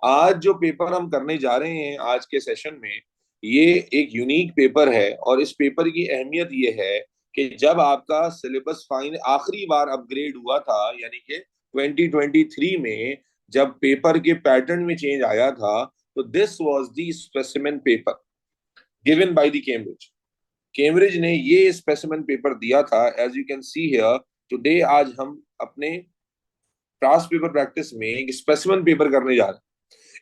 आज जो पेपर हम करने जा रहे हैं आज के सेशन में, ये एक यूनिक पेपर है। और इस पेपर की अहमियत ये है कि जब आपका सिलेबस फाइन आखिरी बार अपग्रेड हुआ था, यानी कि 2023 में, जब पेपर के पैटर्न में चेंज आया था, तो this was the specimen paper given by the Cambridge. Cambridge ने ये स्पेसिमेन पेपर दिया था। As you can see here today, आज हम अपने पास्ट पेपर प्रैक्टिस में एक स्पेसिमेन पेपर करने जा रहे हैं।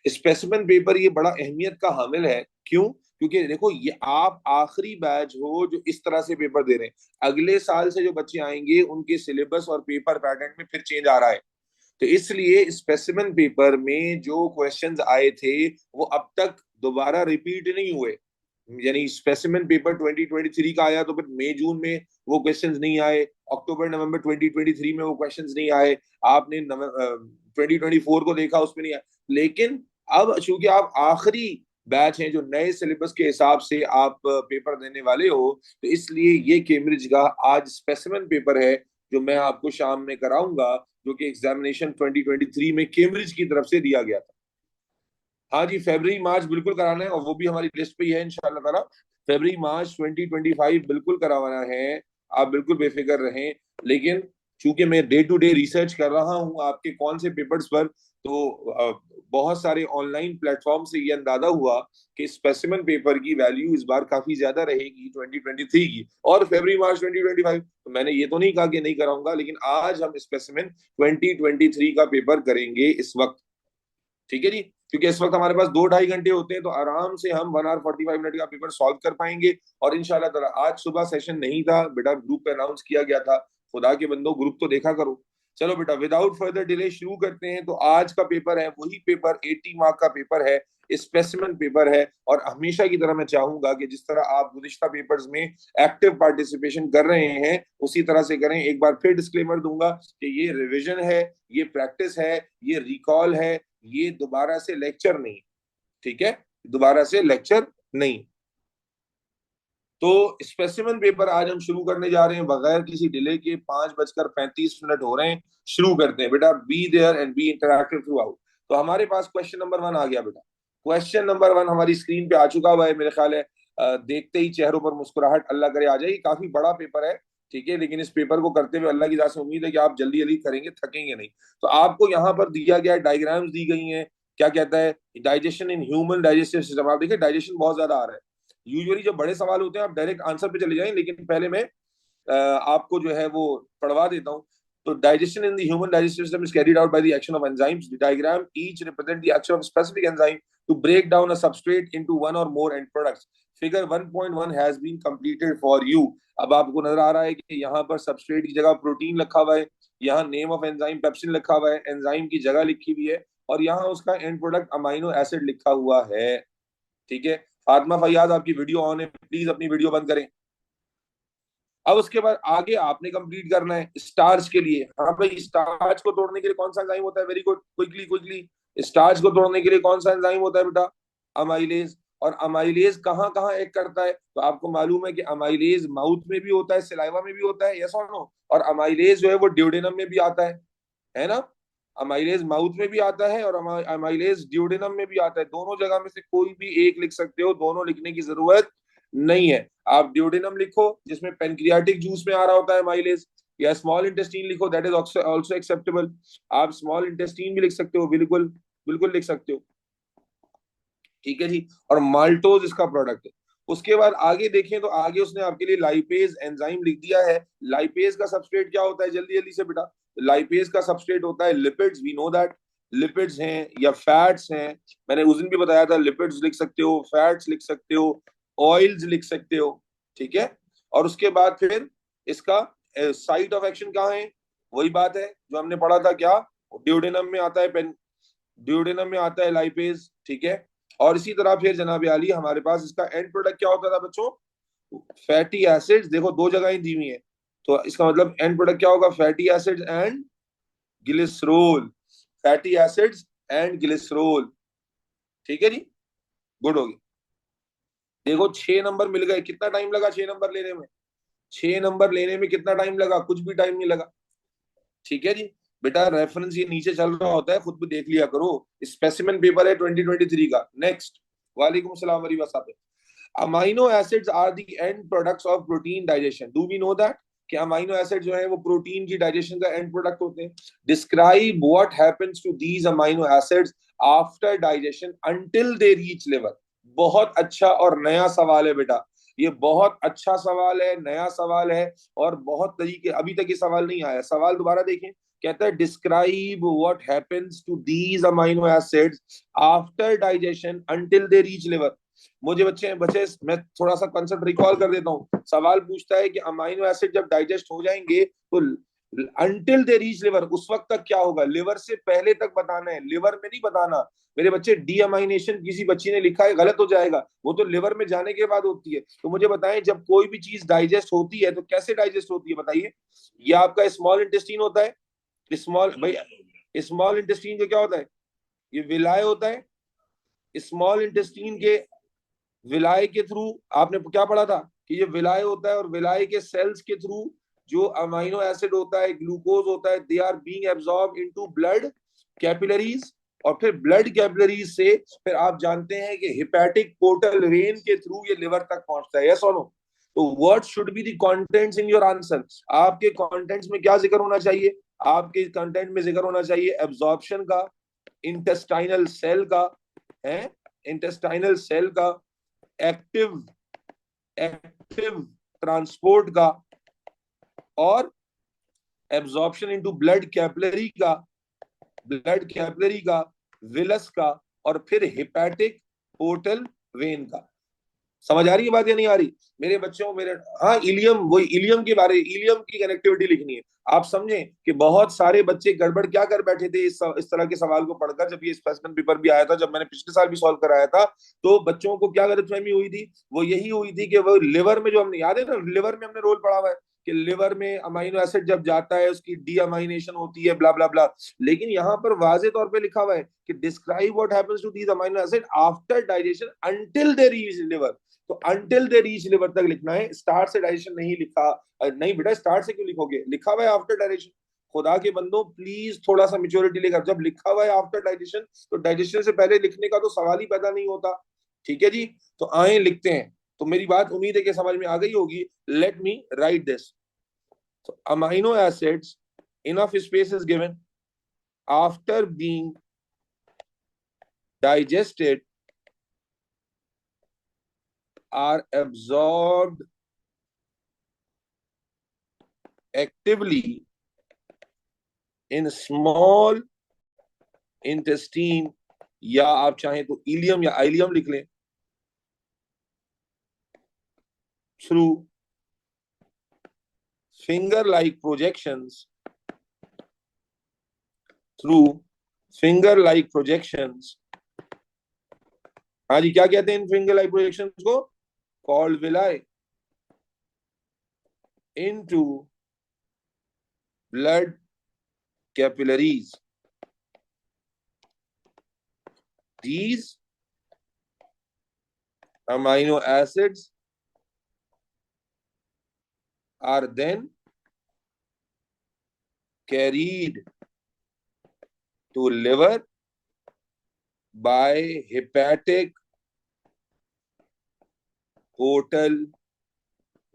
स्पेसिमेन पेपर ये बड़ा अहमियत का हामिल है। क्यों? क्योंकि देखो, ये आप आखिरी बैच हो जो इस तरह से पेपर दे रहे हैं। अगले साल से जो बच्चे आएंगे उनके सिलेबस और पेपर पैटर्न में फिर चेंज आ रहा है। तो इसलिए स्पेसिमेन पेपर में जो क्वेश्चंस आए थे वो अब तक दोबारा रिपीट नहीं हुए। यानी स्पेसिमेन पेपर 2023 का आया तो फिर मई जून में वो क्वेश्चंस नहीं आए, अक्टूबर नवंबर 2023 में वो क्वेश्चंस नहीं आए, आपने 2024 को देखा उसमें नहीं आया। लेकिन अब चूंकि आप आखिरी बैच हैं जो नए सिलेबस के हिसाब से आप पेपर देने वाले हो, तो इसलिए ये कैम्ब्रिज का आज स्पेसिमेन पेपर है जो मैं आपको शाम में कराऊंगा, जो कि एग्जामिनेशन 2023 में कैम्ब्रिज की तरफ से दिया गया था। हाँ जी, फरवरी मार्च बिल्कुल कराना है, और वो भी हमारी लिस्ट पे ही है इंशाल्लाह ताला। फरवरी मार्च 2025 बिल्कुल करवाना है। आप बिल्कुल बेफिक्र रहें। लेकिन चूंकि मैं डे टू डे रिसर्च कर रहा हूँ आपके कौन से पेपर्स पर, तो बहुत सारे ऑनलाइन प्लेटफॉर्म से ये अंदाजा हुआ कि स्पेसिमेन पेपर की वैल्यू इस बार काफी ज्यादा रहेगी 2023 की, और फरवरी मार्च 2025। तो मैंने ये तो नहीं कहा कि नहीं कराऊंगा, लेकिन आज हम स्पेसिमेन 2023 का पेपर करेंगे इस वक्त। ठीक है जी, क्योंकि इस वक्त हमारे पास 2-2.5 घंटे होते हैं, तो आराम से हम 1 आवर 45 मिनट का पेपर सॉल्व कर पाएंगे। और इंशाल्लाह ताला आज सुबह सेशन नहीं था बेटा, ग्रुप पे अनाउंस किया गया था। खुदा के बंदो, ग्रुप तो देखा करो। चलो बेटा, विदाउट फर्दर डिले शुरू करते हैं। तो आज का पेपर है वही पेपर, 80 मार्क का पेपर है, स्पेसिमेन पेपर है। और हमेशा की तरह मैं चाहूंगा कि जिस तरह आप गुज़िश्ता पेपर्स में एक्टिव पार्टिसिपेशन कर रहे हैं उसी तरह से करें। एक बार फिर डिस्क्लेमर दूंगा कि ये रिवीजन है, ये प्रैक्टिस है, ये रिकॉल है, ये दोबारा से लेक्चर नहीं। ठीक है, दोबारा से लेक्चर नहीं। तो स्पेसिमेन पेपर आज हम शुरू करने जा रहे हैं बगैर किसी डिले के। 5:35 हो रहे हैं, शुरू करते हैं बेटा। Be there and be interactive throughout. तो हमारे पास क्वेश्चन नंबर 1 आ गया बेटा। क्वेश्चन नंबर 1 हमारी स्क्रीन पे आ चुका हुआ है, मेरे ख्याल है देखते ही चेहरों पर मुस्कुराहट अल्लाह करे आ जाएगी। काफी बड़ा पेपर है, ठीक है, लेकिन इस पेपर को करते हुए अल्लाह की जात से उम्मीद है कि आप जल्दी जल्दी करेंगे, थकेंगे नहीं। तो आपको यहाँ पर दिया गया डायग्राम्स दी गई हैं। क्या कहता है? Digestion in human digestive system. आप देखिए डाइजेशन बहुत ज्यादा आ रहा है। यूजुअली जब बड़े सवाल होते हैं आप डायरेक्ट आंसर पे चले जाएं, लेकिन पहले मैं आपको जो है वो पढ़वा देता हूँ। तो digestion in the human digestive system is carried out by the action of enzymes. The diagram each represent the action of specific enzyme to break down a substrate into one or more end products. Figure 1.1 has been completed for you. अब आपको नजर आ रहा है कि यहाँ पर substrate की जगह प्रोटीन लिखा हुआ है, यहाँ नेम ऑफ एंजाइम पेप्सिन लिखा हुआ है, एंजाइम की जगह लिखी हुई है, और यहाँ उसका एंड प्रोडक्ट अमाइनो एसिड लिखा हुआ है। ठीक है, फातिमा फैयाज आपकी वीडियो ऑन है, प्लीज अपनी वीडियो बंद करें। अब उसके बाद आगे आपने कंप्लीट करना है स्टार्च के लिए। हाँ भाई, स्टार्च को तोड़ने के लिए कौन सा एंजाइम होता है? Very good, quickly quickly. Starch को तोड़ने के लिए कौन सा एंजाइम होता है बेटा? अमाइलेज। और अमाइलेज कहाँ कहाँ एक्ट करता है? तो आपको मालूम है कि अमाइलेज माउथ में भी होता है, सलाइवा में भी होता है, यस और नो? और अमाइलेज जो है वो ड्यूडेनम में भी आता है ना? अमाइलेज माउथ में भी आता है और अमाइलेज ड्यूडेनम में भी आता है। दोनों जगह में से कोई भी एक लिख सकते हो, दोनों लिखने की जरूरत नहीं है। आप ड्यूडेनम लिखो जिसमें पेनक्रियाटिक जूस में आ रहा होता है माइलेज, या स्मॉल इंटेस्टीन लिखो, दैट इज ऑल्सो एक्सेप्टेबल। आप स्मॉल इंटेस्टीन भी लिख सकते हो, बिल्कुल बिल्कुल लिख सकते हो। ठीक है जी, और माल्टोज इसका प्रोडक्ट है। उसके बाद आगे देखें तो आगे उसने आपके लिए लाइपेज एंजाइम लिख दिया है। लाइपेज का सबस्ट्रेट क्या होता है? जल्दी जल्दी से बेटा, लाइपेज का सबस्ट्रेट होता है lipids, we know that. Lipids हैं या फैट्स हैं, मैंने उस दिन भी बताया था। लिपिड्स लिख सकते हो, फैट्स लिख सकते हो, ऑयल्स लिख सकते हो। ठीक है, और उसके बाद फिर इसका साइट ऑफ एक्शन कहाँ है? वही बात है जो हमने पढ़ा था, क्या? ड्यूडेनम में आता है, पेन ड्यूडेनम में आता है लाइपेज। ठीक है, और इसी तरह फिर जनाब आली हमारे पास इसका एंड प्रोडक्ट क्या होता था बच्चों? Fatty acids. देखो दो जगह दी हुई है, तो इसका मतलब एंड प्रोडक्ट क्या होगा? Fatty acids and glycerol. Fatty acids and glycerol. ठीक है जी, गुड हो गया। देखो 6 नंबर मिल गए। कितना टाइम लगा 6 नंबर लेने में? 6 नंबर लेने में कितना टाइम लगा? कुछ भी टाइम नहीं लगा। ठीक है जी, बेटा रेफरेंस ये नीचे चल रहा होता है, खुद भी देख लिया करो। स्पेसिमेन पेपर है 2023 का। नेक्स्ट। वालेकुम सलाम वरी वसाब। Amino acids are the end products of protein digestion, do we know that? कि अमाइनो एसिड जो है वो प्रोटीन की डाइजेशन का एंड प्रोडक्ट होते हैं। Describe what happens to these amino acids after digestion until they reach liver. बहुत अच्छा और नया सवाल है बेटा, ये बहुत अच्छा सवाल है, नया सवाल है, और बहुत तरीके, अभी तक ये सवाल नहीं आया। सवाल दोबारा देखें। कहता है describe what happens to these amino acids after digestion until they reach liver. मुझे बच्चे बच्चे मैं थोड़ा सा कंसेप्ट रिकॉल कर देता हूँ। सवाल पूछता है कि अमाइनो एसिड जब डाइजेस्ट हो जाएंगे तो अंटिल दे रीच लिवर, उस वक्त तक क्या होगा? लिवर से पहले तक बताना है, लिवर में नहीं बताना। मेरे बच्चे डीअमाइनेशन किसी बच्ची ने लिखा है, गलत हो जाएगा, वो तो लिवर में जाने के बाद होती है। तो मुझे बताएं, जब कोई भी चीज डाइजेस्ट होती है तो कैसे डाइजेस्ट होती है बताइए? ये आपका स्मॉल इंटेस्टीन होता है। स्मॉल भाई, स्मॉल इंटेस्टीन का क्या होता है? ये विलाय होता है। स्मॉल इंटेस्टीन के विलाय के थ्रू आपने क्या पढ़ा था कि ये विलाय होता है, और विलाय के सेल्स के थ्रू जो अमाइनो एसिड होता है, ग्लूकोज होता है, they are being absorb into blood capillaries, और फिर ब्लड कैपिलरीज से फिर आप जानते हैं कि हिपैटिक पोर्टल वेन के थ्रू ये लिवर तक पहुंचता है। यस और नो? तो what should be the contents in your answer? आपके कंटेंट्स में क्या जिक्र होना चाहिए? आपके कंटेंट में जिक्र होना चाहिए एब्जॉर्प्शन का, इंटेस्टाइनल सेल का, है इंटेस्टाइनल सेल का, एक्टिव एक्टिव ट्रांसपोर्ट का, और एब्जॉर्प्शन इनटू ब्लड कैपिलरी का, विलस का, और फिर हिपैटिक पोर्टल वेन का। समझ आ रही है बात या नहीं आ रही मेरे बच्चों मेरे? हाँ, इलियम, वही इलियम के बारे, इलियम की कनेक्टिविटी लिखनी है। आप समझें कि बहुत सारे बच्चे गड़बड़ क्या कर बैठे थे इस तरह के सवाल को पढ़कर। जब ये स्पेसिमेन पेपर भी आया था, जब मैंने पिछले साल भी सॉल्व कराया था, तो बच्चों को क्या गलतफहमी हुई थी? वो यही हुई थी कि वो लिवर में, जो हमने याद है ना, लिवर में हमने रोल पढ़ा हुआ है कि लिवर में अमाइनो एसिड जब जाता है उसकी डीअमाइनेशन होती है, ब्ला ब्ला ब्ला। लेकिन यहाँ पर वाजे तौर पे लिखा हुआ है कि describe what happens to these amino acid after digestion until they reach liver. तो अंटिल दे रीच लिवर तक लिखना है, स्टार्ट से डाइजेशन नहीं लिखा। नहीं बेटा, स्टार्ट से क्यों लिखोगे? लिखा हुआ है आफ्टर डाइजेशन। खुदा के बंदो प्लीज थोड़ा सा मेच्योरिटी लेकर, जब लिखा हुआ है आफ्टर डाइजेशन तो डाइजेशन से पहले लिखने का तो सवाल ही पैदा नहीं होता। ठीक है जी? तो आए लिखते हैं। तो मेरी बात उम्मीद है कि समझ में आ गई होगी। Let me write this. तो amino acids, enough space is given, after being digested are absorbed actively in small intestine, या आप चाहें तो इलियम या आइलियम लिख लें, through finger like projections, through finger like projections। हाँ जी, क्या कहते हैं इन फिंगर लाइक प्रोजेक्शंस को? Called villi into blood capillaries. These amino acids are then carried to liver by hepatic portal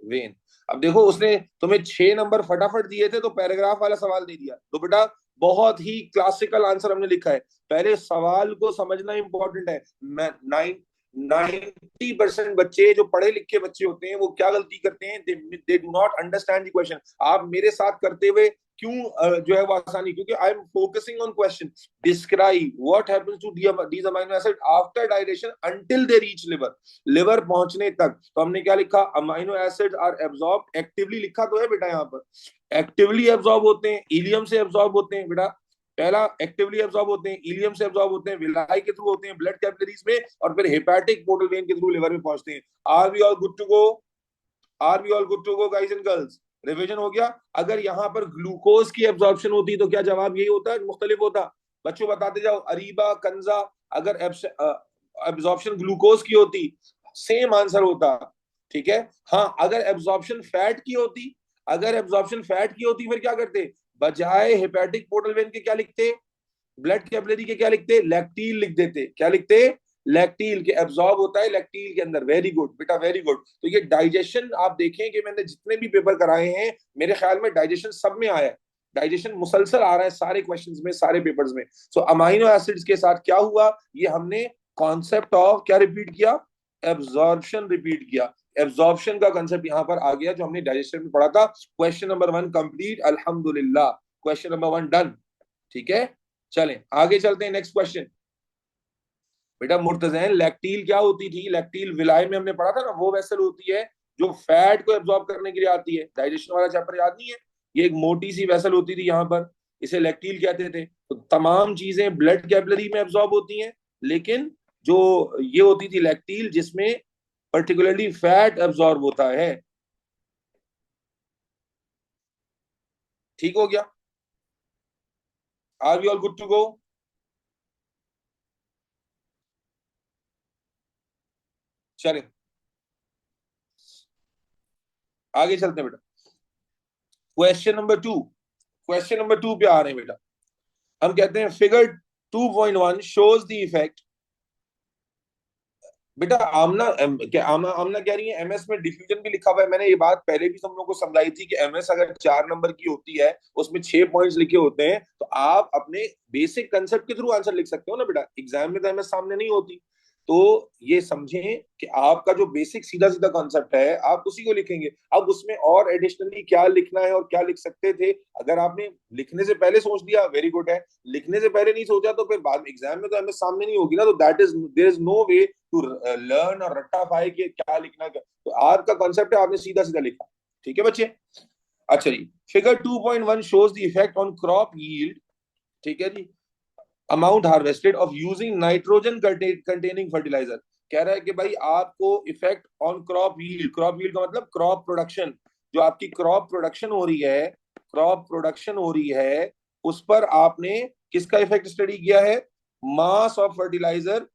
vein। अब देखो, उसने तुम्हें 6 नंबर फटाफट दिए थे तो पैराग्राफ वाला सवाल दे दिया। तो बेटा बहुत ही क्लासिकल आंसर हमने लिखा है। पहले सवाल को समझना इंपॉर्टेंट है। मैं 90% बच्चे जो पढ़े लिखे बच्चे होते हैं वो क्या गलती करते हैं? They do not understand the question. आप मेरे साथ करते हुए क्यों जो है वो आसानी, क्योंकि I am focusing on question. Describe what happens to these amino acid after digestion until they reach liver, liver पहुंचने तक। तो हमने क्या लिखा? Amino acid are absorb actively, लिखा तो है बेटा यहाँ पर, एक्टिवली एब्जॉर्ब होते हैं, इलियम से एब्जॉर्ब होते हैं बेटा। पहला एक्टिवली एब्जॉर्ब होते हैं, इलियम से एब्जॉर्ब होते हैं, विलाई के थ्रू होते हैं ब्लड कैपिलरीज में, और फिर हेपेटिक पोर्टल वेन के थ्रू लिवर में पहुंचते हैं। Are we all good to go? Are we all good to go guys and girls? Revision हो गया। अगर यहाँ पर ग्लूकोज की एब्जॉर्प्शन होती तो क्या जवाब यही होता? मुख्तलिफ होता? बच्चों बताते जाओ, अरीबा, कंजा, अगर एब्जॉर्प्शन ग्लूकोज की होती सेम आंसर होता। ठीक है। हाँ, अगर एब्जॉर्प्शन फैट की होती, अगर एब्जॉर्प्शन फैट की होती फिर क्या करते? बजाय हेपेटिक पोर्टल वेन के क्या लिखते, ब्लड कैपिलरी के क्या लिखते, लैक्टील लिख देते। क्या लिखते, लैक्टील के एब्जॉर्ब होता है लैक्टील के अंदर। वेरी गुड बेटा, वेरी गुड। तो ये डाइजेशन आप देखें कि मैंने जितने भी पेपर कराए हैं मेरे ख्याल में डाइजेशन सब में आया है, डाइजेशन मुसलसल आ रहा है सारे क्वेश्चंस में, सारे पेपर्स में। सो अमाइनो एसिड्स के साथ क्या हुआ, ये हमने कॉन्सेप्ट ऑफ क्या रिपीट किया, एब्जॉर्प्शन रिपीट किया। एब्जॉर्प्शन का कंसेप्ट यहां पर आ गया जो हमने डाइजेशन में पढ़ा था। क्वेश्चन नंबर 1 कंप्लीट, अल्हम्दुलिल्लाह। Question number 1 done. ठीक है, चलें आगे चलते हैं। नेक्स्ट क्वेश्चन बेटा, मुर्तजैन लैक्टील क्या होती थी, लैक्टील विलाय में हमने पढ़ा था ना, वो वेसल होती है जो फैट को एब्जॉर्ब करने के लिए आती है। डाइजेशन वाला चैप्टर याद नहीं है, ये एक मोटी सी वेसल होती थी यहाँ पर, इसे लैक्टील कहते थे। तो तमाम चीजें ब्लड कैपिलरी में एब्जॉर्ब होती हैं, लेकिन जो ये होती थी लैक्टील जिसमें पर्टिकुलरली फैट एब्जॉर्ब होता है। ठीक हो गया, are we all good to go? चलें आगे चलते हैं बेटा। क्वेश्चन नंबर 2 पे आ रहे हैं बेटा। हम कहते हैं फिगर 2.1 शोज द इफेक्ट। बेटा आमना क्या आमना कह रही है एमएस में डिफ्यूजन भी लिखा हुआ है। मैंने ये बात पहले भी तुम लोगों को समझाई थी कि एमएस अगर 4 नंबर की होती है, उसमें 6 पॉइंट्स लिखे होते हैं, तो आप अपने बेसिक कंसेप्ट के थ्रू आंसर लिख सकते हो ना बेटा। एग्जाम में तो एमएस सामने नहीं होती। तो ये समझें कि आपका जो बेसिक सीधा सीधा कॉन्सेप्ट है आप उसी को लिखेंगे। अब उसमें और एडिशनली क्या लिखना है और क्या लिख सकते थे, अगर आपने लिखने से पहले सोच लिया वेरी गुड है, लिखने से पहले नहीं सोचा तो फिर बाद में एग्जाम में तो एमएस सामने नहीं होगी ना। तो that is there is no way to learn और रट्टा पाए कि क्या लिखना है। तो आपका कॉन्सेप्ट है, आपने सीधा सीधा लिखा। ठीक है बच्चे, अच्छा जी। Figure 2.1 shows the effect on crop yield. ठीक है जी, amount harvested of using nitrogen containing fertiliser. कह रहा है कि भाई आपको effect on crop yield, crop yield का मतलब क्रॉप प्रोडक्शन, जो आपकी क्रॉप प्रोडक्शन हो रही है, क्रॉप प्रोडक्शन हो रही है, उस पर आपने किसका इफेक्ट स्टडी किया है, मास ऑफ फर्टिलाइजर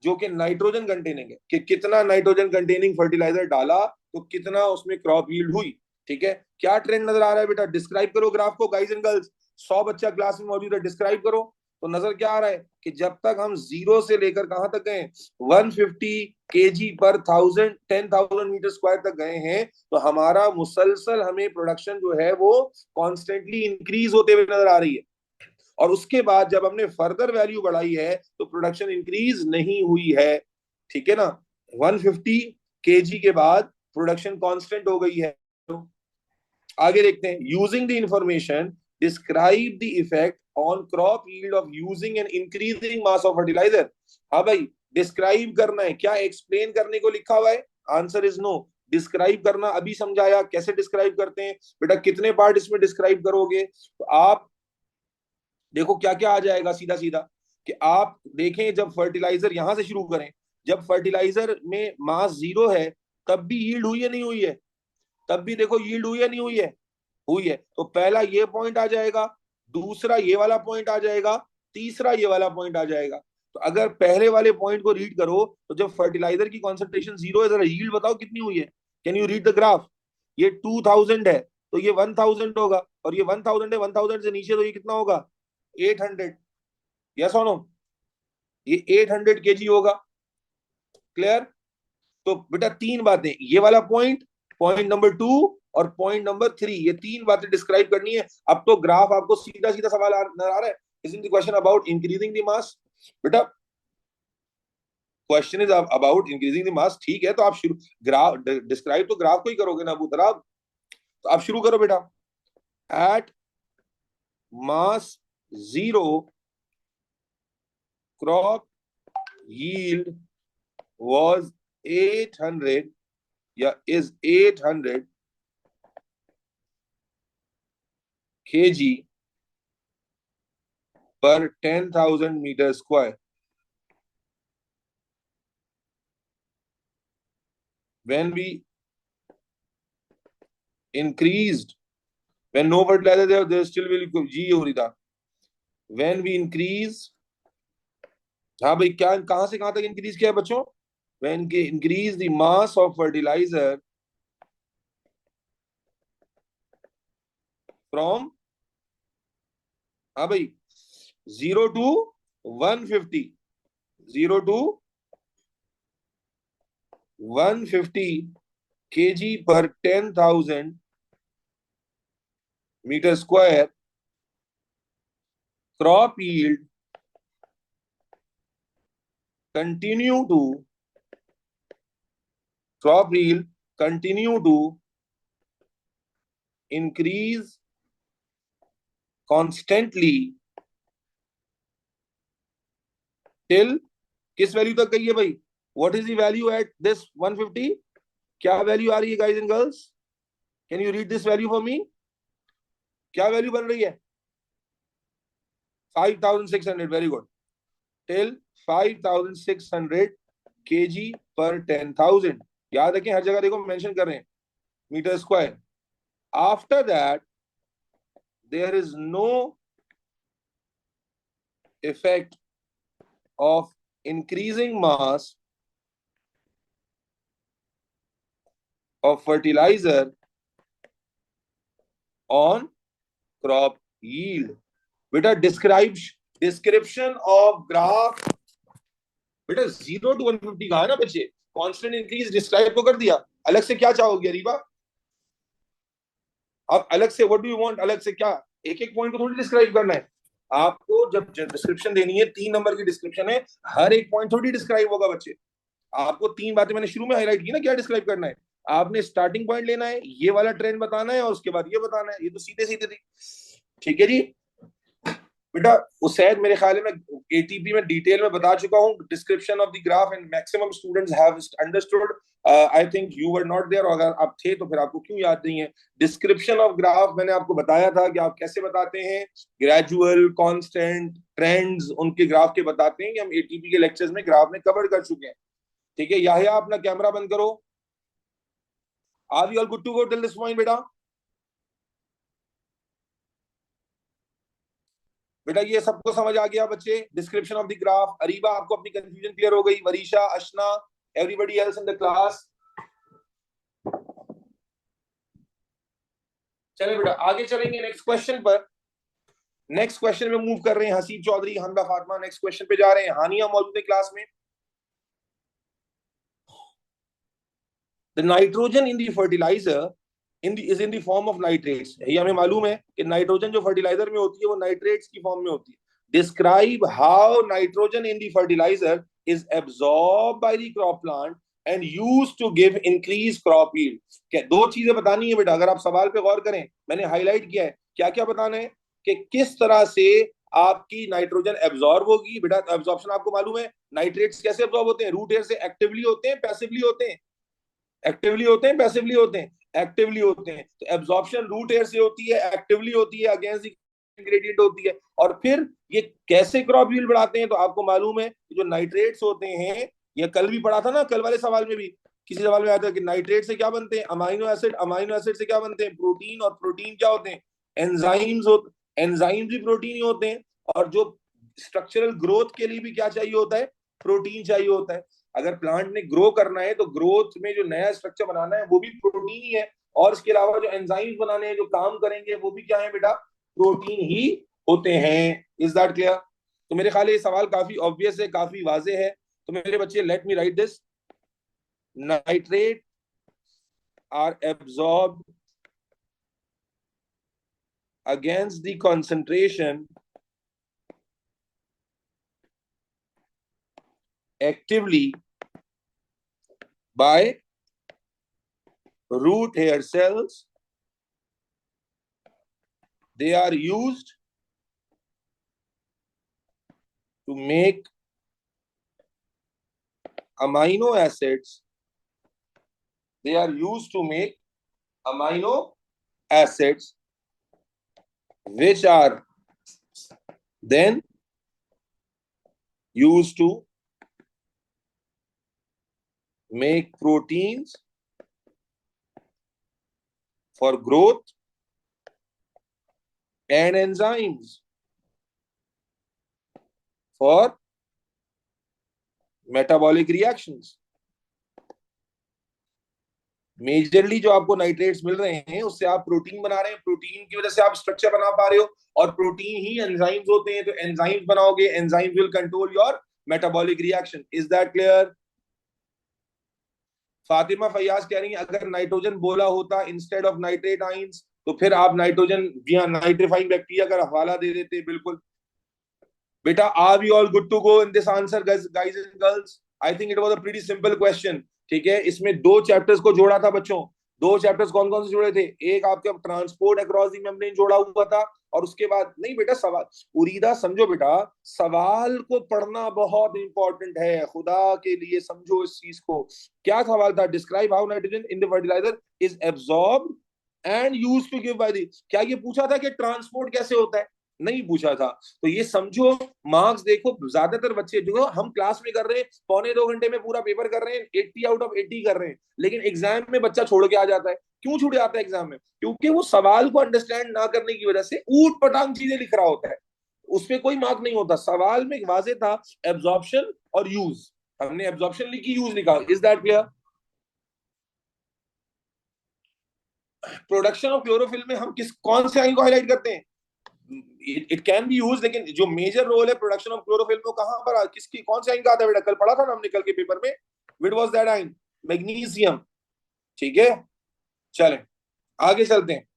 जो कि नाइट्रोजन कंटेनिंग है, कि कितना नाइट्रोजन कंटेनिंग फर्टिलाइजर डाला तो कितना उसमें क्रॉप यील्ड हुई। ठीक है, क्या ट्रेंड नजर आ रहा है बेटा, डिस्क्राइब करो ग्राफ को गाइस एंड गर्ल्स। 100 बच्चा क्लास में मौजूद है, डिस्क्राइब करो। तो नजर क्या आ रहा है कि जब तक हम जीरो से लेकर कहां तक गए, 150 kg पर 10,000 मीटर स्क्वायर तक गए हैं, तो हमारा मुसलसल हमें प्रोडक्शन जो है वो कॉन्स्टेंटली इंक्रीज होते हुए नजर आ रही है। और उसके बाद जब हमने फर्दर वैल्यू बढ़ाई है तो प्रोडक्शन इंक्रीज नहीं हुई है। ठीक है ना, 150 kg के बाद प्रोडक्शन कांस्टेंट हो गई है। आगे देखते हैं, using the information describe the effect on crop yield of using an increasing mass of fertiliser. हाँ भाई, डिस्क्राइब करना है, क्या एक्सप्लेन करने को लिखा हुआ है, आंसर इज नो। डिस्क्राइब करना अभी समझाया, कैसे डिस्क्राइब करते हैं बेटा, कितने पार्ट इसमें डिस्क्राइब करोगे। तो आप देखो क्या क्या आ जाएगा सीधा सीधा, कि आप देखें जब फर्टिलाइजर यहां से शुरू करें, जब फर्टिलाइजर में मास जीरो है तब भी यील्ड हुई है नहीं हुई है, तब भी देखो यील्ड हुई है नहीं हुई है, हुई है। तो पहला ये पॉइंट आ जाएगा, दूसरा ये वाला पॉइंट आ जाएगा, तीसरा ये वाला पॉइंट आ जाएगा। तो अगर पहले वाले पॉइंट को रीड करो तो जब फर्टिलाइजर की कॉन्सेंट्रेशन जीरो है, जरा यील्ड बताओ कितनी हुई है, can you read the graph. ये 2000 है तो ये 1000 होगा, और ये 1000 है, 1000 से नीचे तो ये कितना होगा, 800। यस और नो, ये 800 kg होगा। क्लियर। तो बेटा तीन बातें, ये वाला पॉइंट, पॉइंट नंबर 2 और पॉइंट नंबर 3, ये तीन बातें डिस्क्राइब करनी है। अब तो ग्राफ आपको सीधा सीधा सवाल नजर आ रहा है, is in the question about increasing the mass. बेटा question is about increasing the mass, ठीक है, तो आप शुरू ग्राफ डिस्क्राइब तो ग्राफ को ही करोगे ना अबू तराब। तो आप शुरू करो बेटा, at mass zero crop yield was 800 या is 800 kg per 10,000 meter square when we increased, when no fertilizer there still will g हो रही था, when we increase। हाँ भाई, क्या कहां से कहां तक इंक्रीज किया है बच्चों, when increase the mass of fertilizer from हाँ भाई, 0 to 150, 0 to 150 kg per 10,000 meter square. Crop yield continue to crop yield continue to increase constantly till, किस वैल्यू तक गई है भाई? What is the value at this 150? क्या value आ रही है guys and girls? Can you read this value for me? क्या value बन रही है? 5,600, वेरी गुड। टिल 5,600 kg पर 10,000। याद रखें, हर जगह देखो मेंशन कर रहे हैं metre square. After that there is no effect of increasing mass of fertilizer on crop yield. बेटा डिस्क्रिप्शन ऑफ ग्राफ, बेटा 0 to 150 कहा है ना बच्चे, कांस्टेंट इंक्रीज डिस्क्राइब तो कर दिया। अलग से क्या चाहोगे अरीबा? अब अलग से व्हाट डू यू वांट? अलग से क्या, एक एक पॉइंट को थोड़ी डिस्क्राइब करना है आपको। जब डिस्क्रिप्शन देनी है, 3 नंबर की डिस्क्रिप्शन है, हर एक पॉइंट थोड़ी डिस्क्राइब होगा बच्चे। आपको 3 बातें मैंने शुरू में हाईलाइट की ना, क्या डिस्क्राइब करना है। आपने स्टार्टिंग पॉइंट लेना है, ये वाला ट्रेंड बताना है, और उसके बाद ये बताना है। ये तो सीधे सीधे थी। ठीक है जी बेटा। उसैद मेरे ख्याल में एटीपी में डिटेल में बता चुका हूँ description of the graph, and maximum students have understood. I think you were not there, और अगर आप थे तो फिर आपको क्यों याद नहीं है? डिस्क्रिप्शन ऑफ ग्राफ मैंने आपको बताया था कि आप कैसे बताते हैं, ग्रेजुअल, कांस्टेंट, ट्रेंड्स उनके ग्राफ के बताते हैं, कि हम एटीपी के लेक्चर्स में ग्राफ में कवर कर चुके हैं। ठीक है, याहिया अपना कैमरा बंद करो। Are you all good to go till this point बेटा? बेटा ये सबको समझ आ गया बच्चे, description of the graph? Areeba, आपको अपनी कंफ्यूजन क्लियर हो गई? Varisha, Ashna, everybody else in the class? चले बेटा आगे चलेंगे नेक्स्ट क्वेश्चन पर। नेक्स्ट क्वेश्चन में मूव कर रहे हैं। हसीब चौधरी, हमदा फातिमा नेक्स्ट क्वेश्चन पे जा रहे हैं। हानिया मौजूद है क्लास में। The nitrogen in the fertiliser is in the form of nitrates. ये हमें मालूम है कि नाइट्रोजन जो फर्टिलाइजर में होती है वो नाइट्रेट्स की फॉर्म में होती है। Describe how nitrogen in the fertiliser is absorb by the crop plant and use to give increase crop yield. क्या दो चीजें बतानी है बेटा, अगर आप सवाल पे गौर करें, मैंने हाईलाइट किया है क्या क्या बताना है, कि किस तरह से आपकी नाइट्रोजन एब्जॉर्ब होगी। बेटा एब्जॉर्प्शन आपको मालूम है, नाइट्रेट्स कैसे एब्जॉर्ब होते हैं? रूट एयर से एक्टिवली होते हैं, पैसिवली होते हैं? एक्टिवली होते हैं, पैसिवली होते हैं? एक्टिवली होते हैं। तो एब्जॉर्प्शन रूट एयर से होती है, एक्टिवली होती है, अगेंस्ट ग्रेडियंट होती है। और फिर ये कैसे क्रॉप यील्ड बढ़ाते हैं? तो आपको मालूम है कि जो नाइट्रेट्स होते हैं, ये कल भी पढ़ा था ना, कल वाले सवाल में भी किसी सवाल में आया था कि नाइट्रेट से क्या बनते हैं? Amino acid. अमाइनो एसिड से क्या बनते हैं? प्रोटीन। और प्रोटीन क्या होते हैं? एंजाइम्स होते। एंजाइम्स भी प्रोटीन ही होते हैं। और जो स्ट्रक्चरल ग्रोथ के लिए भी क्या चाहिए होता है? प्रोटीन चाहिए होता है। अगर प्लांट ने ग्रो करना है तो ग्रोथ में जो नया स्ट्रक्चर बनाना है वो भी प्रोटीन ही है। और इसके अलावा जो एंजाइम्स बनाने हैं, जो काम करेंगे, वो भी क्या है बेटा? प्रोटीन ही होते हैं। Is that clear? तो मेरे ख्याल ये सवाल काफी ऑब्वियस है, काफी वाजे है। तो मेरे बच्चे let me write this. Nitrate are absorb against the concentration actively by root hair cells. They are used to make amino acids. They are used to make amino acids, which are then used to make proteins for growth and enzymes for metabolic reactions. Majorly जो आपको nitrates मिल रहे हैं उससे आप protein बना रहे हैं, protein की वजह से आप स्ट्रक्चर बना पा रहे हो, और प्रोटीन ही एंजाइम्स होते हैं, तो एंजाइम्स बनाओगे, enzymes will control your metabolic reaction. Is that clear? Fatima Faiyaz कह रही है अगर नाइट्रोजन बोला होता इंस्टेड ऑफ नाइट्रेट आइंस तो फिर आप नाइट्रोजन या नाइट्रीफाइंग बैक्टीरिया का हवाला दे देते। बिल्कुल बेटा, are we all good to go in this answer guys and girls? I think it was a pretty simple question. ठीक है, इसमें दो चैप्टर्स को जोड़ा था बच्चों। दो चैप्टर्स कौन कौन से जुड़े थे? एक आपका ट्रांसपोर्ट अक्रॉस द मेम्ब्रेन जोड़ा हुआ था, और उसके बाद नहीं बेटा, सवाल उरीदा समझो बेटा, सवाल को पढ़ना बहुत इंपॉर्टेंट है, खुदा के लिए समझो इस चीज को। क्या सवाल था? Describe how nitrogen in the fertiliser is absorbed and used to give by the. क्या ये पूछा था कि ट्रांसपोर्ट कैसे होता है? नहीं पूछा था। तो ये समझो, मार्क्स देखो, ज्यादातर बच्चे जो हम क्लास में कर रहे हैं, पौने 2 घंटे में पूरा पेपर कर रहे हैं, 80 आउट ऑफ 80 कर रहे हैं, लेकिन एग्जाम में बच्चा छोड़ के आ जाता है। क्यों छूट जाता है एग्जाम में? क्योंकि वो सवाल को अंडरस्टैंड ना करने की वजह से ऊट पटांग चीजें लिख रहा होता है, उसमें कोई मार्क नहीं होता। सवाल में वाजे था एब्जॉर्प्शन और यूज, हमने एब्जॉर्प्शन लिखी, यूज लिखा। Is that clear? Production of chlorophyll में हम किस कौन से आइन को हाईलाइट करते हैं? इट कैन बी यूज, लेकिन जो मेजर रोल है प्रोडक्शन ऑफ क्लोरोफिल में कहां पर, किसकी, कौन से आइन का आता है बेटा? कल पढ़ा था ना हमने, कल के पेपर में। विट वाज दैट आइन? मैग्नीशियम। ठीक है, चलें आगे चलते हैं।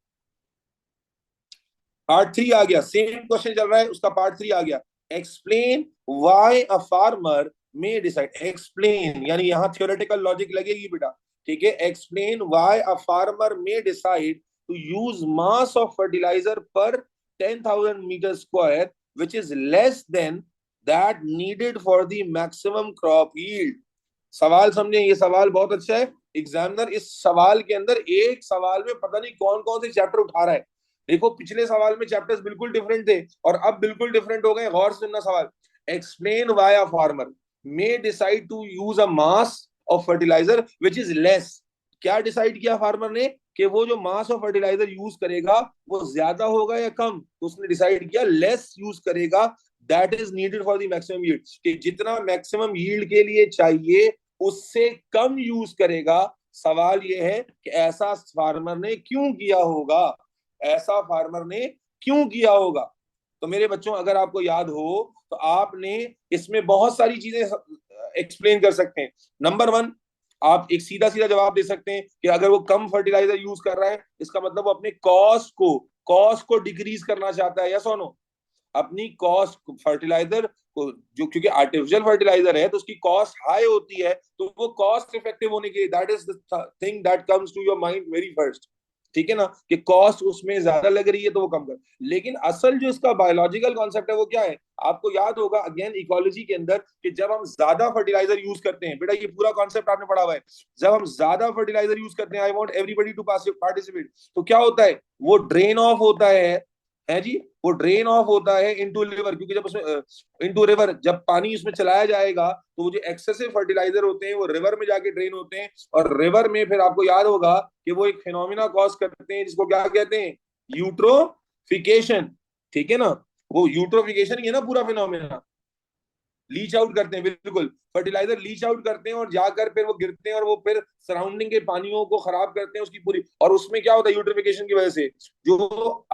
पार्ट 3 आ गया, सेम क्वेश्चन चल रहा है, उसका पार्ट 3 आ गया। Explain why a farmer may decide. Explain यानी यहां थियोरेटिकल लॉजिक लगेगी बेटा। ठीक है, explain why a farmer may decide to use mass of fertiliser per 10,000 metre square which is less than that needed for the maximum crop yield. सवाल समझे, ये सवाल बहुत अच्छा है। एग्जामिनर इस सवाल के अंदर एक सवाल में पता नहीं कौन कौन से चैप्टर उठा रहा है। देखो पिछले सवाल में चैप्टर्स बिल्कुल डिफरेंट थे और अब बिल्कुल डिफरेंट हो गए। गौर से सुनना सवाल। Explain why a farmer may decide to use a mass of fertiliser which is less. क्या डिसाइड किया फार्मर ने कि वो जो मास ऑफ फर्टिलाइजर यूज करेगा वो ज्यादा होगा या कम? तो उसने डिसाइड किया लेस यूज करेगा, that is needed for the maximum yield, कि जितना मैक्सिमम यील्ड के लिए चाहिए उससे कम यूज करेगा। सवाल ये है कि ऐसा फार्मर ने क्यों किया होगा? ऐसा फार्मर ने क्यों किया होगा? तो मेरे बच्चों, अगर आपको याद हो तो आपने इसमें बहुत सारी चीजें एक्सप्लेन कर सकते हैं। नंबर 1, आप एक सीधा सीधा जवाब दे सकते हैं कि अगर वो कम फर्टिलाइजर यूज कर रहा है, इसका मतलब वो अपने कॉस्ट को डिक्रीज करना चाहता है, यस और नो? अपनी कॉस्ट फर्टिलाइजर को, जो क्योंकि आर्टिफिशियल फर्टिलाइजर है तो उसकी कॉस्ट हाई होती है, तो वो कॉस्ट इफेक्टिव होने के लिए, that is the thing that comes to your mind very first. ठीक है ना, कि कॉस्ट उसमें ज्यादा लग रही है तो वो कम कर। लेकिन असल जो इसका बायोलॉजिकल कॉन्सेप्ट है वो क्या है? आपको याद होगा अगेन इकोलॉजी के अंदर, कि जब हम ज्यादा फर्टिलाइजर यूज करते हैं, बेटा ये पूरा कॉन्सेप्ट आपने पढ़ा हुआ है, जब हम ज्यादा फर्टिलाइजर यूज करते हैं, I want everybody to participate, तो क्या होता है? वो ड्रेन ऑफ होता है जी, वो ड्रेन ऑफ होता है इनटू लिवर, क्योंकि जब उसमें इनटू रिवर, जब पानी उसमें चलाया जाएगा तो वो जो एक्सेसिव फर्टिलाइजर होते हैं वो रिवर में जाके ड्रेन होते हैं, और रिवर में फिर आपको याद होगा कि वो एक फिनोमिना कॉज करते हैं जिसको क्या कहते हैं? यूट्रोफिकेशन। ठीक है ना, वो यूट्रोफिकेशन ही है ना पूरा फिनोमिना। लीच आउट करते हैं, बिल्कुल फर्टिलाइजर लीच आउट करते हैं और जाकर फिर वो गिरते हैं और वो फिर सराउंडिंग के पानियों को खराब करते हैं उसकी पूरी। और उसमें क्या होता है? यूट्रिफिकेशन की वजह से जो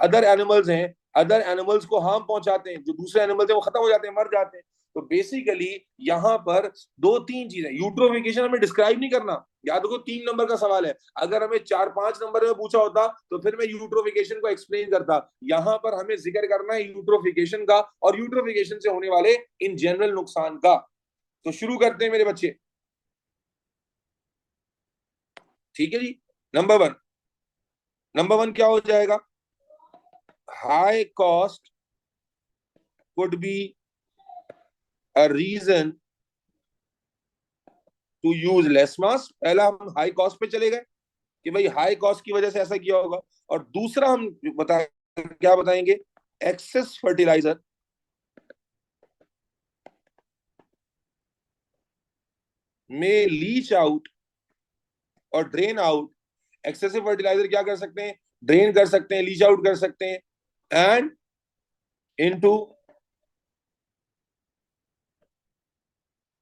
अदर एनिमल्स हैं, अदर एनिमल्स को हार्म पहुंचाते हैं, जो दूसरे एनिमल्स हैं वो खत्म हो जाते हैं, मर जाते हैं। तो बेसिकली यहाँ पर 2-3 चीजें, यूट्रोफिकेशन हमें डिस्क्राइब नहीं करना, याद रखो 3 नंबर का सवाल है। अगर हमें 4-5 नंबर में पूछा होता तो फिर मैं यूट्रोफिकेशन को एक्सप्लेन करता। यहां पर हमें जिक्र करना है यूट्रोफिकेशन का और यूट्रोफिकेशन से होने वाले इन जनरल नुकसान का। तो शुरू करते हैं मेरे बच्चे। ठीक है जी। नंबर 1, नंबर 1 क्या हो जाएगा? High cost could be a reason to use less mass. पहला हम हाई कॉस्ट पे चले गए कि भाई हाई कॉस्ट की वजह से ऐसा किया होगा, और दूसरा हम बता क्या बताएंगे? एक्सेस फर्टिलाइजर में लीच आउट और ड्रेन आउट। एक्सेसिव फर्टिलाइजर क्या कर सकते हैं? ड्रेन कर सकते हैं, लीच आउट कर सकते हैं, एंड इनटू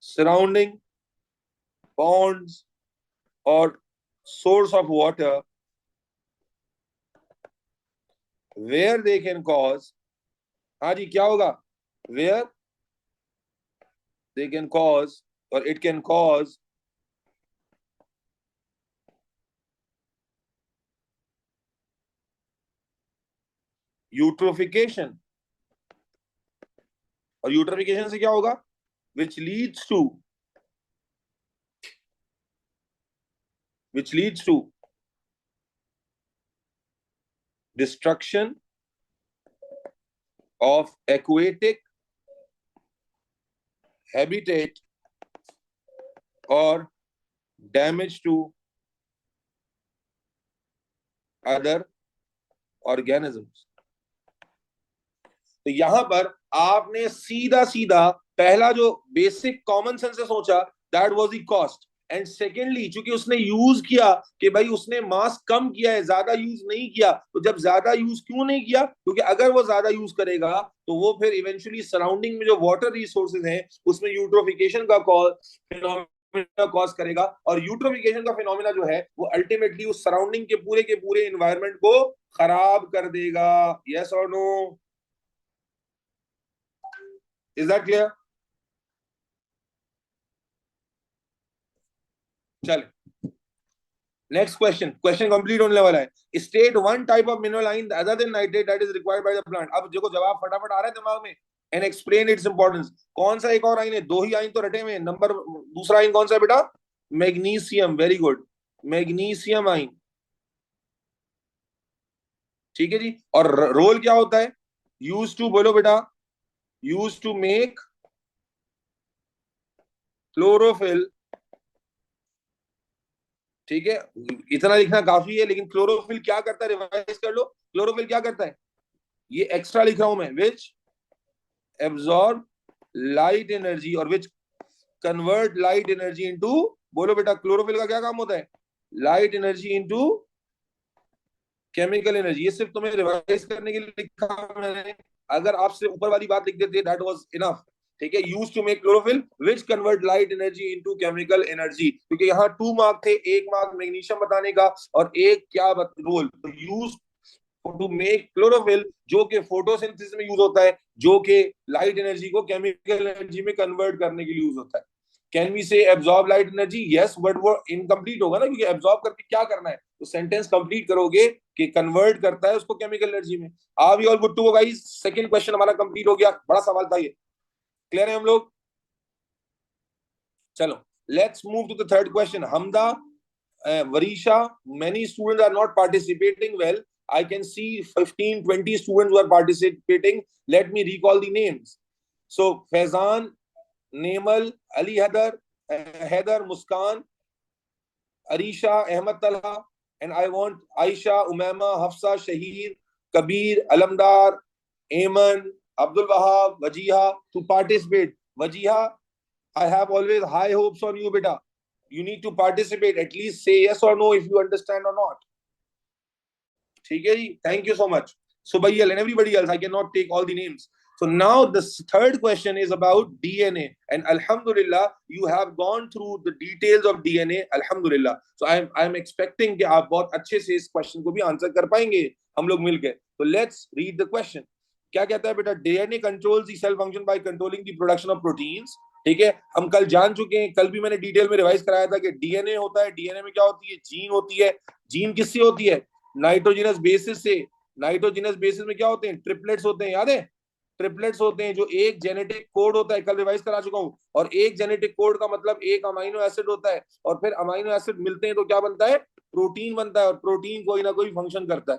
सराउंडिंग पॉन्ड्स और source of water where they can cause, हाँ जी क्या होगा, where they can cause or it can cause eutrophication, और यूट्रोफिकेशन से क्या होगा, which leads to destruction of aquatic habitat or damage to other organisms। तो यहां पर आपने सीधा सीधा पहला जो बेसिक कॉमन सेंस से सोचा, that was the cost, and secondly चूंकि उसने यूज किया कि भाई उसने मास कम किया है, ज्यादा यूज नहीं किया, तो जब ज्यादा यूज क्यों नहीं किया, क्योंकि अगर वो ज्यादा यूज करेगा तो वो फिर इवेंचुअली सराउंडिंग में जो वाटर रिसोर्सेज हैं उसमें यूट्रोफिकेशन का कॉज करेगा, और यूट्रोफिकेशन का फिनोमिना जो है वो अल्टीमेटली उस सराउंडिंग के पूरे एनवायरमेंट को खराब कर देगा। यस और नो? Is that clear? चले नेक्स्ट क्वेश्चन, क्वेश्चन कंप्लीट होने वाला है। State one type of mineral ion other than nitrate that is required by the plant. अब देखो जवाब फटाफट आ रहा है दिमाग में, एंड एक्सप्लेन इट्स इंपॉर्टेंस। कौन सा एक और आयन है, दो ही आयन तो रटे हुए हैं। नंबर दूसरा आयन कौन सा है बेटा? Magnesium, very good, magnesium ion. ठीक है जी, और रोल क्या होता है? यूज टू, बोलो बेटा, यूज टू मेक क्लोरोफिल। ठीक है, इतना लिखना काफी है, लेकिन क्लोरोफिल क्या करता है, रिवाइज कर लो। क्लोरोफिल क्या करता है, ये एक्स्ट्रा लिख रहा हूं मैं, विच एब्जॉर्ब लाइट एनर्जी और विच कन्वर्ट लाइट एनर्जी इनटू, बोलो बेटा क्लोरोफिल का क्या काम होता है? Light energy into chemical energy. ये सिर्फ तुम्हें रिवाइज करने के लिए लिखा मैंने, अगर आप सिर्फ ऊपर वाली बात लिख देते दैट वाज इनफ। ठीक है, use to make chlorophyll which convert light energy into chemical energy, क्योंकि यहाँ 2 मार्क थे, 1 मार्क मैग्नीशियम बताने का और एक क्या रोल, तो यूज टू मेक क्लोरोफिल जो कि फोटोसिंथेसिस में यूज होता है, जो कि लाइट एनर्जी को केमिकल एनर्जी में कन्वर्ट करने के लिए यूज होता है। कैन वी से absorb light energy? Yes, but वो इनकम्प्लीट होगा ना, क्योंकि एब्जॉर्ब करके क्या करना है, तो सेंटेंस कंप्लीट करोगे कि कन्वर्ट करता है उसको केमिकल एनर्जी में। Are we all good to go guys? Second question हमारा कंप्लीट हो गया, बड़ा सवाल था ये, क्लियर है हम लोग? चलो let's move to the third question. Hamda, Varisha, many students are not participating well. I can see 15-20 students who are participating. Let me recall the names. So Faizan, Nemal, Ali Heather, Heather, Muskan, Arisha, Ahmad Talha, and I want Aisha, Umama, Hafsa, Shahir, Kabir, Alamdar, Ayman, Abdul Wahab, Wajiha to participate. Wajiha, I have always high hopes on you, beta. You need to participate. At least say yes or no if you understand or not. ठीक है जी, thank you so much. Subayal and everybody else, I cannot take all the names. So now the third question is about DNA, and Alhamdulillah, you have gone through the details of DNA. Alhamdulillah. So I'm expecting कि आप बहुत अच्छे से इस question को भी answer कर पाएंगे हम लोग मिलके। तो लेट्स रीड द क्वेश्चन। क्या कहता है बेटा? DNA controls the cell function by controlling the production of proteins. ठीक है, हम कल जान चुके हैं, कल भी मैंने डिटेल में रिवाइज कराया था कि डीएनए होता है, डीएनए में क्या होती है, जीन होती है। जीन किससे होती है? नाइट्रोजिनस बेसिस से। नाइट्रोजिनस बेसिस में क्या होते हैं? ट्रिपलेट्स होते हैं, याद है? ट्रिपलेट्स होते हैं, जो एक जेनेटिक कोड होता है, कल रिवाइज करा चुका हूं, और एक जेनेटिक कोड का मतलब एक अमाइनो एसिड होता है, और फिर अमाइनो एसिड मिलते हैं तो क्या बनता है? प्रोटीन बनता है, और प्रोटीन कोई ना कोई फंक्शन करता है।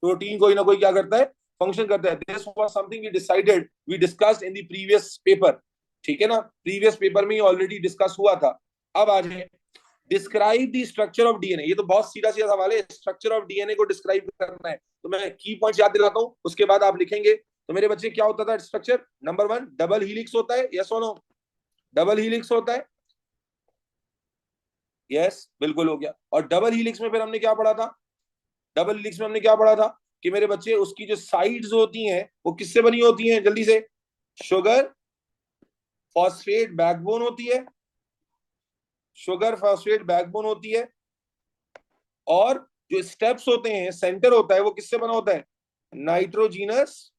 प्रोटीन कोई ना कोई क्या करता है? फंक्शन करता है। This was something we decided, we discussed in the previous paper. ठीक है ना, प्रीवियस पेपर में ऑलरेडी डिस्कस हुआ था। अब आ जाए, describe the structure of DNA. ये तो बहुत सीधा सीधा सवाल है, स्ट्रक्चर ऑफ डीएनए को डिस्क्राइब करना है। तो मैं की पॉइंट्स याद दिलाता हूं, उसके बाद आप लिखेंगे। तो मेरे बच्चे क्या होता था स्ट्रक्चर? नंबर 1 डबल हीलिक्स होता है, यस और नो? डबल हीलिक्स होता है, यस बिल्कुल हो गया। और डबल हीलिक्स में फिर हमने क्या पढ़ा था? डबल हीलिक्स में हमने क्या पढ़ा था कि मेरे बच्चे उसकी जो साइड्स होती हैं वो किससे बनी होती हैं? जल्दी से, शुगर फॉस्फेट बैकबोन होती है, शुगर फॉस्फेट बैकबोन होती है, और जो स्टेप्स होते हैं, सेंटर होता है, वो किससे बना होता है? नाइट्रोजीनस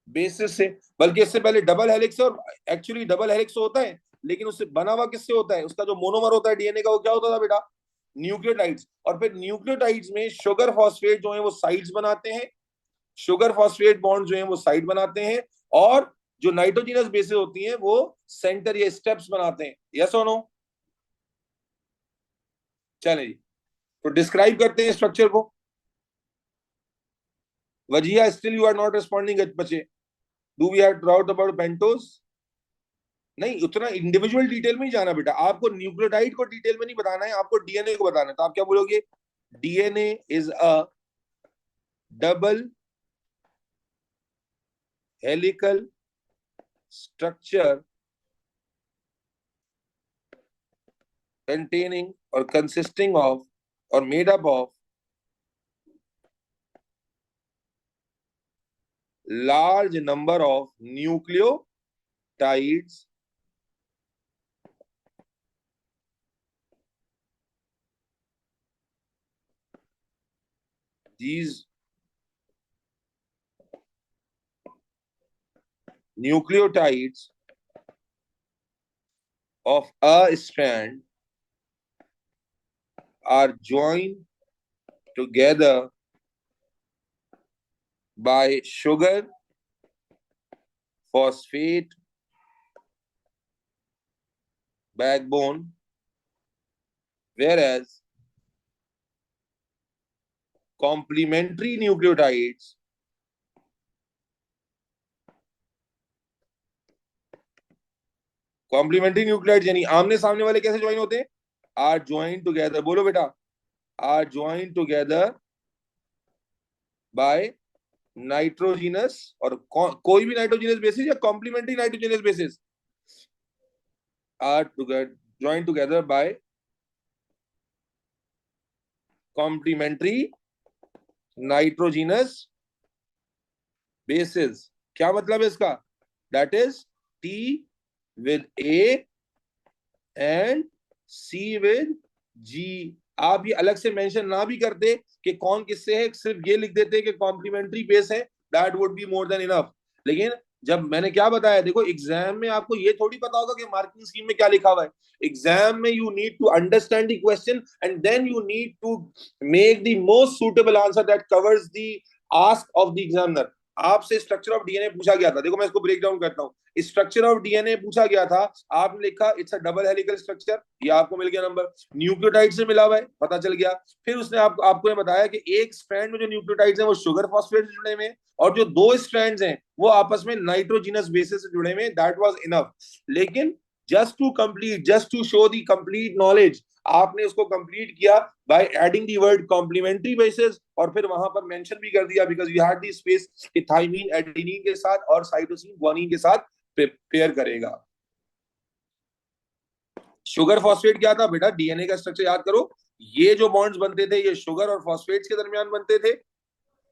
बेसिस से। बल्कि इससे पहले डबल हेलिक्स, और एक्चुअली डबल हेलिक्स होता है, लेकिन उससे बना हुआ किससे होता है? उसका जो मोनोमर होता है डीएनए का, वो क्या होता था बेटा? न्यूक्लियोटाइड्स। और फिर न्यूक्लियोटाइड्स में शुगर फॉस्फेट जो है वो साइड्स बनाते हैं, शुगर फॉस्फेट बॉन्ड जो है वो साइड बनाते हैं, और जो नाइट्रोजीनस बेसिस होती हैं वो सेंटर या स्टेप्स बनाते हैं। यस और नो? चलें जी, तो डिस्क्राइब करते हैं स्ट्रक्चर को। Wajiya, still you are not responding बच्चे। Do we have doubt about pentose? नहीं, उतना इंडिविजुअल डिटेल में ही जाना बेटा, आपको न्यूक्लियोटाइड को डिटेल में नहीं बताना है, आपको डीएनए को बताना है। तो आप क्या बोलोगे? DNA is a double helical structure containing or consisting of or made up of large number of nucleotides these nucleotides of a strand are joined together by sugar phosphate backbone, whereas complementary nucleotides complementary nucleotides यानी आमने सामने वाले कैसे join होते हैं? Are join together, बोलो बेटा, are join together by nitrogenous, और कोई भी नाइट्रोजीनस बेसिस या complementary nitrogenous bases, are join together by complementary nitrogenous bases. क्या मतलब है इसका? That is T with A and C with G. आप ये अलग से मेंशन ना भी करते कि कौन किससे है, सिर्फ ये लिख देते कि कॉम्प्लीमेंट्री बेस है, that would be more than enough. लेकिन जब मैंने क्या बताया, देखो एग्जाम में आपको ये थोड़ी पता होगा कि मार्किंग स्कीम में क्या लिखा हुआ है। एग्जाम में you need to understand the question and then you need to make the most suitable answer that covers the ask of the examiner. आपसे स्ट्रक्चर ऑफ डीएनए पूछा गया था, देखो मैं इसको ब्रेक डाउन करता हूँ। स्ट्रक्चर ऑफ डीएनए पूछा गया था, आपने लिखा it's a double helical structure, ये आपको मिल गया नंबर। न्यूक्लियोटाइड से मिला हुआ है, पता चल गया। फिर उसने आपको ये बताया कि एक स्ट्रैंड में जो न्यूक्लियोटाइड्स हैं वो शुगर फॉस्फेट से जुड़े हुए हैं, और जो दो स्ट्रैंड्स हैं वो आपस में नाइट्रोजीनस बेसिस से जुड़े हुए हैं। That was enough. लेकिन just to show the complete knowledge, आपने उसको कंप्लीट किया by adding the word complementary bases, और फिर वहां पर मेंशन भी कर दिया because you had the space कि थाइमीन एडेनिन के साथ और साइटोसिन ग्वानिन के साथ पेयर करेगा। शुगर फॉस्फेट क्या था बेटा? डीएनए का स्ट्रक्चर याद करो, ये जो बॉन्ड्स बनते थे ये शुगर और फॉस्फेट्स के दरमियान बनते थे,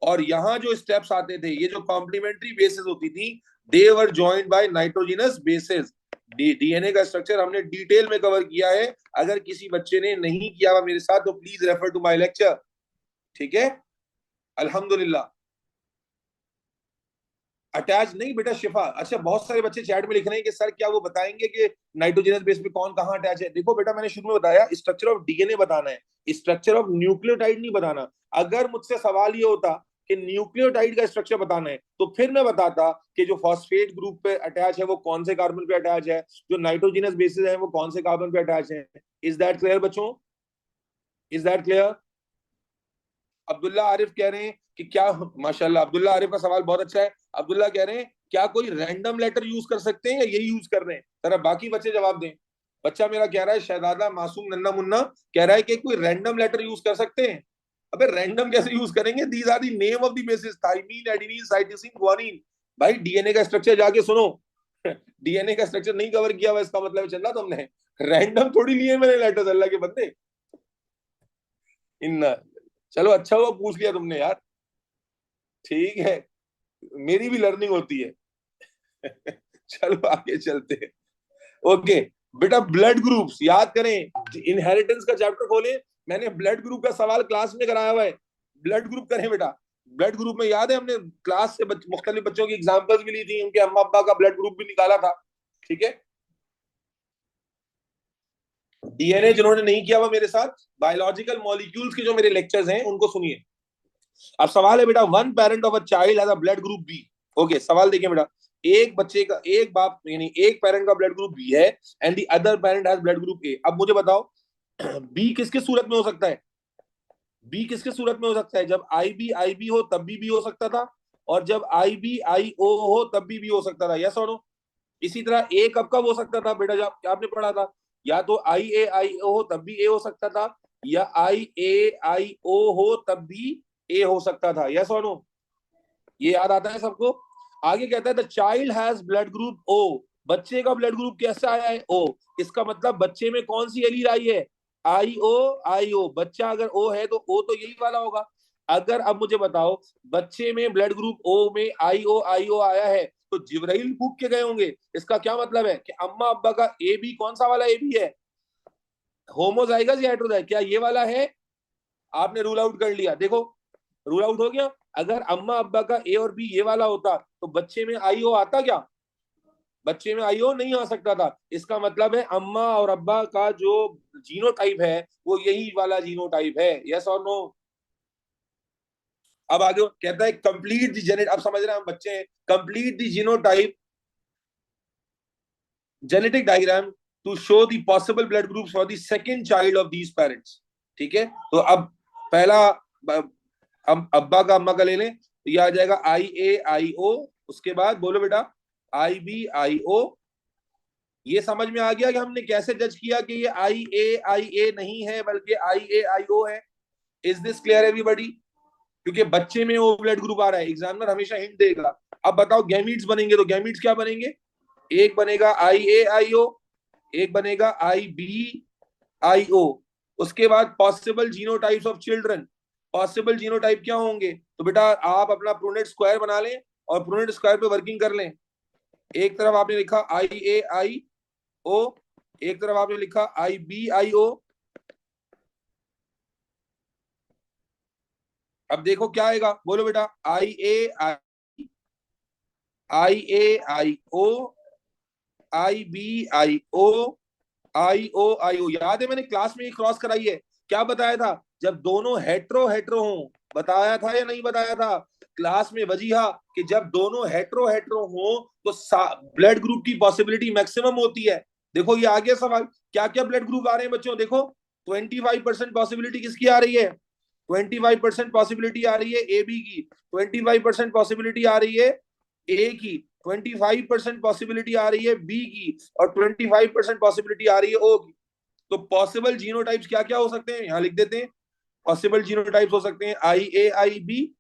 और यहाँ जो स्टेप्स आते थे, ये जो कॉम्प्लीमेंट्री बेसिस होती थी, they were joined by nitrogenous bases. DNA का स्ट्रक्चर हमने डिटेल में कवर किया है, अगर किसी बच्चे ने नहीं किया हुआ मेरे साथ तो please refer to my lecture. ठीक है, अल्हम्दुलिल्लाह। अटैच नहीं बेटा, शिफा। अच्छा, बहुत सारे बच्चे चैट में लिख रहे हैं कि सर क्या वो बताएंगे कि नाइट्रोजनस बेस पे कौन कहाँ अटैच है? देखो बेटा, मैंने शुरू में बताया स्ट्रक्चर ऑफ डीएनए बताना है, स्ट्रक्चर ऑफ न्यूक्लियोटाइड नहीं बताना। अगर मुझसे सवाल ये होता कि न्यूक्लियोटाइड का स्ट्रक्चर बताना है तो फिर मैं बताता कि जो फॉस्फेट ग्रुप पे अटैच है वो कौन से कार्बन पे अटैच है, जो नाइट्रोजनस बेसिस है वो कौन से कार्बन पे अटैच है। इज दैट क्लियर बच्चों? Is that clear? Abdullah Arif कह रहे हैं कि क्या, माशाल्लाह अब्दुल्ला आरिफ का सवाल बहुत अच्छा है। अब्दुल्ला कह रहे हैं क्या कोई रैंडम लेटर यूज कर सकते हैं या यही यूज कर रहे हैं? जरा बाकी बच्चे जवाब दें। बच्चा मेरा कह रहा है, शहजादा मासूम नन्ना मुन्ना कह रहा है कि कोई रैंडम लेटर यूज कर सकते हैं। अबे रैंडम कैसे यूज करेंगे? These are the name of the bases, thymine adenine cytosine guanine. भाई डीएनए का स्ट्रक्चर जाके सुनो। डीएनए का स्ट्रक्चर नहीं कवर किया हुआ इसका मतलब चल रहा तुमने, रैंडम थोड़ी लिए मैंने लेटर, अल्लाह के बंदे। इन, चलो अच्छा हुआ पूछ लिया तुमने यार। ठीक है, मेरी भी लर्निंग होती है। चलो आगे चलते हैं। ओके बेटा, ब्लड ग्रुप्स याद करें, इनहेरिटेंस का चैप्टर खोलें, मैंने ब्लड ग्रुप का सवाल क्लास में कराया हुआ है। ब्लड ग्रुप करें बेटा। ब्लड ग्रुप में याद है हमने क्लास से मुख्तलिफ बच्चों की एग्जाम्पल्स भी ली थी, उनके अम्मा अब्बा का ब्लड ग्रुप भी निकाला था। ठीक है। डीएनए जिन्होंने नहीं किया हुआ मेरे साथ, बायोलॉजिकल मॉलिक्यूल्स के जो मेरे लेक्चर्स हैं उनको सुनिए। अब सवाल है बेटा, one parent of a child has a blood group B. Okay, सवाल देखिए बेटा, एक बच्चे का, एक बाप यानी एक पेरेंट का ब्लड ग्रुप बी है and the other parent has blood group A. अब मुझे बताओ बी किसके सूरत में हो सकता है? बी किसके सूरत में हो सकता है? जब आई बी हो तब भी हो सकता था, और जब आई बी आई ओ हो तब भी हो सकता था। यस और नो? इसी तरह ए कब कब हो सकता था बेटा, जब आपने पढ़ा था, या तो आई ओ हो तब भी ए हो सकता था, या आई ओ हो तब भी ए हो सकता था। यस और नो? ये याद आता है सबको? आगे कहता है the child has blood group O. बच्चे का ब्लड ग्रुप कैसा आया है? ओ। इसका मतलब बच्चे में कौन सी एलील आई है? आई ओ। बच्चा अगर ओ है तो ओ तो यही वाला होगा। अगर अब मुझे बताओ, बच्चे में ब्लड ग्रुप ओ में आई ओ आया है, तो जिब्राइल फूक के गए होंगे। इसका क्या मतलब है कि अम्मा अब्बा का ए बी कौन सा वाला ए बी है? होमोजाइगस या हेटेरोजाइगस? क्या ये वाला है? आपने रूल आउट कर लिया, देखो रूल आउट हो गया। अगर अम्मा अब्बा का ए और बी ये वाला होता तो बच्चे में आई ओ आता क्या? बच्चे में आई ओ नहीं आ सकता था। इसका मतलब है अम्मा और अब्बा का जो जीनोटाइप है वो यही वाला जीनोटाइप है। यस और नो? अब आगे कहता है कंप्लीट द जेनेट, अब समझ रहे हैं हम बच्चे हैं। Complete the genotype genetic diagram to show the possible blood groups for the second child of these parents. ठीक है, तो अब पहला अब अब्बा का अम्मा का ले लें तो ये आ जाएगा आई ओ। उसके बाद बोलो बेटा आई ओ। ये समझ में आ गया कि हमने कैसे जज किया कि ये आई ए नहीं है बल्कि आई ओ है? Is this clear everybody? क्योंकि बच्चे में वो ब्लड ग्रुप आ रहा है, एग्जामिनर हमेशा हिंट देगा। अब बताओ गैमीट्स बनेंगे तो गैमीट्स क्या बनेंगे? एक बनेगा आई ओ, एक बनेगा आई ओ। उसके बाद possible genotypes of children. Possible genotype क्या होंगे? तो बेटा आप अपना प्रूनेट स्क्वायर बना लें और प्रूनेट स्क्वायर पे वर्किंग कर लें। एक तरफ आपने लिखा आई ओ, एक तरफ आपने लिखा आई ओ। अब देखो क्या आएगा, बोलो बेटा आई ओ, आई ओ। याद है मैंने क्लास में क्रॉस कराई है, क्या बताया था? जब दोनों हेट्रो हेट्रो हो, बताया था या नहीं बताया था क्लास में वजीहा, कि जब दोनों हेट्रो हेट्रो हो तो ब्लड ग्रुप की पॉसिबिलिटी मैक्सिमम होती है। देखो ये आ गया सवाल, क्या क्या ब्लड ग्रुप आ रहे हैं बच्चों, देखो 25% पॉसिबिलिटी किसकी आ रही है? 25% पॉसिबिलिटी आ रही है ए बी की, 25% पॉसिबिलिटी आ रही है ए की, 25% पॉसिबिलिटी आ रही है बी की, और 25% पॉसिबिलिटी आ रही है ओ की। तो पॉसिबल जीनोटाइप्स क्या क्या हो सकते हैं, यहां लिख देते हैं। पॉसिबल जीनोटाइप्स हो सकते हैं I B,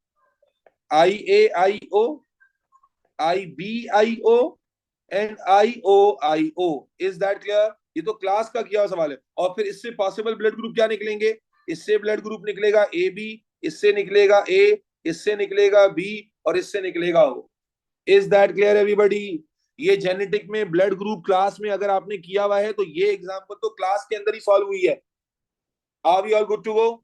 I O, I O and I O. Is that clear? ये तो क्लास का किया हुआ सवाल है। और फिर इससे पॉसिबल ब्लड ग्रुप क्या निकलेंगे? इससे ब्लड ग्रुप निकलेगा ए बी, इससे निकलेगा ए, इससे निकलेगा बी, और इससे निकलेगा O. Is that clear everybody? ये जेनेटिक में ब्लड ग्रुप क्लास में अगर आपने किया हुआ है तो ये एग्जांपल तो क्लास के अंदर ही सॉल्व हुई है। Are we all good to go?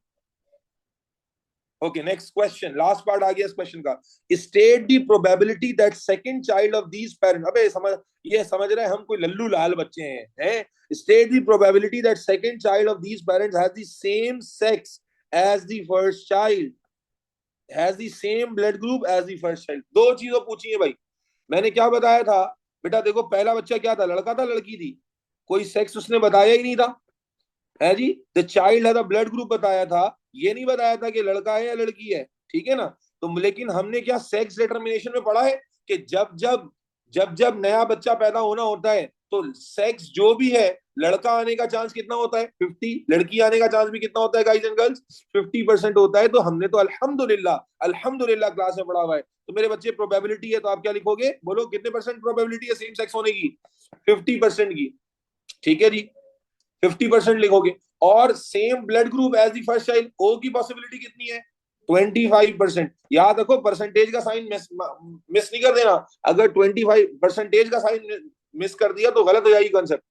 Okay, next question, last part आ गया इस क्वेश्चन का। State the probability that second child of these parents. अबे समझ, ये समझ रहे हैं हम कोई लल्लू लाल बच्चे हैं? State the probability that second child of these parents has the same sex as the first child, has the same blood group as the first child. दो चीजों पूछी है भाई। मैंने क्या बताया था बेटा, देखो पहला बच्चा क्या था, लड़का था लड़की थी? कोई सेक्स उसने बताया ही नहीं था, है जी। The child has a blood group बताया था, ये नहीं बताया था कि लड़का है या लड़की है। ठीक है ना? तो लेकिन हमने क्या सेक्स डिटर्मिनेशन में पढ़ा है कि जब नया बच्चा पैदा होना होता है तो सेक्स जो भी है, लड़का आने का चांस कितना होता है? 50। लड़की आने का चांस भी कितना होता है गाइस एंड गर्ल्स? 50% होता है। तो हमने तो अल्हम्दुलिल्लाह अल्हम्दुलिल्लाह क्लास में पढ़ा हुआ है। तो मेरे बच्चे प्रोबेबिलिटी है, तो आप क्या लिखोगे, बोलो कितने परसेंट प्रोबेबिलिटी है सेम सेक्स होने की? 50% की। ठीक है जी, 50% लिखोगे। और same blood group as the first child, O की पॉसिबिलिटी कितनी है? 25%। याद रखो परसेंटेज का साइन मिस नहीं कर देना। अगर 25% का साइन मिस कर दिया तो गलत हो जाएगी कंसेप्ट।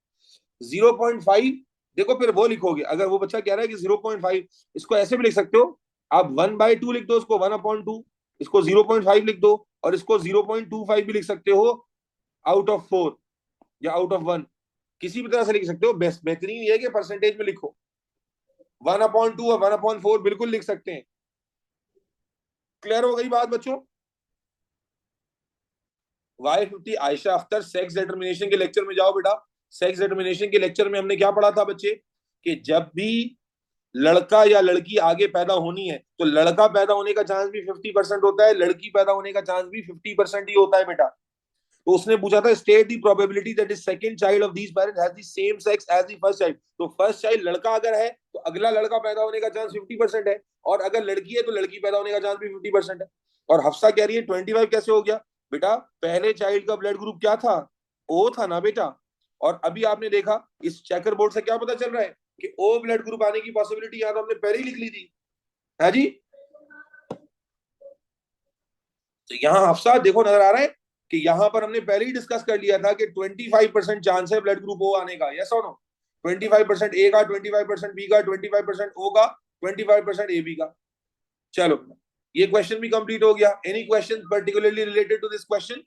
0.5 देखो फिर वो लिखोगे, अगर वो बच्चा कह रहा है कि 0.5, इसको ऐसे भी लिख सकते हो आप, 1/2 लिख दो, इसको 1/2, इसको 0.5 लिख दो, और इसको 0.25 भी लिख सकते हो, आउट ऑफ 4 या आउट ऑफ 1, किसी भी तरह से लिख सकते हो। बेस्ट बेहतरीन ये है कि परसेंटेज में लिखो, 1/2 और 1/4 बिल्कुल लिख सकते हैं। क्लियर हो गई बात बच्चों? Y50 Ayesha Akhtar, sex determination के लेक्चर में जाओ बेटा। सेक्स डिटर्मिनेशन के लेक्चर में हमने क्या पढ़ा था बच्चे, कि जब भी लड़का या लड़की आगे पैदा होनी है तो लड़का पैदा होने का चांस भी 50% होता है, लड़की पैदा होने का चांस भी 50% ही होता है बेटा। तो उसने पूछा था state the probability that is second child of these parents has the same sex as the first child. तो फर्स्ट चाइल्ड लड़का अगर है तो अगला लड़का पैदा होने का चांस 50% है, और अगर लड़की है तो लड़की पैदा होने का चांस भी 50% है। और हफ्सा कह रही है 25 कैसे हो गया? बेटा पहले चाइल्ड का ब्लड ग्रुप क्या था? ओ था ना बेटा। और अभी आपने देखा इस चेकर बोर्ड से क्या पता चल रहा है कि ओ ब्लड ग्रुप आने की पॉसिबिलिटी यहां तो हमने पहले ही लिख ली थी, है जी। तो यहाँ हफ्सा देखो नजर आ रहा है कि यहाँ पर हमने पहले ही डिस्कस कर लिया था कि 25% चांस है ब्लड ग्रुप ओ आने का, यस और नो? 25% ए का, 25% बी का, 25% ओ का, 25% ए बी का। चलो ये क्वेश्चन भी कंप्लीट हो गया। Any question particularly related to this question?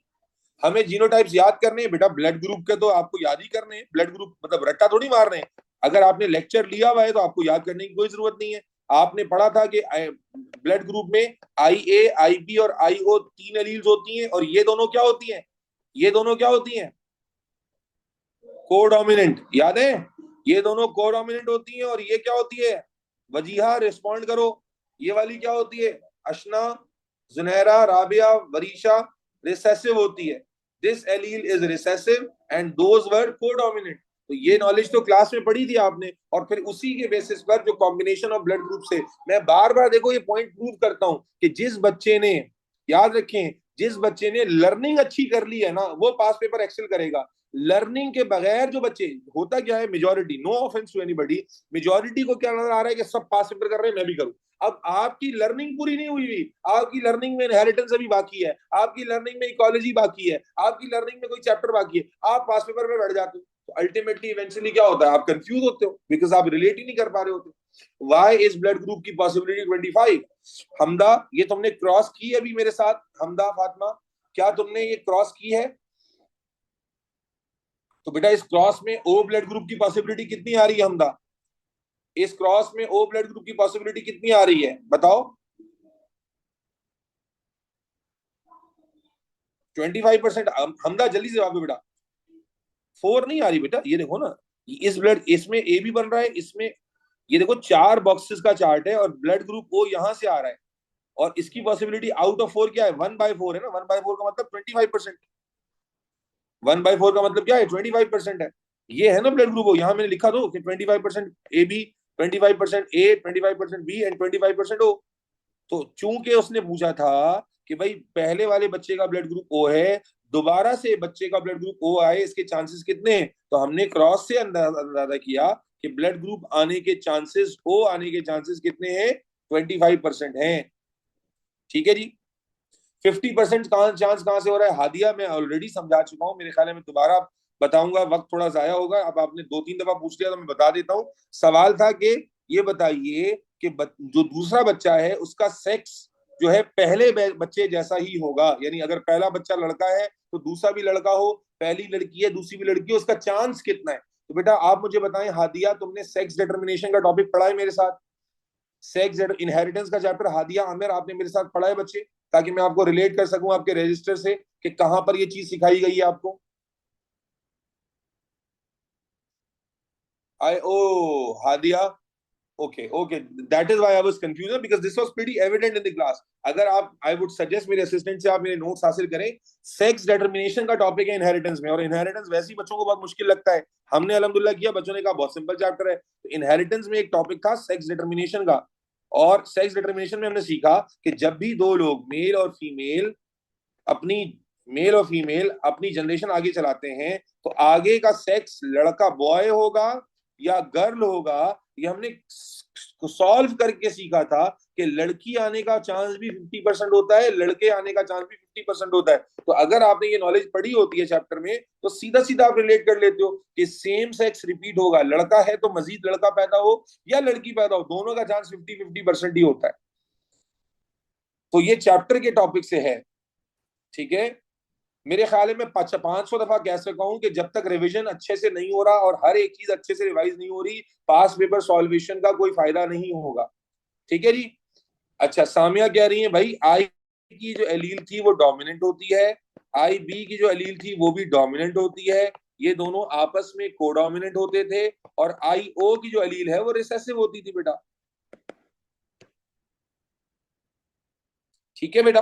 हमें जीनोटाइप्स याद करने हैं बेटा, ब्लड ग्रुप के तो आपको याद ही करने हैं, ब्लड ग्रुप मतलब रट्टा थोड़ी मार रहे हैं। अगर आपने लेक्चर लिया हुआ है तो आपको याद करने की कोई जरूरत नहीं है। आपने पढ़ा था कि ब्लड ग्रुप में IA, IB और IO तीन एलील्स होती हैं, और ये दोनों क्या होती हैं? ये दोनों क्या होती हैं? कोडोमिनेंट, याद है? ये दोनों कोडोमिनेंट होती हैं, और ये क्या होती है? वजीहा, रिस्पॉन्ड करो। ये वाली क्या होती है? अशना, जुनैरा, राबिया, वरीशा रिसेसिव होती है। This allele is recessive and those were codominant. तो ये नॉलेज तो क्लास में पढ़ी थी आपने, और फिर उसी के बेसिस पर जो कॉम्बिनेशन ऑफ ब्लड ग्रुप से मैं बार बार देखो ये पॉइंट प्रूव करता हूं कि जिस बच्चे ने, याद रखें, जिस बच्चे ने लर्निंग अच्छी कर ली है ना वो पास पेपर एक्सेल करेगा। लर्निंग के बगैर जो बच्चे, होता क्या है majority, no offence to anybody, majority को क्या नजर आ रहा है कि सब पास पेपर कर रहे हैं मैं भी करूं। अब आपकी लर्निंग पूरी नहीं हुई हुई, आपकी लर्निंग में इनहेरिटेंस अभी बाकी है, आपकी लर्निंग में इकोलॉजी बाकी है, आपकी लर्निंग में कोई चैप्टर बाकी है, आप पास पेपर में बैठ जाते हो, तो अल्टीमेटली इवेंचुअली क्या होता है? आप कंफ्यूज होते हो बिकॉज आप रिलेट ही नहीं कर पा रहे होते। वाई इज ब्लड ग्रुप की पॉसिबिलिटी 25? हमदा ये तुमने क्रॉस की अभी मेरे साथ? हमदा, फातिमा, क्या तुमने ये क्रॉस की है? तो बेटा इस क्रॉस में ओ ब्लड ग्रुप की पॉसिबिलिटी कितनी आ रही है हमदा? इस क्रॉस में ओ ब्लड ग्रुप की पॉसिबिलिटी कितनी आ रही है बताओ? 25%। हमदा जल्दी से जवाब दो बेटा। 4 नहीं आ रही बेटा, ये देखो ना, इस ब्लड, इसमें ए भी बन रहा है, इसमें ये देखो 4 बॉक्सेस का चार्ट है, और ब्लड ग्रुप ओ यहां से आ रहा है, और इसकी पॉसिबिलिटी आउट ऑफ 4 क्या है? 1/4 है ना, 1/4 का मतलब 25%। 1/4 का मतलब क्या है? 25% है। ये है ना ब्लड ग्रुप ओ, यहाँ मैंने लिखा दो कि 25% A B, 25% A, 25% B and 25% O. तो चूंकि उसने पूछा था कि भाई पहले वाले बच्चे का ब्लड ग्रुप ओ है, दोबारा से बच्चे का ब्लड ग्रुप ओ आए, इसके चांसेस कितने हैं? तो हमने क्रॉस से अंदाजा किया कि ब्लड ग्रुप आने के चांसेस, ओ आने के चांसेस कितने हैं? 25% हैं। ठीक है जी। 50% चांस कहां से हो रहा है? हादिया मैं ऑलरेडी समझा चुका हूं, मेरे ख्याल में दोबारा बताऊंगा, वक्त थोड़ा जाया होगा। अब आपने 2-3 दफा पूछ लिया तो मैं बता देता हूँ। सवाल था कि ये बताइए कि जो दूसरा बच्चा है उसका सेक्स जो है पहले बच्चे जैसा ही होगा, यानी अगर पहला बच्चा लड़का है तो दूसरा भी लड़का हो, पहली लड़की है दूसरी भी लड़की हो, उसका चांस कितना है? तो बेटा आप मुझे बताएं, हादिया तुमने सेक्स डिटर्मिनेशन का टॉपिक पढ़ा है मेरे साथ? सेक्स इनहेरिटेंस का चैप्टर हादिया आमिर आपने मेरे साथ पढ़ा है बच्चे? ताकि मैं आपको रिलेट कर सकूं आपके रजिस्टर से कि कहां पर ये चीज सिखाई गई है आपको। I O Hadia, okay okay, that is why I was confuse because this was pretty evident in the class. अगर आप, आई वुड सजेस्ट मेरे असिस्टेंट से आप मेरे नोट्स हासिल करें। सेक्स डिटर्मिनेशन का टॉपिक है इनहेरिटेंस में, और इनहेरिटेंस वैसे ही बच्चों को बहुत मुश्किल लगता है। हमने अल्हम्दुलिल्लाह किया, बच्चों ने कहा बहुत सिंपल चैप्टर है। तो इनहेरिटेंस में एक टॉपिक था सेक्स डिटर्मिनेशन का, और सेक्स डिटर्मिनेशन में हमने सीखा कि जब भी दो लोग अपनी मेल और फीमेल अपनी जनरेशन आगे चलाते हैं तो आगे का सेक्स लड़का बॉय होगा या गर्ल होगा, ये हमने सॉल्व करके सीखा था कि लड़की आने का चांस भी 50% होता है, लड़के आने का चांस भी 50% होता है। तो अगर आपने ये नॉलेज पढ़ी होती है चैप्टर में, तो सीधा सीधा आप रिलेट कर लेते हो कि सेम सेक्स रिपीट होगा, लड़का है तो मजीद लड़का पैदा हो या लड़की पैदा हो, दोनों का चांस 50-50% ही होता है। तो ये चैप्टर के टॉपिक से है, ठीक है। मेरे ख्याल में मैं 500 दफा कह सका हूं कि जब तक रिवीजन अच्छे से नहीं हो रहा और हर एक चीज अच्छे से रिवाइज नहीं हो रही, पास पेपर सॉल्वेशन का कोई फायदा नहीं होगा, ठीक है जी। अच्छा, सामिया कह रही है भाई आई की जो एलील थी वो डोमिनेंट होती है, आई बी की जो एलील थी वो भी डोमिनेंट होती है, ये दोनों आपस में कोडोमिनेंट होते थे, और आई ओ की जो एलील है वो रिसेसिव होती थी बेटा, ठीक है बेटा।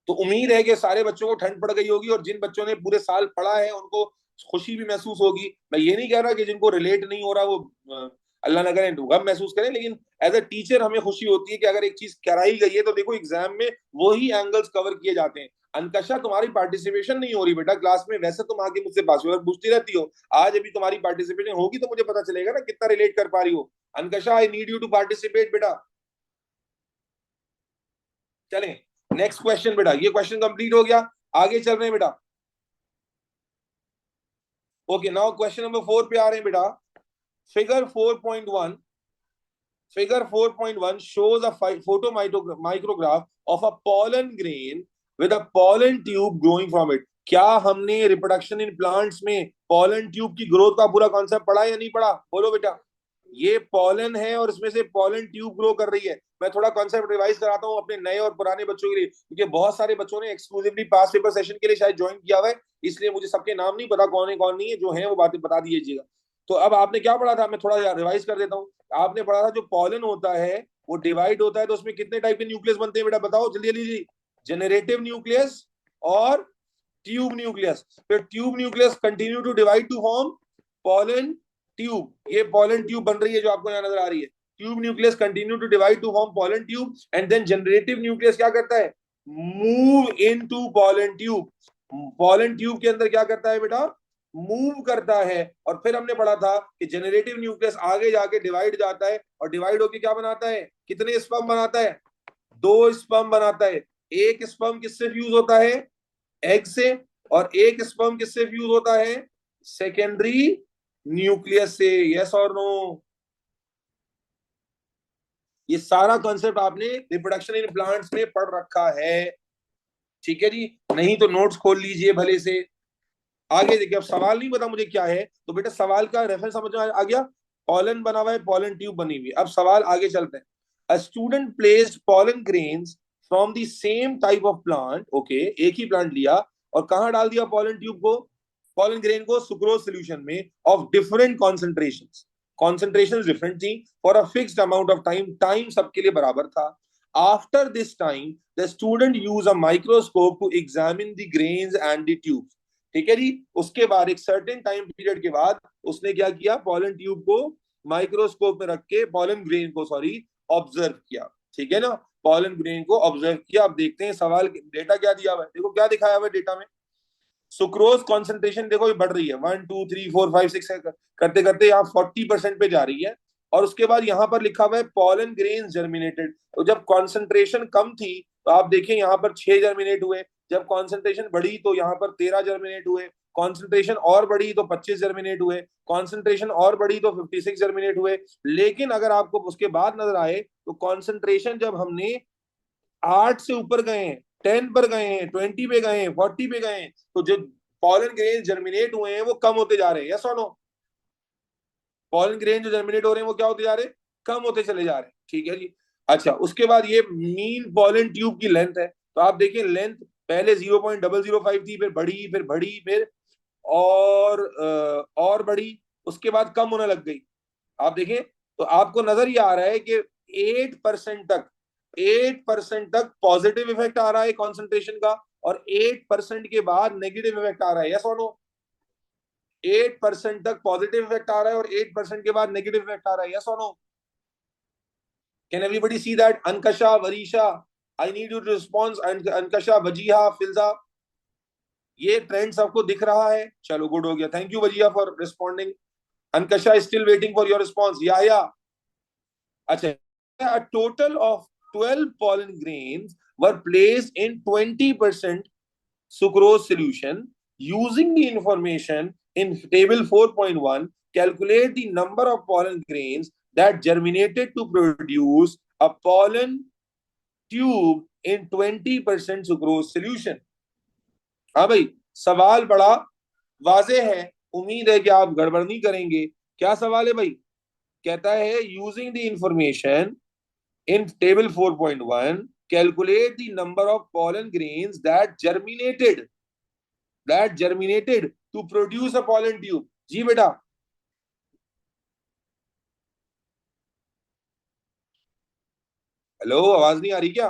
तो उम्मीद है कि सारे बच्चों को ठंड पड़ गई होगी, और जिन बच्चों ने पूरे साल पढ़ा है उनको खुशी भी महसूस होगी। मैं ये नहीं कह रहा कि जिनको रिलेट नहीं हो रहा वो अल्लाह ना करे गम महसूस करें, लेकिन एज अ टीचर हमें खुशी होती है कि अगर एक चीज कराई गई है तो देखो एग्जाम में वही एंगल्स कवर किए जाते हैं। अनकशा, तुम्हारी पार्टिसिपेशन नहीं हो रही बेटा क्लास में, वैसे तुम आगे मुझसे पूछती रहती हो, आज अभी तुम्हारी पार्टिसिपेशन होगी तो मुझे पता चलेगा ना कितना रिलेट कर पा रही हो। Ankasha, I need you to participate बेटा। चलें, नेक्स्ट क्वेश्चन बेटा, ये क्वेश्चन कंप्लीट हो गया, आगे चल रहे हैं बेटा। ओके, नाउ क्वेश्चन नंबर 4 पे आ रहे हैं बेटा। Figure 4.1, figure 4.1 shows a photo micrograph of a pollen grain with a pollen tube growing from it। क्या हमने रिप्रोडक्शन इन प्लांट्स में पॉलन ट्यूब की ग्रोथ का पूरा कॉन्सेप्ट पढ़ा या नहीं पढ़ा, बोलो बेटा। ये पॉलन है और इसमें से पॉलन ट्यूब ग्रो कर रही है। मैं थोड़ा कॉन्सेप्ट रिवाइज कराता हूँ अपने नए और पुराने बच्चों के लिए, क्योंकि बहुत सारे बच्चों ने एक्सक्लूसिवली पास पेपर सेशन के लिए शायद ज्वाइन किया हुआ है, इसलिए मुझे सबके नाम नहीं पता कौन है कौन नहीं है, जो है वो बातें बता दीजिएगा। तो अब आपने क्या पढ़ा था, मैं थोड़ा रिवाइज कर देता हूँ। आपने पढ़ा था जो पॉलन होता है वो डिवाइड होता है, तो उसमें कितने टाइप के न्यूक्लियस बनते हैं बेटा, बताओ जल्दी जल्दी। जनरेटिव न्यूक्लियस और ट्यूब न्यूक्लियस। फिर tube nucleus continue to divide to form pollen tube, ये पॉलन ट्यूब बन रही है जो आपको यहाँ नजर आ रही है। Tube nucleus continue to divide to form pollen tube, and then generative nucleus क्या करता है, move into pollen tube. Pollen tube के अंदर क्या करता है बेटा, मूव करता है। और फिर हमने पढ़ा था कि जनरेटिव न्यूक्लियस आगे जाके डिवाइड जाता है, और डिवाइड होके क्या बनाता है, कितने स्पर्म बनाता है, 2 स्पर्म बनाता है। एक स्पर्म किससे फ्यूज होता है, एग से, और एक स्पर्म किससे फ्यूज होता है, सेकेंडरी न्यूक्लियस से। यस और नो, ये सारा कॉन्सेप्ट आपने रिप्रोडक्शन इन प्लांट्स में पढ़ रखा है, ठीक है जी। नहीं तो नोट्स खोल लीजिए भले से। आगे देखिए, अब सवाल नहीं पता मुझे क्या है, तो बेटा सवाल का रेफरेंस समझ में आ गया। पॉलन बना हुआ है, पॉलन ट्यूब बनी हुई है। अब सवाल आगे चलते हैं। A student placed pollen grains from the same type of plant, okay, एक ही प्लांट लिया और कहाँ डाल दिया पॉलन ट्यूब को, पॉलन ग्रेन को सुक्रोज सोल्यूशन में of different concentrations. Concentration different थी for a fixed amount of time, time सबके लिए बराबर था। After this time the student use a microscope to examine the grains and the tubes, ठीक है जी। उसके बाद एक सर्टेन टाइम पीरियड के बाद उसने क्या किया, पॉलन ट्यूब को माइक्रोस्कोप में रख के पॉलन ग्रेन को, सॉरी, ऑब्जर्व किया, ठीक है ना, पॉलन ग्रेन को ऑब्जर्व किया। अब देखते हैं सवाल डेटा क्या दिया हुआ है, देखो क्या दिखाया हुआ है डेटा में। सुक्रोज कॉन्सेंट्रेशन देखो ये बढ़ रही है, 1 2 3 4 5 6 करते करते यहाँ 40% पे जा रही है। और उसके बाद यहाँ पर लिखा हुआ है पॉलन ग्रेन जर्मिनेटेड। तो जब कॉन्सेंट्रेशन कम थी तो आप देखें यहाँ पर 6 जर्मिनेट हुए, जब कॉन्सेंट्रेशन बढ़ी तो यहाँ पर 13 जर्मिनेट हुए, कॉन्सेंट्रेशन और बढ़ी तो 25 जर्मिनेट हुए, कॉन्सेंट्रेशन और बढ़ी तो 56 जर्मिनेट हुए। लेकिन अगर आपको उसके बाद नजर आए तो कॉन्सेंट्रेशन जब हमने 8 से ऊपर गए हैं, 10 पर गए हैं, 20 पे गए हैं, 40 पे गए हैं, तो जो पॉलन ग्रेन जर्मिनेट हुए हैं वो कम होते जा रहे हैं। यस और नो, पॉलन ग्रेन जो जर्मिनेट हो रहे हैं वो क्या होते जा रहे हैं, कम होते चले जा रहे हैं, ठीक है जी। अच्छा, उसके बाद ये मीन पॉलन ट्यूब की लेंथ है, तो आप देखिए लेंथ पहले 0.005 थी, फिर बढ़ी, फिर बढ़ी, फिर और बढ़ी, उसके बाद कम होने लग गई। आप देखें तो आपको नजर ही आ रहा है कि 8% तक, 8% तक पॉजिटिव इफेक्ट आ रहा है कॉन्सेंट्रेशन का, और 8% के बाद नेगेटिव इफेक्ट आ रहा है। यस और नो, 8% तक पॉजिटिव इफेक्ट आ रहा है और 8% के बाद नेगेटिव इफेक्ट आ रहा है। यस और no, can everybody see that, Ankasha, Varisha, I need you to response, Ankasha, Wajiha, Filza, ये ट्रेंड सबको दिख रहा है, चलो गुड हो गया, thank you Wajiha for responding. Ankasha is still waiting for your response. Yeah. अच्छा, a total of 12 pollen grains were placed in 20% sucrose solution. Using the information in table 4.1, calculate the number of pollen grains that germinated to produce a pollen tube in 20% sucrose solution. हाँ भाई, सवाल बड़ा वाजे है, उम्मीद है कि आप गड़बड़ नहीं करेंगे। क्या सवाल है भाई? कहता है using the information in table 4.1, calculate the number of pollen grains that germinated to produce a pollen tube. जी बेटा, हेलो, आवाज नहीं आ रही क्या?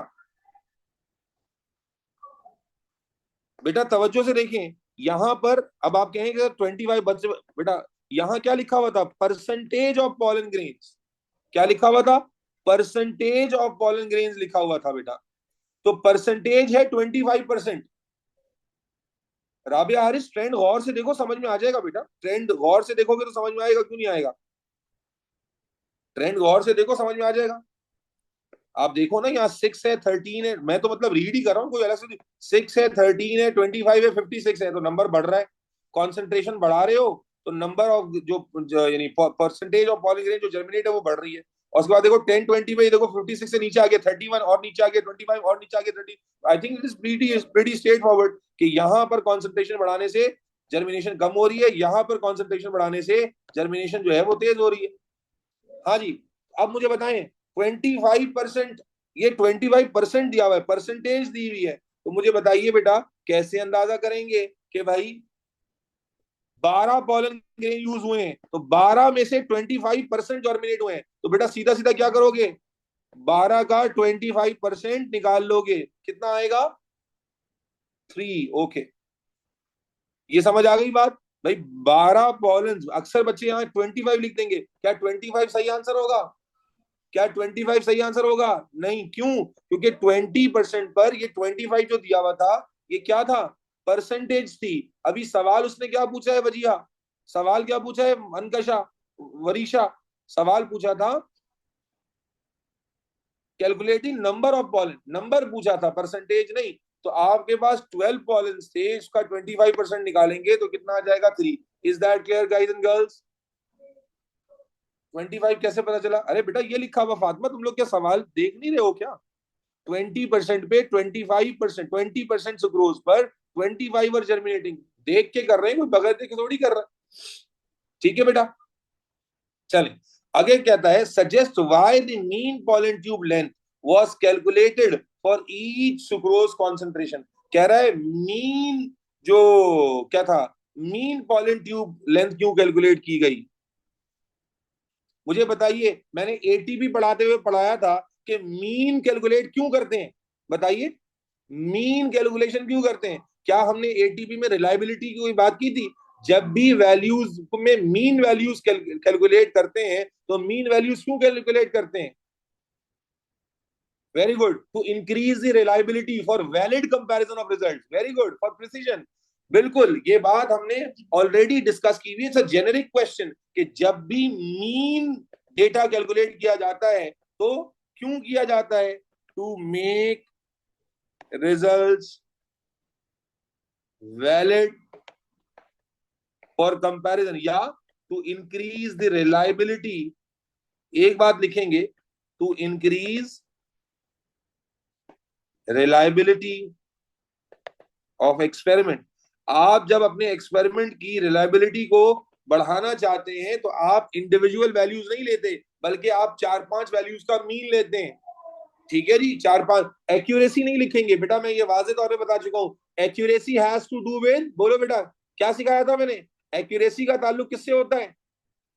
बेटा तवज्जो से देखें, यहां पर अब आप कहेंगे 25 बच्चे, बेटा यहां क्या लिखा हुआ था? Percentage of pollen grains. क्या लिखा हुआ था? परसेंटेज ऑफ पॉलन ग्रेन्स लिखा हुआ था बेटा। तो परसेंटेज है 25%। राबिया हारिस, ट्रेंड गौर से देखो, समझ में आ जाएगा बेटा। ट्रेंड गौर से देखोगे तो समझ में आएगा, क्यों नहीं आएगा? ट्रेंड गौर से देखो, समझ में आ जाएगा। आप देखो ना, यहाँ 6 है, 13 है, मैं तो मतलब रीड ही कर रहा हूँ, कोई अलग से। 6 है, 13 है, 25 है, 56 है, तो नंबर बढ़ रहा है। कॉन्सेंट्रेशन बढ़ा रहे हो तो नंबर ऑफ यानी परसेंटेज ऑफ पॉलीग्रेन जो जर्मिनेट है वो बढ़ रही है। और उसके बाद देखो 10, 20 पे देखो 56 से नीचे आ गया 31, और नीचे आ गया 25, और नीचे आ गया 30। आई think it is pretty straight forward कि यहाँ पर कॉन्सेंट्रेशन बढ़ाने से जर्मिनेशन कम हो रही है, यहाँ पर कॉन्सेंट्रेशन बढ़ाने से जर्मिनेशन जो है वो तेज हो रही है। हाँ जी। अब मुझे बताएं, 25%, ये 25% दिया हुआ है, परसेंटेज दी हुई है, तो मुझे बताइए बेटा कैसे अंदाजा करेंगे कि भाई 12 पॉलन ग्रेन यूज हुए हैं, तो 12 में से 25% जर्मिनेट हुए हैं, तो बेटा सीधा सीधा क्या करोगे? 12 का 25% निकाल लोगे, कितना आएगा? 3। ओके, ये समझ आ गई बात भाई। 12 पॉलन, अक्सर बच्चे यहाँ 25 लिख देंगे, क्या 25 सही आंसर होगा? क्या 25 सही आंसर होगा? नहीं, क्यों? क्योंकि 20% पर ये 25 जो दिया हुआ था, ये क्या था? परसेंटेज थी। अभी सवाल उसने क्या पूछा है वजिया? सवाल क्या पूछा है अनकशा, वरीशा? सवाल पूछा था calculating number of pollen, number पूछा था, परसेंटेज नहीं। तो आपके पास 12 पॉलन थे, उसका 25% निकालेंगे तो कितना आ जाएगा? 3। Is that clear guys and girls? 25 कैसे पता चला? अरे बेटा ये लिखा हुआ, फातिमा तुम लोग क्या सवाल देख नहीं रहे हो क्या? 20% पे 25%, 20% सुक्रोज पर 25 और जर्मिनेटिंग, देख के कर रहे हैं, कोई बगैर देखे थोड़ी कर रहा है। ठीक है बेटा, चलें आगे। कहता है suggest why the mean pollen tube length was calculated for each sucrose concentration. कह रहा है मीन जो क्या था, मीन पॉलन ट्यूब लेंथ क्यों कैलकुलेट की गई? मुझे बताइए, मैंने एटीपी पढ़ाते हुए पढ़ाया था कि मीन कैलकुलेट क्यों करते हैं? बताइए, मीन कैलकुलेशन क्यों करते हैं? क्या हमने एटीपी में रिलायबिलिटी की कोई बात की थी? जब भी वैल्यूज में मीन वैल्यूज कैलकुलेट करते हैं तो मीन वैल्यूज क्यों कैलकुलेट करते हैं? Very good, to increase the reliability for valid comparison of result. Very good, for precision. बिल्कुल, ये बात हमने ऑलरेडी डिस्कस की हुई है। जेनेरिक क्वेश्चन कि जब भी मीन डेटा कैलकुलेट किया जाता है तो क्यों किया जाता है? To make results valid for comparison या टू इंक्रीज द रिलायबिलिटी। एक बात लिखेंगे, to increase reliability of experiment. आप जब अपने एक्सपेरिमेंट की रिलायबिलिटी को बढ़ाना चाहते हैं तो आप इंडिविजुअल वैल्यूज नहीं लेते, बल्कि आप 4-5 वैल्यूज का मीन लेते हैं। ठीक है जी, 4-5। एक्यूरेसी नहीं लिखेंगे बेटा, मैं ये वाजे तौर पे बता चुका हूं। Accuracy has to do with, बोलो बेटा क्या सिखाया था मैंने? एक्यूरेसी का ताल्लुक किससे होता है?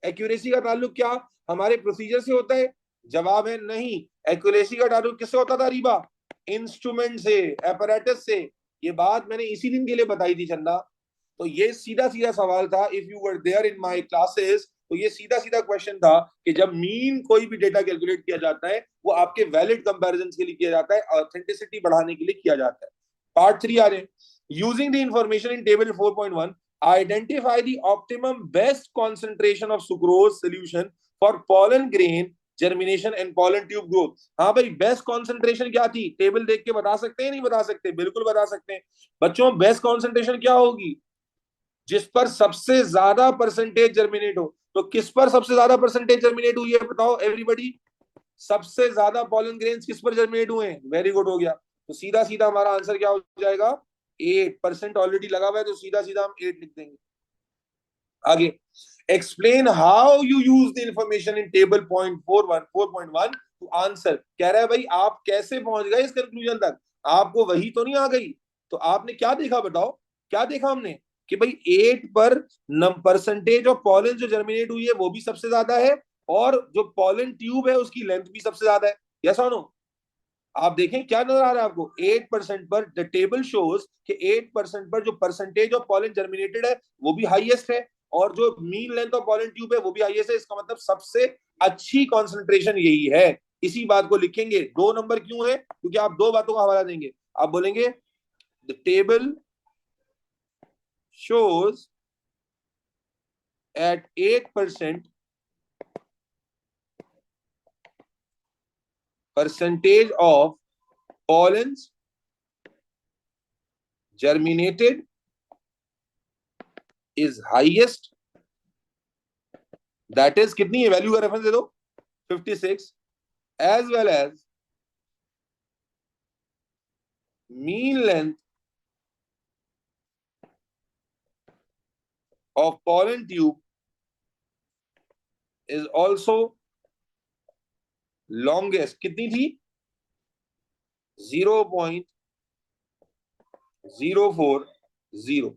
एक्यूरेसी का ताल्लुक क्या हमारे प्रोसीजर से होता है? जवाब है नहीं। एक्यूरेसी का ताल्लुक किससे होता था रीबा? इंस्ट्रूमेंट से, एपरेटस से। ये बात मैंने इसी दिन के लिए बताई थी चंदा। तो ये सीधा सीधा सवाल था, if you were there in my classes, तो ये सीधा सीधा क्वेश्चन था कि जब मीन कोई भी डेटा कैलकुलेट किया जाता है वो आपके वैलिड कंपैरिजन के लिए किया जाता है, ऑथेंटिसिटी बढ़ाने के लिए किया जाता है। पार्ट 3 आ रहे, using the information in table 4.1, Identify the optimum best concentration of sucrose solution for pollen grain germination and pollen tube growth. हाँ भाई, बेस्ट कॉन्सेंट्रेशन क्या थी? टेबल देख के बता सकते हैं? नहीं बता सकते? बिल्कुल बता सकते हैं बच्चों। बेस्ट कॉन्सेंट्रेशन क्या होगी? जिस पर सबसे ज्यादा परसेंटेज जर्मिनेट हो। तो किस पर सबसे ज्यादा परसेंटेज जर्मिनेट हुई है बताओ एवरीबॉडी? सबसे ज्यादा पॉलन ग्रेन्स किस पर जर्मिनेट हुए हैं? वेरी गुड, हो गया। तो सीधा सीधा हमारा आंसर क्या हो जाएगा? 8% ऑलरेडी लगा हुआ है, तो सीधा सीधा हम 8 लिख देंगे। आगे, explain how you use the information in table point 4.1 to answer. कह रहा है भाई आप कैसे पहुंच गए इस कंक्लूजन तक? आपको वही तो नहीं आ गई? तो आपने क्या देखा बताओ? क्या देखा हमने? कि भाई 8 पर परसेंटेज ऑफ पॉलन जो जर्मिनेट हुई है वो भी सबसे ज्यादा है, और जो पॉलन ट्यूब है उसकी लेंथ भी सबसे ज्यादा है। यस और नो? आप देखें क्या नजर आ रहा है आपको? 8% पर द टेबल शोज कि 8% पर जो परसेंटेज ऑफ पॉलन जर्मिनेटेड है वो भी हाईएस्ट है, और जो mean length of pollen tube है वो भी हाईएस्ट है। इसका मतलब सबसे अच्छी कॉन्सेंट्रेशन यही है। इसी बात को लिखेंगे। 2 नंबर क्यों है? क्योंकि आप 2 बातों का हवाला देंगे। आप बोलेंगे the table shows at 8% percentage of pollens germinated is highest, that is कितनी है? वैल्यू का रेफरेंस दे दो, 56, as well as mean length of pollen tube is also longest. कितनी थी? 0.040.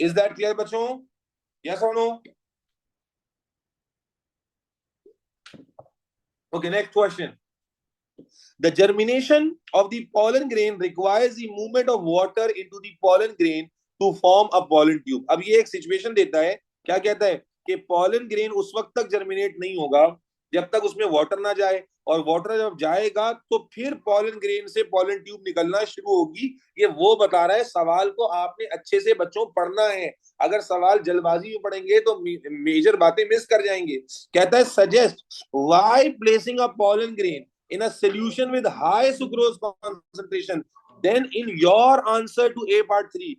Is that clear बच्चों? Yes or no? Okay, next question. The germination of the pollen grain requires the movement of water into the pollen grain to form a pollen tube. अब ये एक situation देता है, क्या कहता है? कि pollen grain उस वक्त तक जर्मिनेट नहीं होगा जब तक उसमें वाटर ना जाए, और वाटर जब जाएगा तो फिर pollen grain से pollen tube निकलना शुरू होगी। ये वो बता रहा है। सवाल को आपने अच्छे से बच्चों पढ़ना है। अगर सवाल जल्दबाजी में पढ़ेंगे तो मेजर बातें मिस कर जाएंगे। कहता है suggest why placing a pollen grain in a solution with high sucrose concentration, then in your answer to A part 3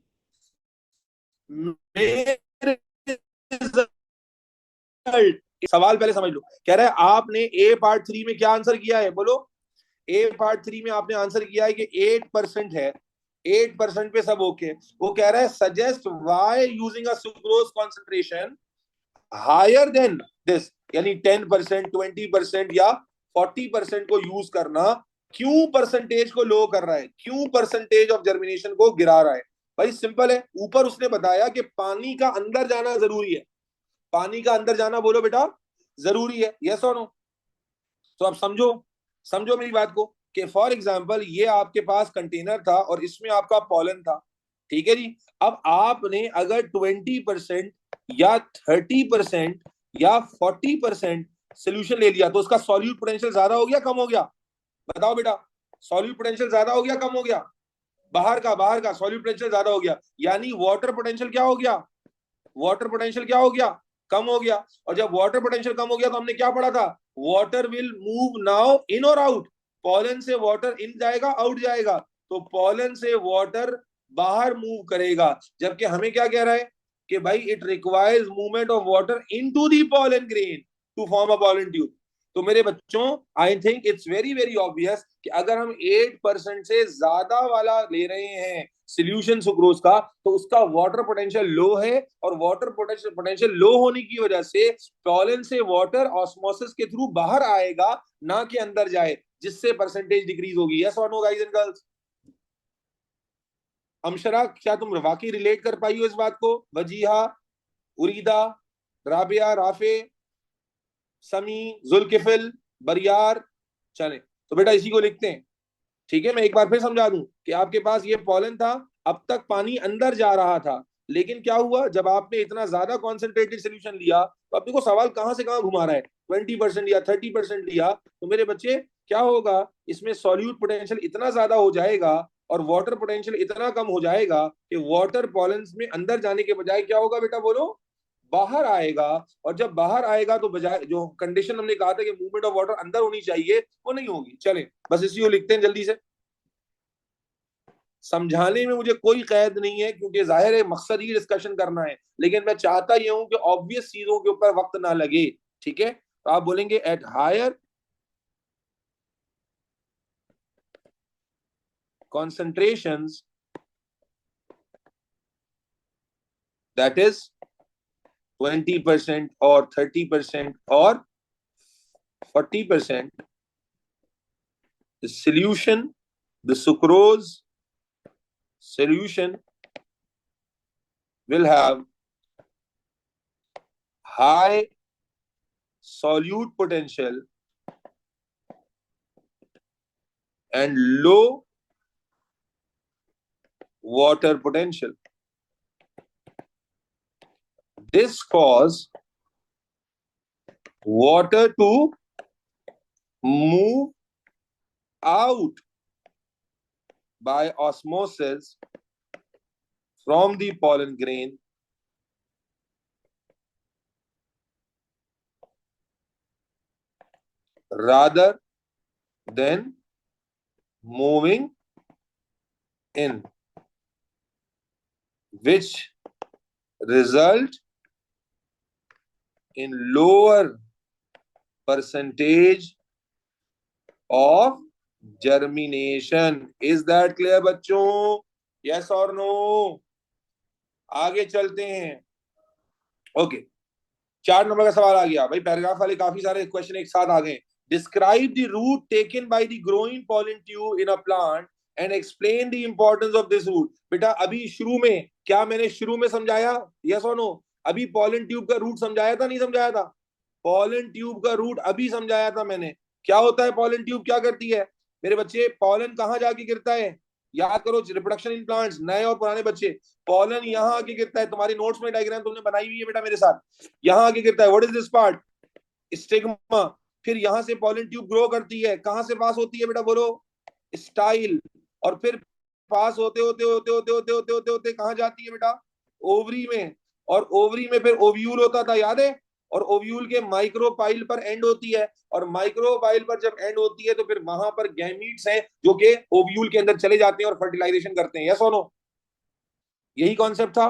सवाल पहले समझ लो। कह रहा है आपने ए पार्ट 3 में क्या आंसर किया है? बोलो। ए पार्ट 3 में आपने आंसर किया है कि 8% है। 8% पे सब ओके। वो कह रहा है suggest why using a sucrose concentration higher than this, यानी 10%, 20% या 40% को यूज करना क्यों परसेंटेज को लो कर रहा है? क्यों परसेंटेज ऑफ जर्मिनेशन को गिरा रहा है? भाई सिंपल है। ऊपर उसने बताया कि पानी का अंदर जाना जरूरी है। पानी का अंदर जाना बोलो बेटा जरूरी है। यस और नो? तो आप समझो, समझो मेरी बात को कि फॉर एग्जाम्पल ये आपके पास कंटेनर था और इसमें आपका पॉलन था, ठीक है जी। अब आपने अगर 20% या 30% या 40% सोल्यूशन ले लिया तो उसका सॉल्यूट पोटेंशियल ज्यादा हो गया कम हो गया? बताओ बेटा। सॉल्यूट पोटेंशियल ज्यादा हो गया कम हो गया? बाहर का सॉल्यूट पोटेंशियल ज्यादा हो गया, यानी वाटर पोटेंशियल क्या हो गया? वाटर पोटेंशियल क्या हो गया? कम हो गया। और जब वाटर पोटेंशियल कम हो गया तो हमने क्या पढ़ा था? Water will move now in और आउट। पॉलन से वाटर इन जाएगा आउट जाएगा, तो पॉलन से वाटर बाहर मूव करेगा। जबकि हमें क्या कह रहा है कि भाई it requires movement of water into the pollen grain to form a pollen tube. तो मेरे बच्चों I think it's very very obvious कि अगर हम 8% से ज्यादा वाला ले रहे हैं सोल्यूशन सुक्रोज का, तो उसका वाटर पोटेंशियल लो है, और वाटर पोटेंशियल लो होने की वजह से पॉलन से वाटर ऑस्मोसिस के थ्रू बाहर आएगा, ना कि अंदर जाए, जिससे परसेंटेज डिक्रीज होगी। यस और नो गाइस एंड गर्ल्स? अमशरा, क्या तुम वाकई रिलेट कर पाई हो इस बात को? वजीहा, उरीदा, राबिया, राफे, समी, जुल्किफिल, बरियार। चले तो बेटा इसी को लिखते हैं। ठीक है, मैं एक बार फिर समझा दूं कि आपके पास ये पॉलन था, अब तक पानी अंदर जा रहा था, लेकिन क्या हुआ जब आपने इतना ज्यादा कॉन्सेंट्रेटेड सोल्यूशन लिया, तो अब देखो सवाल कहां से कहां घुमा रहा है। 20% या 30% लिया तो मेरे बच्चे क्या होगा? इसमें सॉल्यूट पोटेंशियल इतना ज्यादा हो जाएगा और वाटर पोटेंशियल इतना कम हो जाएगा कि वाटर पॉलेंस में अंदर जाने के बजाय क्या होगा बेटा, बोलो, बाहर आएगा। और जब बाहर आएगा तो बजाय जो कंडीशन हमने कहा था कि मूवमेंट ऑफ वाटर अंदर होनी चाहिए, वो नहीं होगी। चले बस इसी को लिखते हैं जल्दी से। समझाने में मुझे कोई कैद नहीं है, क्योंकि जाहिर है मकसद ही डिस्कशन करना है, लेकिन मैं चाहता ये हूं कि ऑब्वियस चीजों के ऊपर वक्त ना लगे। ठीक है, तो आप बोलेंगे at higher concentrations, that is 20% or 30% or 40%, the solution, the sucrose solution will have high solute potential and low water potential. This cause water to move out by osmosis from the pollen grain rather than moving in, which result in lower percentage of germination. Is that clear बच्चों? Yes or no? आगे चलते हैं। Okay, 4 number का सवाल आ गया भाई। Paragraph वाले काफी सारे क्वेश्चन एक साथ आ गए। Describe the route taken by the growing pollen tube in a plant and explain the importance of this route. बेटा अभी शुरू में क्या मैंने शुरू में समझाया? यस और नो? अभी पॉलन ट्यूब का रूट समझाया था नहीं समझाया था? पॉलन ट्यूब का रूट अभी समझाया था मैंने। क्या होता है पॉलन ट्यूब, क्या करती है मेरे बच्चे? पॉलन कहाँ जाके गिरता है? याद करो, रिप्रोडक्शन इन प्लांट्स, नए और पुराने बच्चे। पॉलन यहाँ आके गिरता है, तुम्हारी नोट्स में डायग्राम तुमने बनाई हुई है बेटा मेरे साथ। यहाँ आके गिरता है, what is this part? Stigma. फिर यहाँ से पॉलन ट्यूब ग्रो करती है, कहाँ से पास होती है बेटा, बोलो? स्टाइल। और फिर पास होते होते होते होते होते होते होते होते कहाँ जाती है बेटा? ओवरी में। और ओवरी में फिर ओव्यूल होता था, याद है? और ओव्यूल के माइक्रोपाइल पर एंड होती है, और माइक्रोपाइल पर जब एंड होती है तो फिर वहां पर गैमीट्स हैं जो कि ओव्यूल के अंदर चले जाते हैं और फर्टिलाइजेशन करते हैं। यस और नो? यही कॉन्सेप्ट था,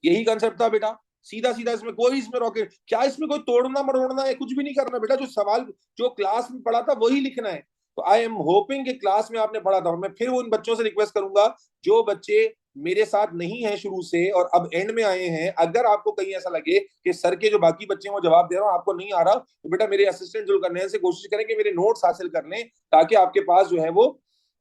यही कंसेप्ट था बेटा। सीधा सीधा, इसमें कोई, इसमें रॉकेट क्या, इसमें कोई तोड़ना मरोड़ना है, कुछ भी नहीं करना बेटा। जो सवाल जो क्लास में पढ़ा था वही लिखना है। तो आई एम होपिंग कि क्लास में आपने पढ़ा था। मैं फिर उन बच्चों से रिक्वेस्ट करूंगा जो बच्चे मेरे साथ नहीं है शुरू से और अब एंड में आए हैं, अगर आपको कहीं ऐसा लगे कि सर के जो बाकी बच्चे हैं वो जवाब दे रहा हूँ आपको नहीं आ रहा, तो बेटा मेरे असिस्टेंट जो करने से कोशिश करें कि मेरे नोट्स हासिल कर लें, ताकि आपके पास जो है वो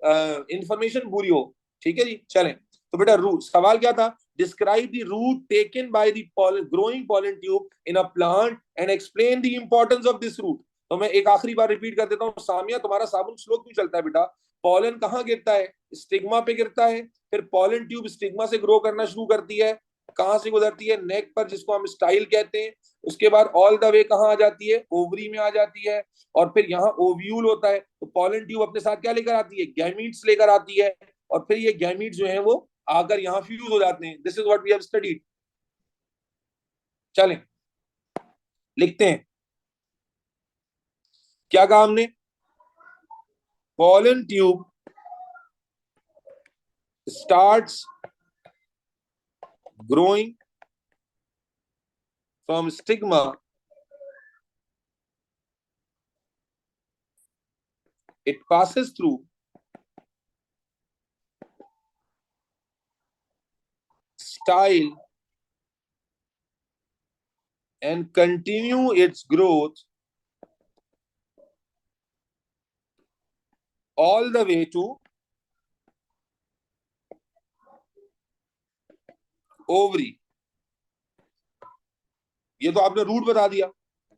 इंफॉर्मेशन पूरी हो। ठीक है जी, चलें। तो बेटा रूट, सवाल क्या था? Describe the route taken by the growing pollen tube in a plant and explain the importance of this route. तो मैं एक आखिरी बार रिपीट कर देता हूँ। सामिया, तुम्हारा साबुन स्लो क्यों चलता है बेटा? पॉलन कहाँ गिरता है? स्टिग्मा पे गिरता है। फिर पॉलन ट्यूब स्टिग्मा से ग्रो करना शुरू करती है। कहाँ से गुजरती है? नेक पर, जिसको हम स्टाइल कहते हैं। उसके बाद ऑल द वे कहाँ आ जाती है? ओवरी में आ जाती है। और फिर यहाँ ओव्यूल होता है। तो पॉलन ट्यूब अपने साथ क्या लेकर आती है? गैमीट्स लेकर आती है। और फिर ये गैमीट जो है वो आकर यहाँ फ्यूज हो जाते हैं। This is what we have studied. चलें लिखते हैं, क्या कहा हमने? Pollen tube starts growing from stigma, it passes through style and continue its growth all the way to ovary। ये तो आपने रूट बता दिया।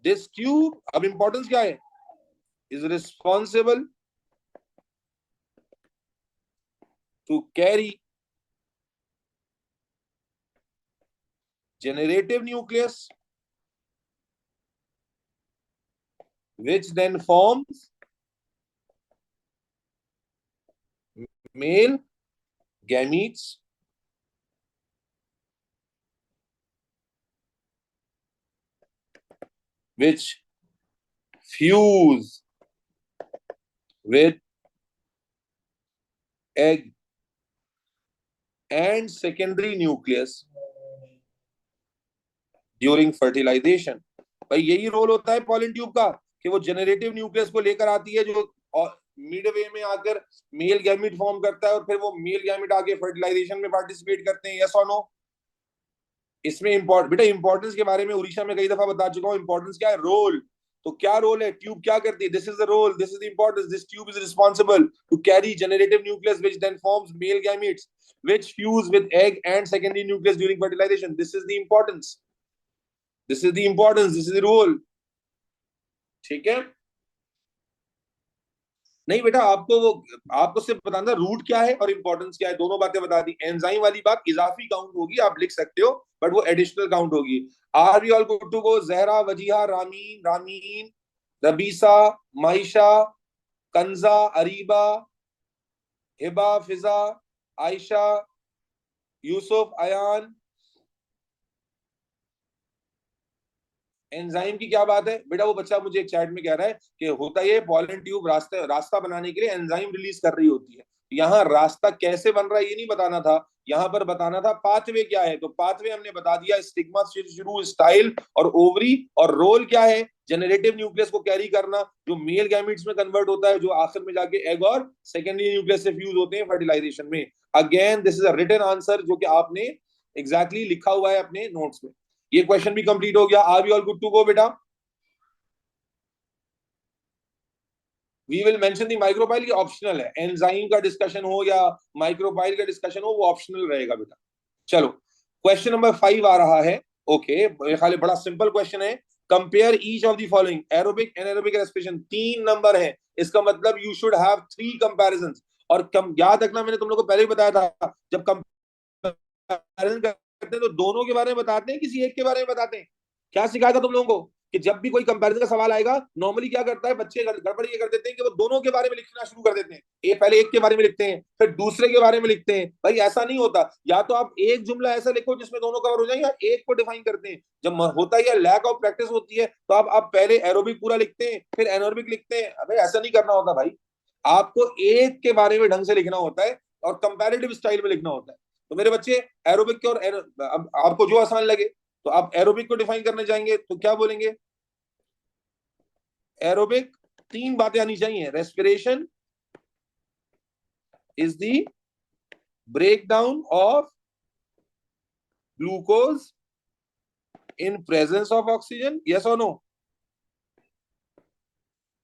दिस ट्यूब, अब इंपॉर्टेंस क्या है? Is responsible to carry generative nucleus, which then forms Male gametes which fuse with egg and secondary nucleus during fertilisation. भाई यही रोल होता है पॉलन ट्यूब का कि वो जेनरेटिव न्यूक्लियस को लेकर आती है जो मिड वे में आकर मेल गैमिट फॉर्म करता है और फिर वो मेल गैमिट आके फर्टिलाइजेशन में पार्टिसिपेट करते हैं। यस और नो? इसमें बेटा इंपॉर्टेंस के बारे में उड़ीसा में कई दफा बता चुका हूँ। इंपॉर्टेंस क्या है? रोल। तो क्या रोल है? ट्यूब क्या करती है? This is the role, this is the importance. This tube is responsible to carry generative nucleus which then forms male gametes which fuse with egg and secondary nucleus during fertilisation. This is the importance, this is the importance, this is the role. ठीक है? नहीं बेटा, आपको वो आपको सिर्फ बताना root क्या है और इंपॉर्टेंस क्या है, दोनों बातें बता दी। एंजाइम वाली बात इजाफी काउंट होगी, आप लिख सकते हो, बट वो एडिशनल काउंट होगी। Are we all good to go? Zahra, Wajiha, Ramin, Rabisa, Maisha, Kanza, Areeba, Hiba, Fiza, Ayesha, Yusuf, Ayan. Enzyme की क्या बात है बेटा? वो बच्चा मुझे एक चैट में कह रहा है कि होता ये पॉलन ट्यूब रास्ता बनाने के लिए एंजाइम रिलीज कर रही होती है। यहाँ रास्ता कैसे बन रहा है ये नहीं बताना था, यहाँ पर बताना था पाथवे क्या है। तो पाथवे हमने बता दिया, स्टिग्मा से शुरू, स्टाइल और ओवरी। और रोल क्या है? जेनरेटिव न्यूक्लियस को कैरी करना जो मेल गैमिट्स में कन्वर्ट होता है, जो आखिर में जाके एग और सेकेंडरी न्यूक्लियस से फ्यूज होते हैं फर्टिलाइजेशन में। Again this is a written answer जो कि आपने एग्जैक्टली लिखा हुआ है अपने नोट्स में। ये क्वेश्चन भी कंप्लीट हो गया। Are we all good to go बेटा? We will mention the microbial, ये ऑप्शनल है। एंजाइम का डिस्कशन हो या माइक्रोबाइल का डिस्कशन हो, वो ऑप्शनल रहेगा बेटा। चलो क्वेश्चन नंबर 5 आ रहा है। ओके, मेरे ख्याल बड़ा सिंपल क्वेश्चन है। Compare each of the following aerobic anaerobic respiration. 3 number है, इसका मतलब यू शुड हैव 3 कंपैरिजन। और कम याद रखना, मैंने तुम लोग को पहले ही बताया था, जब कंपैरिजन करते हैं तो दोनों के बारे में बताते हैं, किसी एक के बारे में बताते हैं। क्या सिखाया था तुम लोगों को कि जब भी कोई कंपैरिजन का सवाल आएगा, नॉर्मली क्या करता है बच्चे, गड़बड़ ये कर देते हैं कि वो दोनों के बारे में लिखना शुरू कर देते हैं। ये पहले एक के बारे में लिखते हैं, फिर दूसरे के बारे में लिखते हैं। भाई ऐसा नहीं होता। या तो आप एक जुमला ऐसा लिखो जिसमें दोनों कवर हो जाए, या एक को डिफाइन करते हैं। जब होता है लैक ऑफ प्रैक्टिस होती है, तो आप पहले एरोबिक पूरा लिखते हैं, फिर एनोरबिक लिखते हैं। अबे ऐसा नहीं करना होता भाई, आपको एक के बारे में ढंग से लिखना होता है और कंपैरेटिव स्टाइल में लिखना होता है। तो मेरे बच्चे, एरोबिक के और अब आपको जो आसान लगे, तो आप एरोबिक को डिफाइन करने जाएंगे तो क्या बोलेंगे? एरोबिक 3 बातें आनी चाहिए। Respiration is the breakdown of glucose in presence of oxygen. Yes और नो?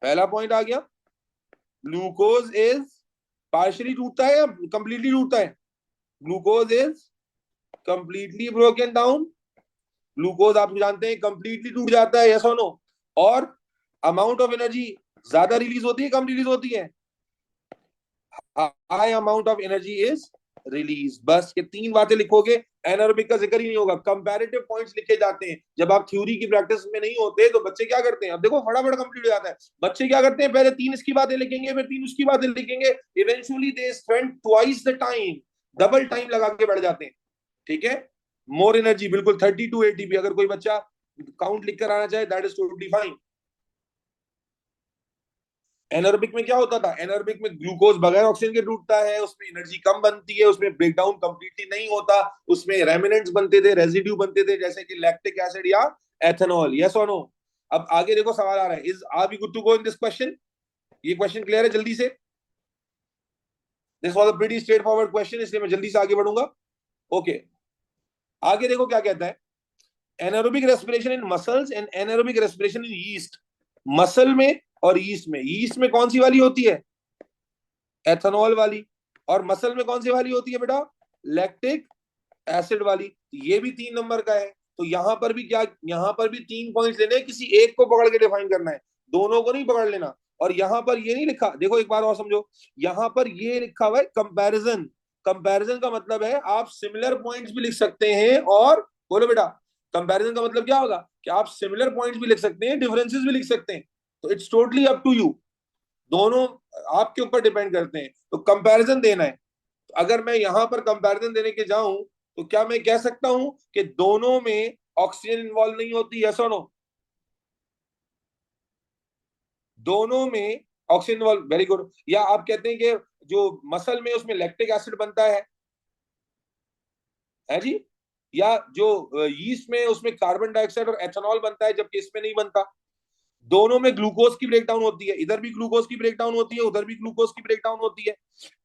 पहला पॉइंट आ गया। ग्लूकोज इज पार्शियली टूटता है या कंप्लीटली टूटता है? Glucose is completely broken down. Glucose आप जानते हैं कंप्लीटली टूट जाता है। यस और नो? और अमाउंट ऑफ एनर्जी ज्यादा रिलीज होती है, कम रिलीज होती है? High amount of energy is release. बस ये 3 बातें लिखोगे, एनारोबिक का जिक्र ही नहीं होगा। कंपैरेटिव पॉइंट्स लिखे जाते हैं। जब आप थ्योरी की प्रैक्टिस में नहीं होते तो बच्चे क्या करते हैं? अब देखो फटाफट कंप्लीट हो जाता है। बच्चे क्या करते हैं? पहले 3 इसकी बातें लिखेंगे, फिर 3 उसकी बातें लिखेंगे। Eventually they spend twice the time, double time लगा के बैठ जाते हैं। ठीक है? मोर एनर्जी, बिल्कुल 32 एटीपी। अगर कोई बच्चा काउंट लिख कर आना चाहे, that is totally fine. Anaerobic में क्या होता था? एनर्बिक में ग्लूकोज बगैर ऑक्सीजन के टूटता है, उसमें एनर्जी कम बनती है, उसमें ब्रेकडाउन कंप्लीटली नहीं होता, उसमें रेमिनेंट्स बनते थे, रेजिड्यू बनते थे, जैसे कि लैक्टिक एसिड या एथेनॉल। यस और नो? अब आगे देखो सवाल आ रहा है, is are we good to go in this question? ये क्वेश्चन क्लियर है जल्दी से? This was a pretty straightforward question, इसलिए मैं जल्दी से आगे बढ़ूंगा। ओके, आगे देखो क्या कहता है। Anaerobic respiration in muscles and anaerobic respiration in yeast. Muscle में और यीस्ट में, यीस्ट में कौन सी वाली होती है? एथेनॉल वाली। और मसल में कौन सी वाली होती है बेटा? लैक्टिक एसिड वाली। ये भी 3 नंबर का है। तो यहां पर भी क्या, यहां पर भी 3 पॉइंट्स लेने हैं, किसी एक को पकड़ के डिफाइन करना है, दोनों को नहीं पकड़ लेना। और यहां पर ये नहीं लिखा, देखो एक बार और समझो, यहां पर ये लिखा हुआ है कंपैरिजन। कंपैरिजन का मतलब है आप सिमिलर पॉइंट्स भी लिख सकते हैं, और बोलो बेटा, कंपैरिजन का मतलब क्या होगा? कि आप सिमिलर पॉइंट्स भी लिख सकते हैं, डिफरेंसेस भी लिख सकते हैं। तो it's totally up to you, दोनों आपके ऊपर डिपेंड करते हैं। तो कंपैरिजन देना है। अगर मैं यहां पर कंपैरिजन देने के जाऊं तो क्या मैं कह सकता हूं कि दोनों में ऑक्सीजन इन्वॉल्व नहीं होती, यस और नो? दोनों में ऑक्सीजन इन्वॉल्व, वेरी गुड। या आप कहते हैं कि जो मसल में उसमें लैक्टिक एसिड बनता है जी? या जो यीस्ट में उसमें कार्बन डाइऑक्साइड और एथेनॉल बनता है जबकि इसमें नहीं बनता। दोनों में ग्लूकोज की ब्रेकडाउन होती है, इधर भी ग्लूकोज की ब्रेकडाउन होती है, उधर भी ग्लूकोज की ब्रेकडाउन होती है।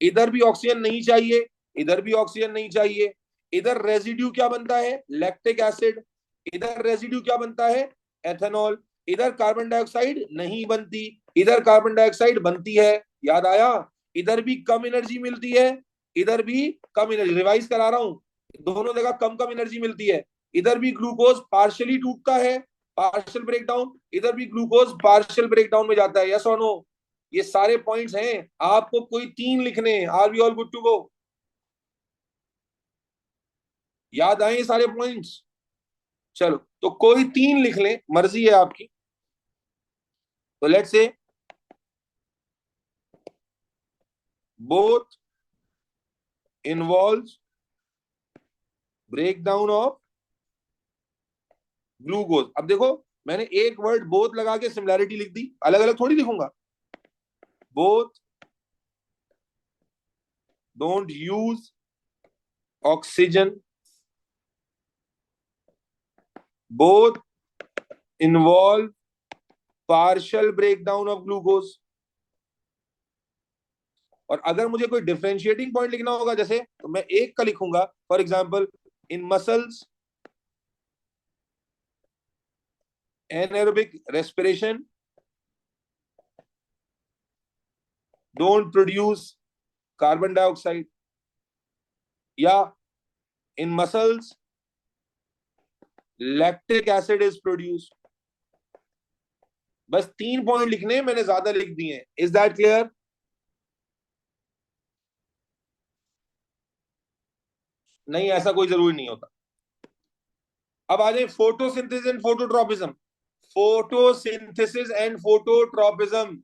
इधर भी ऑक्सीजन नहीं चाहिए, इधर भी ऑक्सीजन नहीं चाहिए। इधर रेजिड्यू क्या बनता है? Lactic acid. इधर रेजिड्यू क्या बनता है? एथेनॉल। इधर कार्बन डाइऑक्साइड नहीं बनती, इधर कार्बन डाइऑक्साइड बनती है। याद आया? इधर भी कम एनर्जी मिलती है, इधर भी कम एनर्जी। रिवाइज करा रहा हूं, दोनों जगह कम कम एनर्जी मिलती है। इधर भी ग्लूकोज पार्शियली टूटता है, पार्शियल ब्रेकडाउन, इधर भी ग्लूकोज पार्शियल ब्रेकडाउन में जाता है, यस और नो? ये सारे पॉइंट्स हैं, आपको कोई तीन लिखने हैं। Are we all good to go? याद आए ये सारे पॉइंट्स? चलो तो कोई तीन लिख लें, मर्जी है आपकी। तो let's say both involves breakdown of glucose. अब देखो, मैंने एक वर्ड बोथ लगा के सिमिलैरिटी लिख दी, अलग अलग थोड़ी लिखूंगा। Both don't use oxygen, both involve partial breakdown of glucose. और अगर मुझे कोई डिफरेंशिएटिंग पॉइंट लिखना होगा जैसे, तो मैं एक का लिखूंगा, for example in muscles anaerobic respiration don't produce carbon dioxide, या in muscles lactic acid is produce. बस तीन पॉइंट लिखने, मैंने ज्यादा लिख दिए हैं। Is that clear? नहीं, ऐसा कोई जरूरी नहीं होता। अब आ जाए photosynthesis and phototropism. Photosynthesis and phototropism,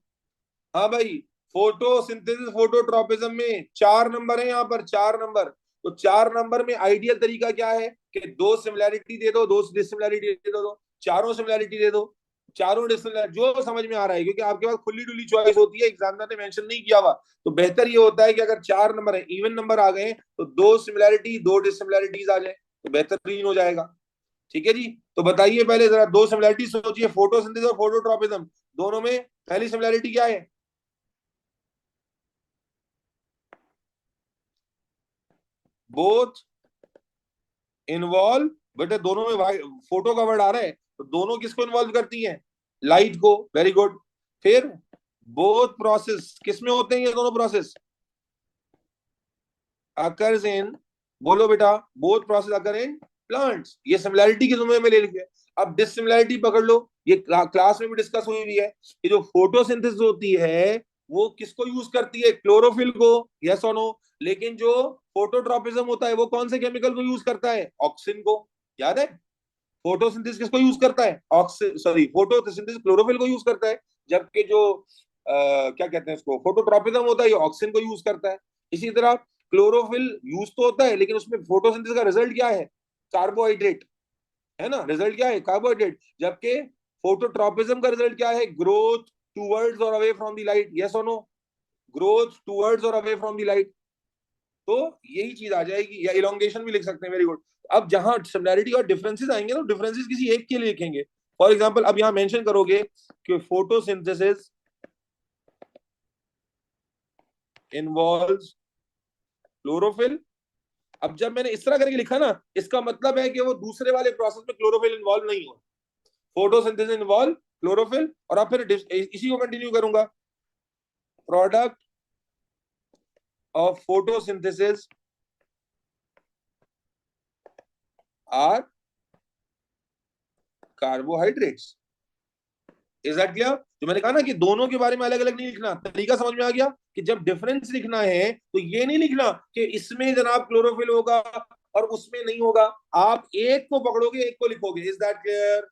हाँ भाई। फोटोसिंथेसिस फोटोट्रोपिज्म में 4 नंबर है यहाँ पर, 4 नंबर। तो 4 नंबर में आइडियल तरीका क्या है कि दो सिमिलैरिटी दे दो, दो डिसिमिलैरिटी दे दो, चारों सिमिलैरिटी दे दो, चारों डिसिमिलैरिटी, जो समझ में आ रहा है। क्योंकि आपके पास खुली डुली चॉइस होती है, एग्जामिनर ने मेंशन नहीं किया हुआ। तो बेहतर ये होता है कि अगर 4 नंबर है, इवन नंबर आ गए, तो दो सिमिलैरिटी दो डिसिमिलैरिटीज आ जाए तो बेहतरीन हो जाएगा। ठीक है जी? तो बताइए पहले जरा दो सिमिलैरिटी सोचिए, फोटोसिंथेसिस और फोटोट्रोपिज्म, दोनों में पहली सिमिलैरिटी क्या है? बोथ इन्वॉल्व, बेटे दोनों में फोटो का वर्ड आ रहा है, तो दोनों किसको इन्वॉल्व करती हैं? लाइट को, वेरी गुड। फिर बोथ प्रोसेस किस में होते हैं ये दोनों प्रोसेस? अकर्स इन, बोलो बेटा, both process occur in plants. ये सिमिलैरिटी के जुम्मे में ले लिखे। अब डिसिमिलैरिटी पकड़ लो, ये क्लास में भी डिस्कस हुई हुई है। ये जो फोटोसिंथेसिस होती है वो किसको यूज करती है? क्लोरोफिल को, यस और नो? लेकिन जो फोटोट्रोपिज्म होता है वो कौन से केमिकल को यूज करता है? ऑक्सीजन को। याद है? फोटोसिंथेसिस किसको यूज करता है? ऑक्सीजन, सॉरी, फोटोसिंथेसिस क्लोरोफिल को यूज करता है। जबकि जो क्या कहते हैं इसको, फोटोट्रोपिज्म होता है, ये ऑक्सीजन को यूज करता है। इसी तरह क्लोरोफिल यूज तो होता है, लेकिन उसमें फोटोसिंथेसिस का रिजल्ट क्या है? कार्बोहाइड्रेट, है ना? रिजल्ट क्या है? कार्बोहाइड्रेट। जबकि फोटोट्रोपिज्म का रिजल्ट क्या है? ग्रोथ टूवर्ड्स और away from the light, yes और नो? ग्रोथ टूवर्ड्स और अवे फ्रॉम द लाइट। तो यही चीज आ जाएगी, या इलोंगेशन भी लिख सकते हैं, वेरी गुड। अब जहां सिमिलैरिटी और डिफरेंसेस आएंगे तो डिफरेंसेस किसी एक के लिए लिखेंगे। फॉर एग्जांपल अब यहां मेंशन करोगे कि फोटोसिंथेसिस इन्वॉल्व्स क्लोरोफिल। अब जब मैंने इस तरह करके लिखा ना, इसका मतलब है कि वो दूसरे वाले प्रोसेस में क्लोरोफिल इन्वॉल्व नहीं हो। फोटोसिंथेसिस इन्वॉल्व क्लोरोफिल, और अब फिर इसी को कंटिन्यू करूंगा। Product of photosynthesis are carbohydrates. Is that clear? जो मैंने कहा ना कि दोनों के बारे में अलग अलग नहीं लिखना, तरीका समझ में आ गया? कि जब डिफरेंस लिखना है तो ये नहीं लिखना कि इसमें जनाब क्लोरोफिल होगा और उसमें नहीं होगा। आप एक को पकड़ोगे, एक को लिखोगे। Is that clear?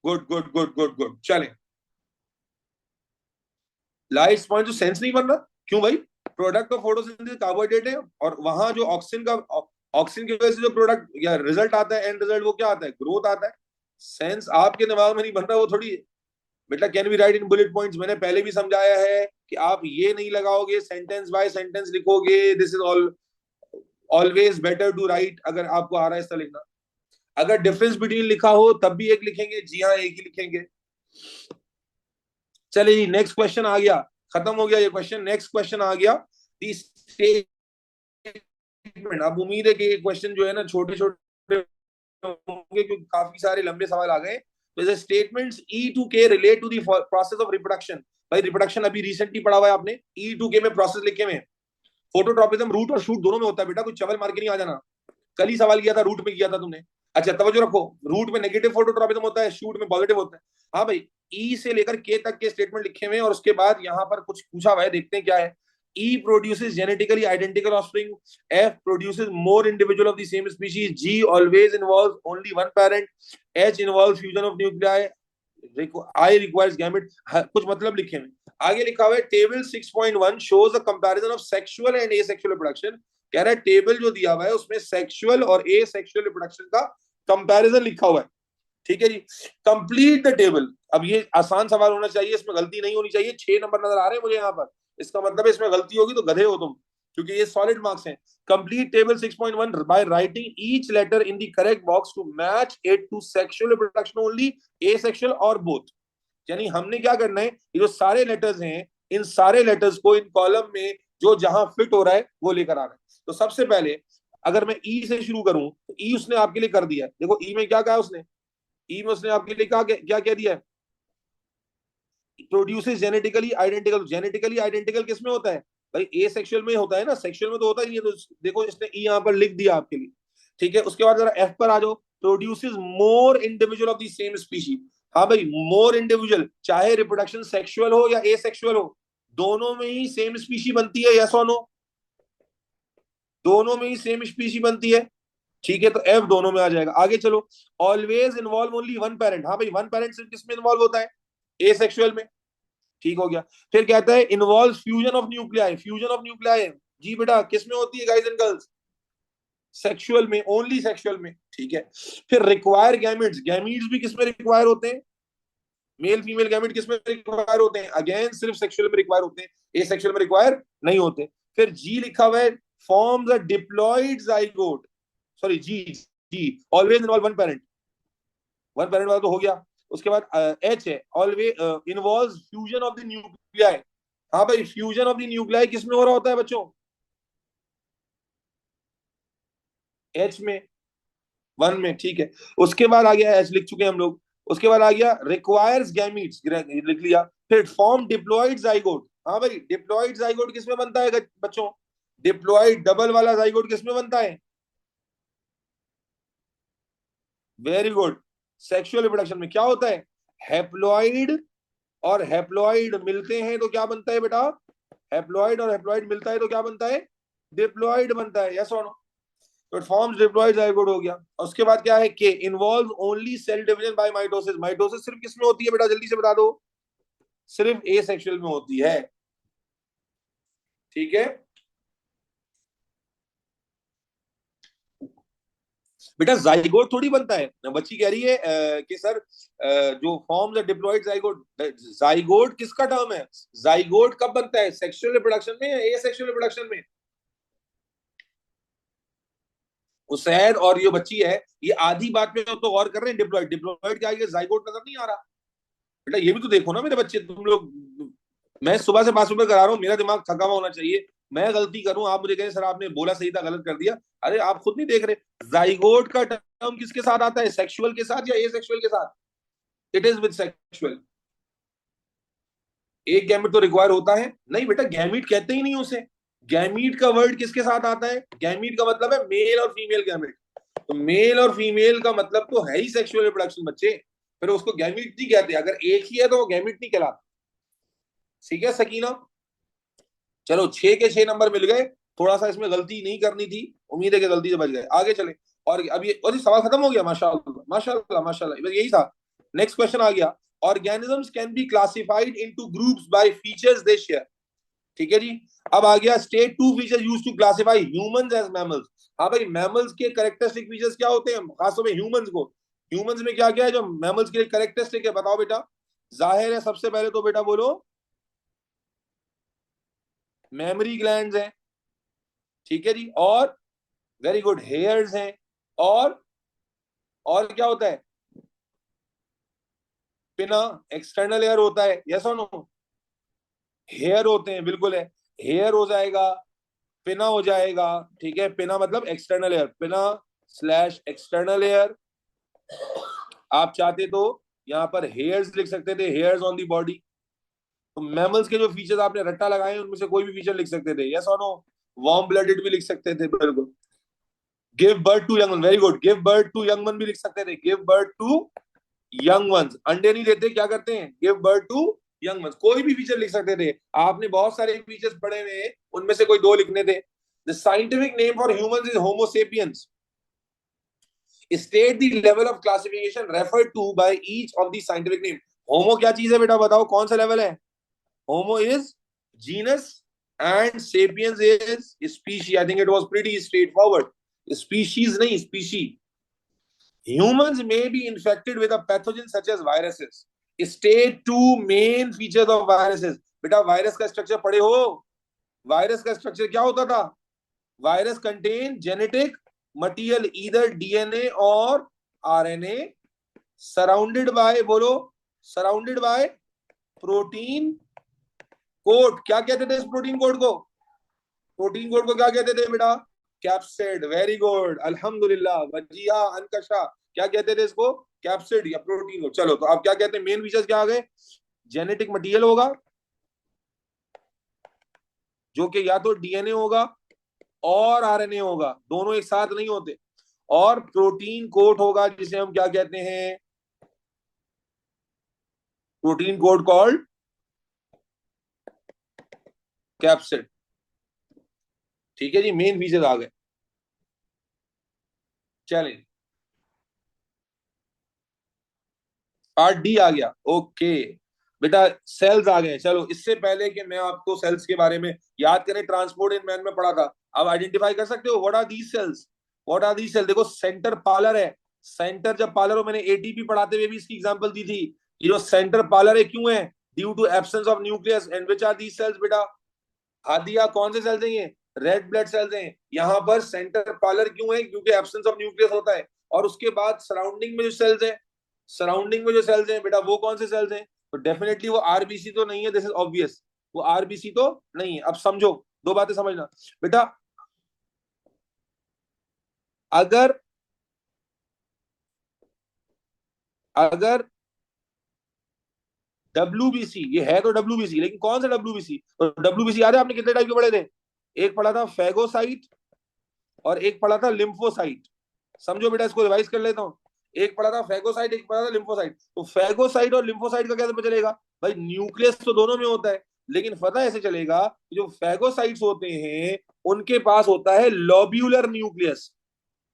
Good good good good good, चलें। लाइट पॉइंट, जो सेंस नहीं बन रहा, क्यों भाई? प्रोडक्ट ऑफ फोटोसिंथेसिस कार्बोहाइड्रेट है, और वहां जो ऑक्सीजन की वजह से जो प्रोडक्ट या रिजल्ट आता है, एंड रिजल्ट, वो क्या आता है? ग्रोथ आता है। सेंस आपके दिमाग में नहीं बन रहा, वो थोड़ी बेटा can be right in bullet points. मैंने पहले भी समझाया है कि आप ये नहीं लगाओगे, सेंटेंस बाय सेंटेंस लिखोगे। This is always better to write, अगर आपको आ रहा है इस तरह लिखना। अगर डिफरेंस बिटवीन लिखा हो तब भी एक लिखेंगे, जी हाँ एक ही लिखेंगे। चलिए जी, नेक्स्ट क्वेश्चन आ गया, खत्म हो गया ये क्वेश्चन। नेक्स्ट क्वेश्चन आ गया, दी स्टेटमेंट। अब उम्मीद है कि ये क्वेश्चन जो है ना छोटे छोटे होंगे, क्योंकि काफी सारे लंबे सवाल आ गए। तो statements E to K relate to the process of reproduction. भाई रिप्रोडक्शन अभी रिसेंटली पढ़ा हुआ है आपने, ई टू के में प्रोसेस लिखे में। फोटोट्रॉपिज्म रूट और शूट दोनों में होता है बेटा, कोई चवल मार के नहीं आ जाना। कल ही सवाल किया था, रूट में किया था तुमने। अच्छा तवज्जो रखो, रूट में नेगेटिव फोटोट्रॉपिज्म होता है, शूट में पॉजिटिव होता है। हाँ भाई, ई से लेकर के तक के स्टेटमेंट लिखे हुए हैं, और उसके बाद यहाँ पर कुछ पूछा हुआ है, देखते हैं क्या है। E produces genetically identical offspring. F produces more individual of the same species. G always involves only one parent. H involves fusion of nuclei. I requires gamete. कुछ मतलब लिखे हैं। आगे लिखा हुआ है table 6.1 shows a comparison of sexual and asexual reproduction। कह रहा है टेबल जो दिया हुआ है उसमें सेक्सुअल और एसेक्सुअल रिप्रोडक्शन का कंपैरिजन लिखा हुआ है। ठीक है जी, कंप्लीट द टेबल। अब ये आसान सवाल होना चाहिए, इसमें गलती नहीं होनी चाहिए। 6 नंबर नजर आ रहे हैं मुझे यहाँ पर, इसका मतलब है इसमें गलती होगी तो गधे हो तुम, क्योंकि ये सॉलिड मार्क्स हैं। Complete table 6.1 by writing each letter in the correct box to match it to sexual reproduction only, asexual और बोथ। यानी हमने क्या करना है, ये जो सारे लेटर्स हैं, इन सारे लेटर्स को इन कॉलम में जो जहां फिट हो रहा है वो लेकर आना है। तो सबसे पहले अगर मैं ई से शुरू करूं, तो ई उसने आपके लिए कर दिया। देखो ई में क्या कहा उसने, ई में उसने आपके लिए कहा, क्या कह दिया है? Produces genetically identical. Genetically identical किसमें होता है भाई? ए सेक्सुअल में होता है ना, सेक्सुअल में तो होता ही नहीं है। तो देखो इसने ई यहाँ पर लिख दिया आपके लिए। ठीक है, उसके बाद जरा एफ पर आ जाओ, produces more individual of the same species. हाँ भाई, मोर इंडिविजुअल, चाहे रिप्रोडक्शन सेक्सुअल हो या ए सेक्सुअल हो, दोनों में ही सेम स्पीशी बनती है, यस और नो? दोनों में ही सेम स्पीशी बनती है। ठीक है, तो एफ दोनों में आ जाएगा। आगे चलो, always involve only one parent. हाँ भाई, वन पेरेंट सिर्फ किसमें इन्वॉल्व होता है? ए सेक्सुअल में। ठीक हो गया। फिर कहता है involve fusion of nuclei. Fusion of nuclei जी बेटा किसमें होती है गाइस एंड गर्ल्स? सेक्सुअल में, ओनली सेक्सुअल में। ठीक है। फिर रिक्वायर गैमेट्स। गैमेट्स भी किसमें रिक्वायर होते हैं? मेल फीमेल गैमेट किसमें रिक्वायर होते हैं? अगेन सिर्फ सेक्सुअल में रिक्वायर होते हैं, ए सेक्सुअल में रिक्वायर नहीं होते। फिर जी लिखा हुआ है forms a diploid zygote. Sorry G, G always involve one parent. One parent वाला तो हो गया। उसके बाद एच है always involve fusion of the nuclei. हाँ भाई, फ्यूजन ऑफ द न्यूक्लियाई किसमें हो रहा होता है बच्चों? एच में, वन में। ठीक है, उसके बाद आ गया, एच लिख चुके हैं हम लोग। उसके बाद आ गया रिक्वायर्स गैमीट्स, लिख लिया। फिर फॉर्म डिप्लॉयड जाइगोट। हाँ भाई, डिप्लॉयड जाइगोट किसमें बनता है बच्चों? डिप्लॉयड डबल वाला जाइगोट किसमें बनता है? वेरी गुड, सेक्सुअल रिप्रोडक्शन में। क्या होता है? हैप्लॉइड और हैप्लॉइड मिलते हैं तो क्या बनता है बेटा? हैप्लॉइड और हैप्लॉइड मिलता है तो क्या बनता है? डिप्लॉइड बनता है, यस और नो? तो इट फॉर्म्स डिप्लॉयड जाइगोट हो गया। और उसके बाद क्या है? K involve only cell division by mitosis. Mitosis सिर्फ किसमें होती है बेटा, जल्दी से बता दो? सिर्फ ए सेक्सुअल में होती है। ठीक है बेटा, जाइगोट थोड़ी बनता है। बच्ची कह रही है कि सर जो फॉर्म्स है डिप्लॉयड जाइगोट, जाइगोट किसका टर्म है? जाइगोट कब बनता है, सेक्सुअल रिप्रोडक्शन में या ए सेक्सुअल रिप्रोडक्शन में? उसैद और ये बच्ची है, ये आधी बात में तो गौर कर रहे हैं। डिप्लॉयड, डिप्लॉयड क्या है? जाइगोट नजर नहीं आ रहा बेटा? ये भी तो देखो ना मेरे बच्चे, तुम लोग। मैं सुबह से 5 रुपए करा रहा हूँ, मेरा दिमाग थका हुआ होना चाहिए। मैं गलती करूं, आप मुझे कहें सर आपने बोला सही था, गलत कर दिया। अरे आप खुद नहीं देख रहे? जाइगोट का टर्म किसके साथ आता है, सेक्सुअल के साथ या ए सेक्सुअल के साथ? It is with sexual. एक गैमिट तो रिक्वायर होता है नहीं बेटा, गैमिट कहते ही नहीं उसे। गैमीट का वर्ड किसके साथ आता है? गैमीट का मतलब है मेल और फीमेल गैमिट। तो मेल और फीमेल का मतलब तो है ही सेक्सुअल रिप्रोडक्शन बच्चे, फिर उसको गैमिट नहीं कहते। अगर एक ही है तो वो गैमिट नहीं कहलाता। ठीक है सकीना? चलो 6 के 6 नंबर मिल गए। थोड़ा सा इसमें गलती नहीं करनी थी, उम्मीद है कि गलती से बच गए। आगे चले। और अब ये सवाल खत्म हो गया, माशाल्लाह माशाल्लाह माशाल्लाह, बस यही था। नेक्स्ट क्वेश्चन आ गया। Organisms can be classified into groups by features they share. ठीक है जी। अब आ गया state two feature use to classify humans as mammals. हाँ भाई, मैमल्स के कैरेक्टरिस्टिक फीचर्स क्या होते हैं, खासतौर में ह्यूमंस को, ह्यूमंस में क्या क्या है जो मैमल्स के लिए कैरेक्टरिस्टिक है, बताओ बेटा। जाहिर है सबसे पहले तो बेटा बोलो, मेमोरी ग्लैंड्स हैं, ठीक है जी, और वेरी गुड हेयर्स हैं, और क्या होता है, पिना, एक्सटर्नल एयर होता है, यस और नो, हेयर होते हैं, बिल्कुल है, हेयर हो जाएगा, पिना हो जाएगा, ठीक है, पिना मतलब एक्सटर्नल एयर, पिना स्लैश एक्सटर्नल एयर। आप चाहते तो यहाँ पर हेयर्स लिख सकते थे, हेयर्स ऑन दी बॉडी। तो मैमल्स के जो फीचर्स आपने रट्टा लगाए उनमें से कोई भी फीचर लिख सकते थे, यस और नो। वार्म ब्लडेड भी लिख सकते थे, बिल्कुल। Give birth to young one, very good, give birth to young one भी लिख सकते थे, give birth to young ones. अंडे नहीं देते, क्या करते हैं, give birth to young ones. कोई भी फीचर लिख सकते थे, आपने बहुत सारे फीचर्स पढ़े हुए, उनमें से कोई दो लिखने थे। The scientific name for humans is homo sapiens. State the level of classification referred to by each of the scientific name. Homo क्या चीज है बेटा, बताओ कौन सा लेवल है। Homo is genus and sapiens is specie. I think it was pretty straightforward, species नहीं, specie. Humans may be infected with a pathogen such as viruses. State two main features of viruses. बेटा virus का structure पढ़े हो, virus का structure क्या होता था, virus contain genetic material either DNA और आरएनए, सराउंडेड बाय, बोलो, सराउंडेड बाय प्रोटीन कोड। क्या कहते थे इस प्रोटीन कोड को, प्रोटीन कोड को क्या कहते थे बेटा, कैप्सिड। वेरी गुड, अल्हम्दुलिल्लाह, वजिया, अनकशा, क्या कहते थे इसको, कैप्सिड या प्रोटीन कोड। चलो तो आप क्या कहते हैं, मेन फीचर्स क्या आ गए, जेनेटिक मटेरियल होगा जो कि या तो डीएनए होगा और आरएनए होगा, दोनों एक साथ नहीं होते, और प्रोटीन कोड होगा जिसे हम क्या कहते हैं, प्रोटीन कोड कॉल्ड कैप्सिड। ठीक है जी, मेन फीचर्स आ गए। चलें, पार्ट डी आ गया, ओके बेटा। सेल्स आ गए। चलो इससे पहले कि मैं आपको सेल्स के बारे में याद करें, ट्रांसपोर्ट इन मैन में पढ़ा था, अब आइडेंटिफाई कर सकते हो what are these cells, what are these cells. देखो सेंटर पार्लर है, सेंटर जब पार्लर हो, मैंने एटीपी पढ़ाते हुए भी इसकी एग्जांपल दी थी। ये जो सेंटर पार्लर है क्यों है, due to absence of nucleus, and which are these cells बेटा, हादिया कौन से सेल्स हैं ये, रेड ब्लड सेल्स हैं। यहाँ पर सेंटर पार्लर क्यों है, क्योंकि एब्सेंस ऑफ न्यूक्लियस होता है। और उसके बाद सराउंडिंग में जो सेल्स है, सराउंडिंग में जो सेल्स हैं बेटा, वो कौन से सेल्स हैं, तो डेफिनेटली वो आरबीसी तो नहीं है, दिस इज ऑब्वियस, वो आरबीसी तो नहीं है। अब समझो, दो बातें समझना बेटा, अगर अगर डब्ल्यूबीसी, ये है तो डब्ल्यूबीसी, लेकिन कौन सा डब्ल्यूबीसी, तो डब्ल्यूबीसी याद है आपने कितने टाइप के पढ़े थे, एक पढ़ा था फेगोसाइट और एक पढ़ा था लिम्फोसाइट। समझो बेटा, इसको रिवाइज कर लेता हूँ, एक पढ़ा था फेगोसाइट, एक पढ़ा था लिम्फोसाइट। तो फेगोसाइट और लिम्फोसाइट का कैसे पता चलेगा, भाई न्यूक्लियस तो दोनों में होता है, लेकिन पता ऐसे चलेगा कि जो फेगोसाइट्स होते हैं उनके पास होता है lobular nucleus.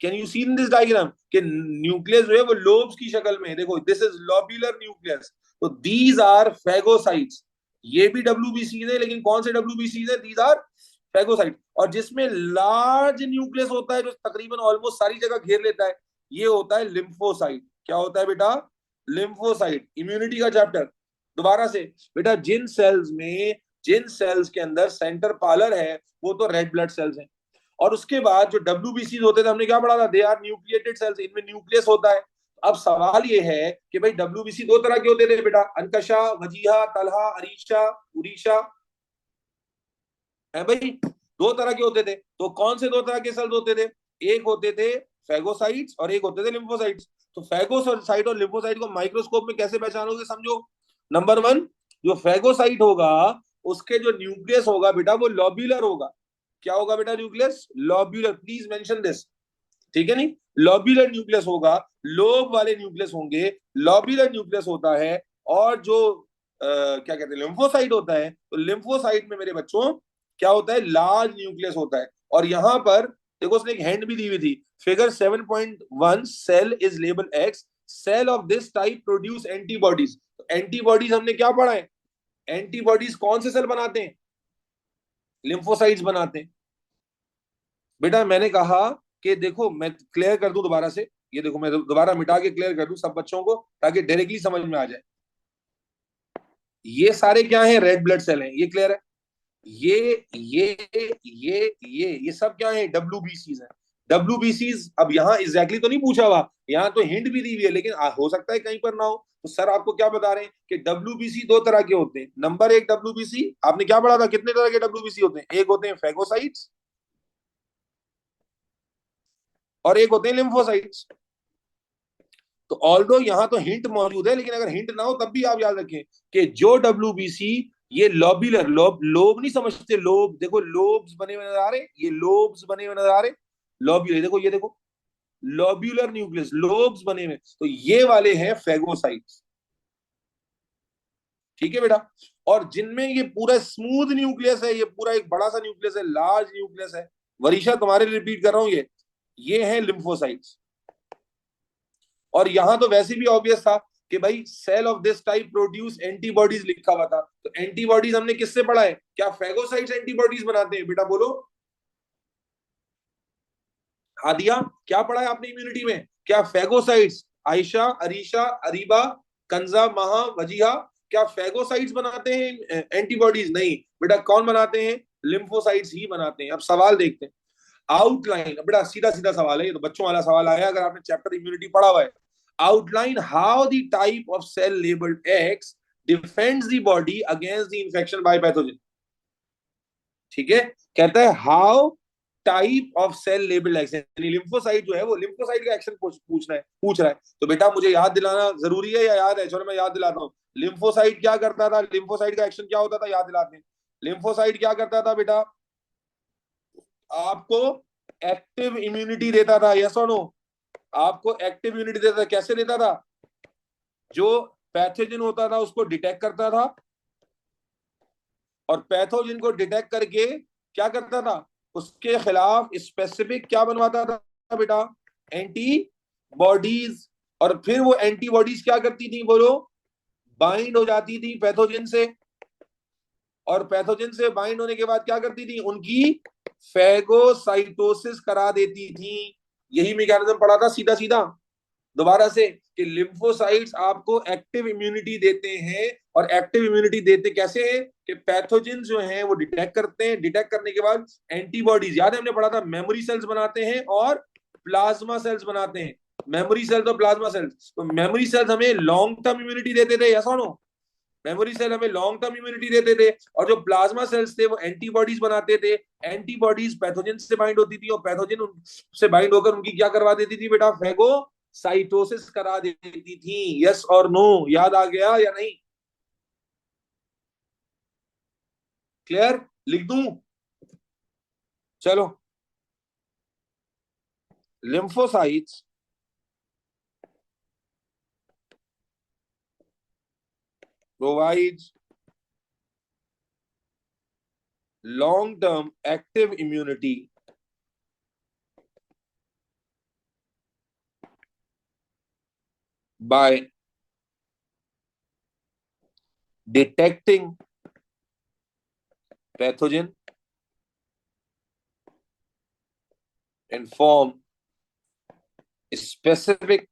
Can you see in this diagram कि न्यूक्लियस जो है वो लोब्स की शक्ल में, देखो दिस इज लोब्यूलर न्यूक्लियस, तो दीज आर फेगोसाइट्स। ये भी डब्ल्यूबीसी है, लेकिन कौन से डब्ल्यूबीसी है, दीज आर फेगोसाइट। और जिसमें लार्ज न्यूक्लियस होता है, जो तकरीबन ऑलमोस्ट सारी जगह घेर लेता है, ये होता है लिम्फोसाइट। क्या होता है बेटा, लिम्फोसाइट। इम्यूनिटी का चैप्टर दोबारा से बेटा, जिन सेल्स के अंदर सेंटर पार्लर है वो तो रेड ब्लड सेल्स हैं। और उसके बाद जो डब्ल्यूबीसी होते थे, हमने क्या पढ़ा था, दे आर न्यूक्लिएटेड सेल्स, इनमें न्यूक्लियस होता है। अब सवाल ये है कि भाई डब्ल्यूबीसी दो तरह के होते थे बेटा, अनकशा, वजीहा, तलहा, अरीशा, उरीशा, है भाई, दो तरह के होते थे। तो कौन से दो तरह के सेल्स होते थे, एक होते थे फेगोसाइट्स और एक होते थे लिम्फोसाइट्स। तो फेगोसाइट और लिम्फोसाइट को माइक्रोस्कोप में कैसे पहचानोगे, समझो। नंबर वन, जो फेगोसाइट होगा उसके जो न्यूक्लियस होगा बेटा वो लॉब्यूलर होगा। क्या होगा बेटा, न्यूक्लियस लॉब्यूलर, प्लीज मेंशन दिस, ठीक है नहीं, लॉब्यूलर न्यूक्लियस होगा, लोब वाले न्यूक्लियस होंगे, लॉब्यूलर न्यूक्लियस होता है। और जो क्या कहते हैं, लिम्फोसाइट होता है, तो लिम्फोसाइट में मेरे बच्चों क्या होता है, लार्ज न्यूक्लियस होता है। और यहां पर देखो उसने एक हैंड भी दी हुई थी, figure 7.1, cell is label X, cell of this type produce antibodies. Antibodies हमने क्या पढ़ा है? एंटीबॉडीज कौन से सेल बनाते हैं? लिम्फोसाइट्स बनाते हैं। बेटा मैंने कहा कि देखो, मैं क्लियर कर दूं दोबारा से, ये देखो मैं दोबारा मिटा के क्लियर कर दूं सब बच्चों को, ताकि डायरेक्टली समझ में आ जाए। ये सारे क्या है? रेड ब्लड सेल हैं, ये क्लियर है। ये सब क्या है? WBCs है। WBCs अब यहाँ एग्जैक्टली तो नहीं पूछा हुआ, यहाँ तो हिंट भी दी हुई है, लेकिन हो सकता है कहीं पर ना हो। तो सर आपको क्या बता रहे हैं कि WBC दो तरह के होते हैं। नंबर एक, WBC आपने क्या पढ़ा था, कितने तरह के WBC होते हैं? एक होते हैं फेगोसाइट्स और एक होते हैं लिम्फोसाइट्स। तो ऑल्दो यहाँ तो हिंट मौजूद है, लेकिन अगर हिंट ना हो तब भी आप याद रखें कि जो WBC, ये लोब्यूलर, लोब नहीं समझते, लोब देखो, लोब्स बने हुए नजर आ रहे, ये लोब्स बने हुए नजर आ रहे, लोब्यूलर देखो, ये देखो, लोब्यूलर न्यूक्लियस, लोब्स बने हुए, तो ये वाले हैं फेगोसाइट्स। ठीक है बेटा। और जिनमें ये पूरा स्मूथ न्यूक्लियस है, ये पूरा एक बड़ा सा न्यूक्लियस है, लार्ज न्यूक्लियस है, वरीशा तुम्हारे रिपीट कर रहा हूं, ये है लिम्फोसाइट्स। और यहां तो वैसे भी ऑब्वियस था कि भाई cell of this type produce antibodies लिखा हुआ था, तो एंटीबॉडीज हमने किससे पढ़ा है? क्या फेगोसाइट्स एंटीबॉडीज बनाते हैं? बेटा बोलो। आदिया, क्या पढ़ा है आपने इम्यूनिटी में? क्या फेगोसाइट्स, आयशा, अरीशा, अरीबा, कंजा, महा, वजीहा, क्या फेगोसाइट्स बनाते हैं एंटीबॉडीज? नहीं बेटा, कौन बनाते हैं? लिम्फोसाइट्स ही बनाते हैं। अब सवाल देखते हैं। आउटलाइन, बेटा सीधा सीधा सवाल है, ये तो बच्चों वाला सवाल आया अगर आपने चैप्टर इम्यूनिटी पढ़ा हुआ है। Outline how the type of cell labelled X defends the body against the infection by pathogen. ठीक है, कहता है how type of cell labelled X, यानी लिम्फोसाइट जो है वो लिम्फोसाइट का एक्शन पूछ रहा है। तो बेटा मुझे याद दिलाना जरूरी है या याद है? चलो मैं याद दिलाता हूँ। लिम्फोसाइट क्या करता था? लिम्फोसाइट का एक्शन क्या होता था? याद दिलाते हैं। लिम्फोसाइट क्या करता था बेटा? आपको एक्टिव इम्यूनिटी देता था, यस और नो? आपको एक्टिव इम्यूनिटी देता था। कैसे देता था? जो पैथोजन होता था उसको डिटेक्ट करता था, और पैथोजन को डिटेक्ट करके क्या करता था? उसके खिलाफ स्पेसिफिक क्या बनवाता था बेटा? Anti bodies. और फिर वो एंटीबॉडीज क्या करती थी बोलो? बाइंड हो जाती थी पैथोजन से, और पैथोजन से बाइंड होने के बाद क्या करती थी? उनकी फेगोसाइटोसिस करा देती थी। यही मैकेनिज्म पढ़ा था सीधा सीधा दोबारा से, कि लिम्फोसाइट्स आपको एक्टिव इम्यूनिटी देते हैं। और एक्टिव इम्यूनिटी देते कैसे हैं? कि पैथोजन जो हैं वो डिटेक्ट करते हैं, डिटेक्ट करने के बाद एंटीबॉडीज, याद है हमने पढ़ा था, मेमोरी सेल्स बनाते हैं और प्लाज्मा सेल्स बनाते हैं। मेमोरी सेल्स और प्लाज्मा सेल्स, तो मेमोरी सेल्स हमें लॉन्ग टर्म इम्यूनिटी देते थे, यस और नो? मेमोरी सेल हमें लॉन्ग टर्म इम्यूनिटी देते थे, और जो प्लाज्मा सेल्स थे वो एंटीबॉडीज बनाते थे। एंटीबॉडीज पैथोजन से बाइंड होती थी, और पैथोजन से बाइंड होकर उनकी क्या करवा देती थी बेटा? फेगोसाइटोसिस करा देती थी। यस और नो? याद आ गया या नहीं? क्लियर? लिख दूं? चलो। Lymphocytes provides long term active immunity by detecting pathogen and form specific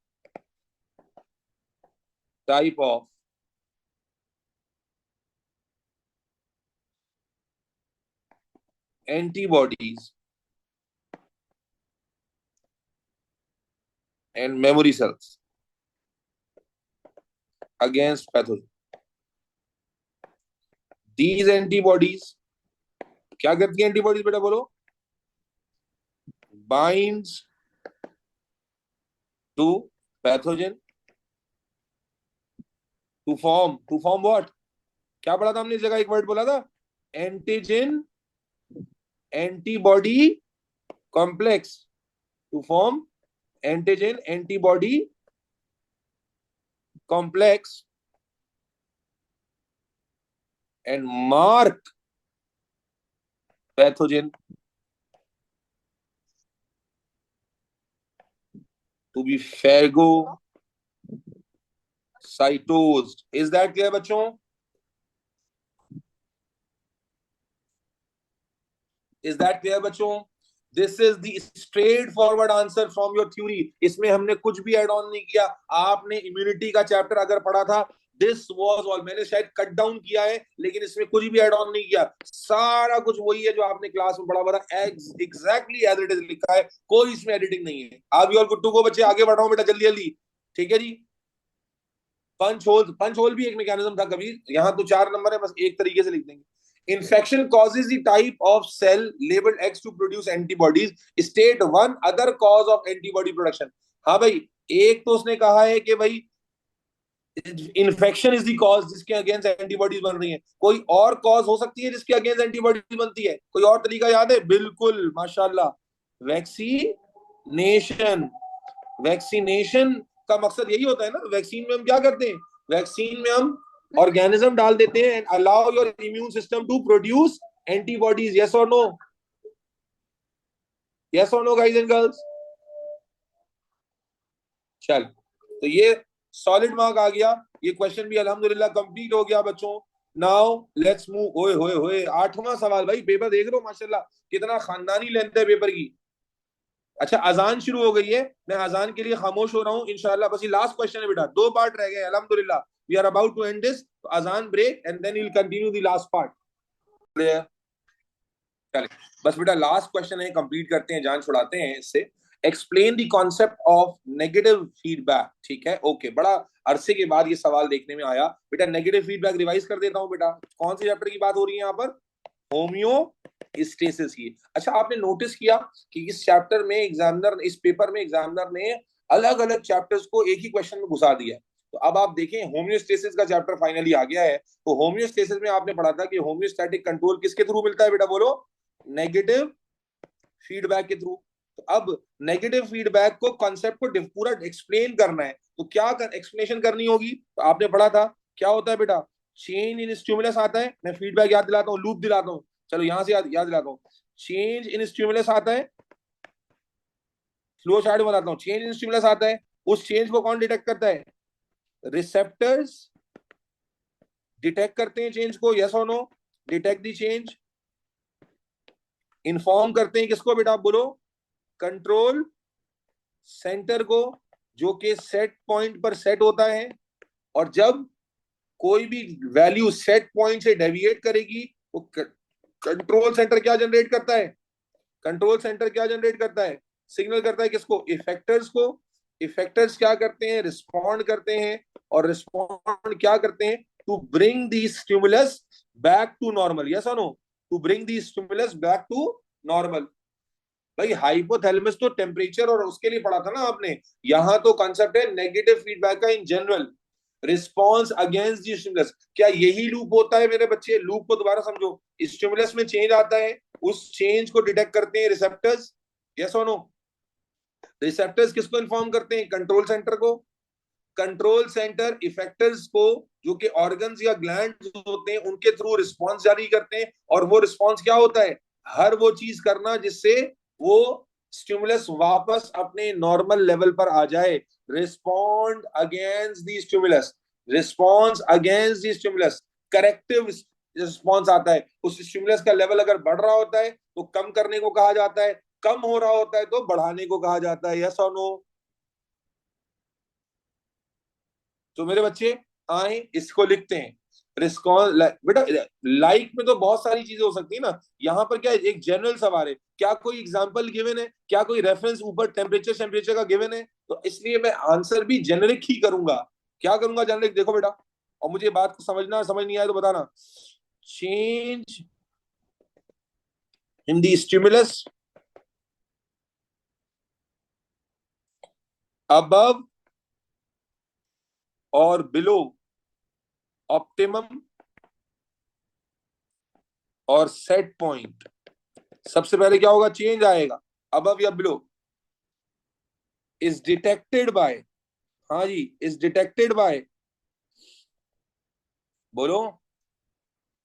type of antibodies and memory cells against pathogen. These antibodies, क्या करती है एंटीबॉडीज बेटा बोलो? Binds to pathogen to form what? क्या पढ़ा था हमने इस जगह? एक वर्ड बोला था, antigen antibody complex, to form antigen antibody complex and mark pathogen to be phagocytosed साइटोज। इज दैट क्लियर बच्चों? इज दैट क्लियर बच्चों? This is the straightforward answer from your theory. इसमें हमने कुछ भी एड ऑन नहीं किया। आपने इम्यूनिटी का चैप्टर अगर पढ़ा था, दिस वाज ऑल। मैंने शायद कट डाउन किया है, लेकिन इसमें कुछ भी एड ऑन नहीं किया। सारा कुछ वही है जो आपने क्लास में पढ़ा हुआ था, एग्जैक्टली एज इट इज लिखा है। कोई इसमें एडिटिंग नहीं है। आप you all good to go बच्चे, आगे बढ़ाओ बेटा जल्दी जल्दी। ठीक है जी। पंच होल भी एक मैकेनिज्म था कबीर। यहाँ तो 4 नंबर है, बस एक तरीके से लिख देंगे। Infection causes the type of cell labelled X to produce antibodies. State one other cause of antibody production. हाँ भाई, एक तो उसने कहा है कि भाई इन्फेक्शन इज द कॉज जिसके अगेंस्ट एंटीबॉडीज बन रही है। कोई और कॉज हो सकती है जिसके अगेंस्ट एंटीबॉडीज बनती है? कोई और तरीका याद है? बिल्कुल, माशाल्लाह, वैक्सीनेशन। वैक्सीनेशन का मकसद यही होता है ना। वैक्सीन में हम क्या करते हैं? वैक्सीन में हम ऑर्गेनिज्म डाल देते हैं and allow your immune system to produce antibodies. Yes और नो? यस और नो गाइस एंड गर्ल्स? चल, तो ये सॉलिड मार्क आ गया। ये क्वेश्चन भी अल्हम्दुलिल्लाह कंप्लीट हो गया बच्चों। Now let's move. ओए होए होए, 8वां सवाल। भाई पेपर देख लो माशाल्लाह, कितना खानदानी लेंथ है पेपर की। अच्छा, अजान शुरू हो गई है, मैं अजान के लिए खामोश हो रहा हूँ इंशाल्लाह। बस ये लास्ट क्वेश्चन है बेटा, 2 पार्ट रह गए अल्हम्दुलिल्लाह। We are about to end this. अजान break and then will continue the last part. चले, बस बेटा लास्ट क्वेश्चन है, कंप्लीट करते हैं, जान छुड़ाते हैं इससे। Explain the concept of negative feedback. ठीक है, ओके। बड़ा अरसे के बाद ये सवाल देखने में आया बेटा। नेगेटिव फीडबैक रिवाइज कर देता हूँ बेटा। कौन से चैप्टर की बात हो रही है यहाँ पर? होम्योस्टेसिस की। अच्छा, आपने नोटिस किया कि इस चैप्टर में एग्जामिनर, इस पेपर में एग्जामिनर ने अलग अलग चैप्टर्स को एक ही क्वेश्चन में घुसा दिया। तो अब आप देखें, होम्योस्टेसिस का चैप्टर फाइनली आ गया है। तो होम्योस्टेसिस में आपने पढ़ा था कि होम्योस्टैटिक कंट्रोल किसके थ्रू मिलता है बेटा? बोलो। नेगेटिव फीडबैक के थ्रू। तो अब नेगेटिव फीडबैक को, कॉन्सेप्ट को पूरा एक्सप्लेन करना है, तो क्या एक्सप्लेनेशन करनी होगी? तो आपने पढ़ा था क्या होता है बेटा? चेंज इन स्टिमुलस आता है। मैं फीडबैक याद दिलाता हूँ, लूप दिलाता हूँ। चलो यहां से याद दिलाता हूँ। चेंज इन स्टिमुलस आता है, फ्लो चार्ट बताता हूँ। चेंज इन स्टिमुलस आता है, उस चेंज को कौन डिटेक्ट करता है? रिसेप्टर्स डिटेक्ट करते हैं चेंज को। यस और no? Detect the change. Inform करते हैं किसको बेटा? आप बोलो। कंट्रोल सेंटर को, जो कि सेट पॉइंट पर सेट होता है। और जब कोई भी वैल्यू सेट पॉइंट से डेविएट करेगी, तो कंट्रोल सेंटर क्या जनरेट करता है? कंट्रोल सेंटर क्या जनरेट करता है? सिग्नल करता है किसको? इफेक्टर्स को। इफेक्टर्स क्या करते हैं? रिस्पॉन्ड करते हैं। और रिस्पॉन्ड क्या करते हैं? To bring the stimulus back to normal. Yes और no? To bring the stimulus back to normal. भाई हाइपोथैलेमस तो टेम्परेचर और उसके लिए पढ़ा था ना आपने। यहां तो कॉन्सेप्ट है नेगेटिव फीडबैक का in general. Response against the stimulus, क्या यही लूप होता है मेरे बच्चे? लूप को दोबारा समझो। स्टिमुलस में चेंज आता है, उस चेंज को डिटेक्ट करते हैं रिसेप्टर्स। यस और नो? रिसेप्टर्स किसको इन्फॉर्म करते हैं? कंट्रोल सेंटर को। कंट्रोल सेंटर इफेक्टर्स को, जो कि ऑर्गन्स या ग्लैंड्स होते हैं, उनके थ्रू रिस्पॉन्स जारी करते हैं। और वो रिस्पॉन्स क्या होता है? हर वो चीज करना जिससे वो स्टिमुलस वापस अपने नॉर्मल लेवल पर आ जाए। Respond against the stimulus. Response against the stimulus, corrective response आता है। उस स्टिमुलस का लेवल अगर बढ़ रहा होता है तो कम करने को कहा जाता है, कम हो रहा होता है तो बढ़ाने को कहा जाता है। यस और नो? तो मेरे बच्चे आए, इसको लिखते हैं। रिस्पॉन्स बेटा, लाइक में तो बहुत सारी चीजें हो सकती है ना। यहाँ पर क्या है? एक जनरल सवाल है। क्या कोई एग्जांपल गिवन है? क्या कोई रेफरेंस ऊपर टेम्परेचर टेम्परेचर का गिवन है? तो इसलिए मैं आंसर भी जेनरिक ही करूंगा। क्या करूंगा? जेनरिक। देखो बेटा, और मुझे बात को समझना, समझ नहीं आया तो बताना। Change in the stimulus above और बिलो ऑप्टिमम और सेट पॉइंट। सबसे पहले क्या होगा? चेंज आएगा अबव या बिलो। इज डिटेक्टेड बाय, हाँ जी, इज डिटेक्टेड बाय, बोलो,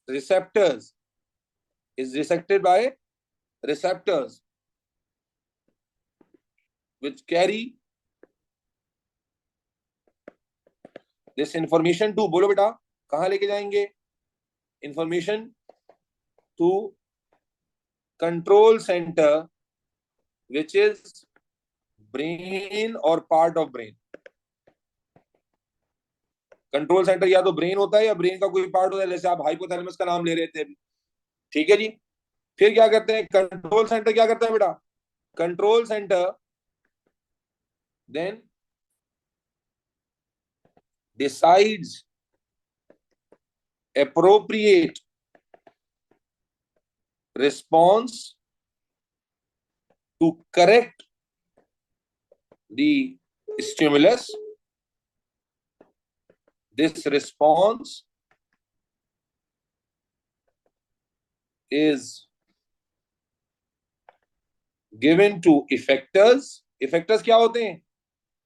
receptors. Is detected by receptors which carry this information to, बोलो बेटा, कहां लेके जाएंगे? Information to control centre which is brain or part of brain. Control centre या तो ब्रेन होता है या ब्रेन का कोई पार्ट होता है, जैसे आप हाइपोथैलेमस का नाम ले रहे थे अभी। ठीक है जी। फिर क्या करते हैं, कंट्रोल सेंटर क्या करता है बेटा? Control centre then decides appropriate response to correct the stimulus. This response is given to effectors. Effectors क्या होते हैं?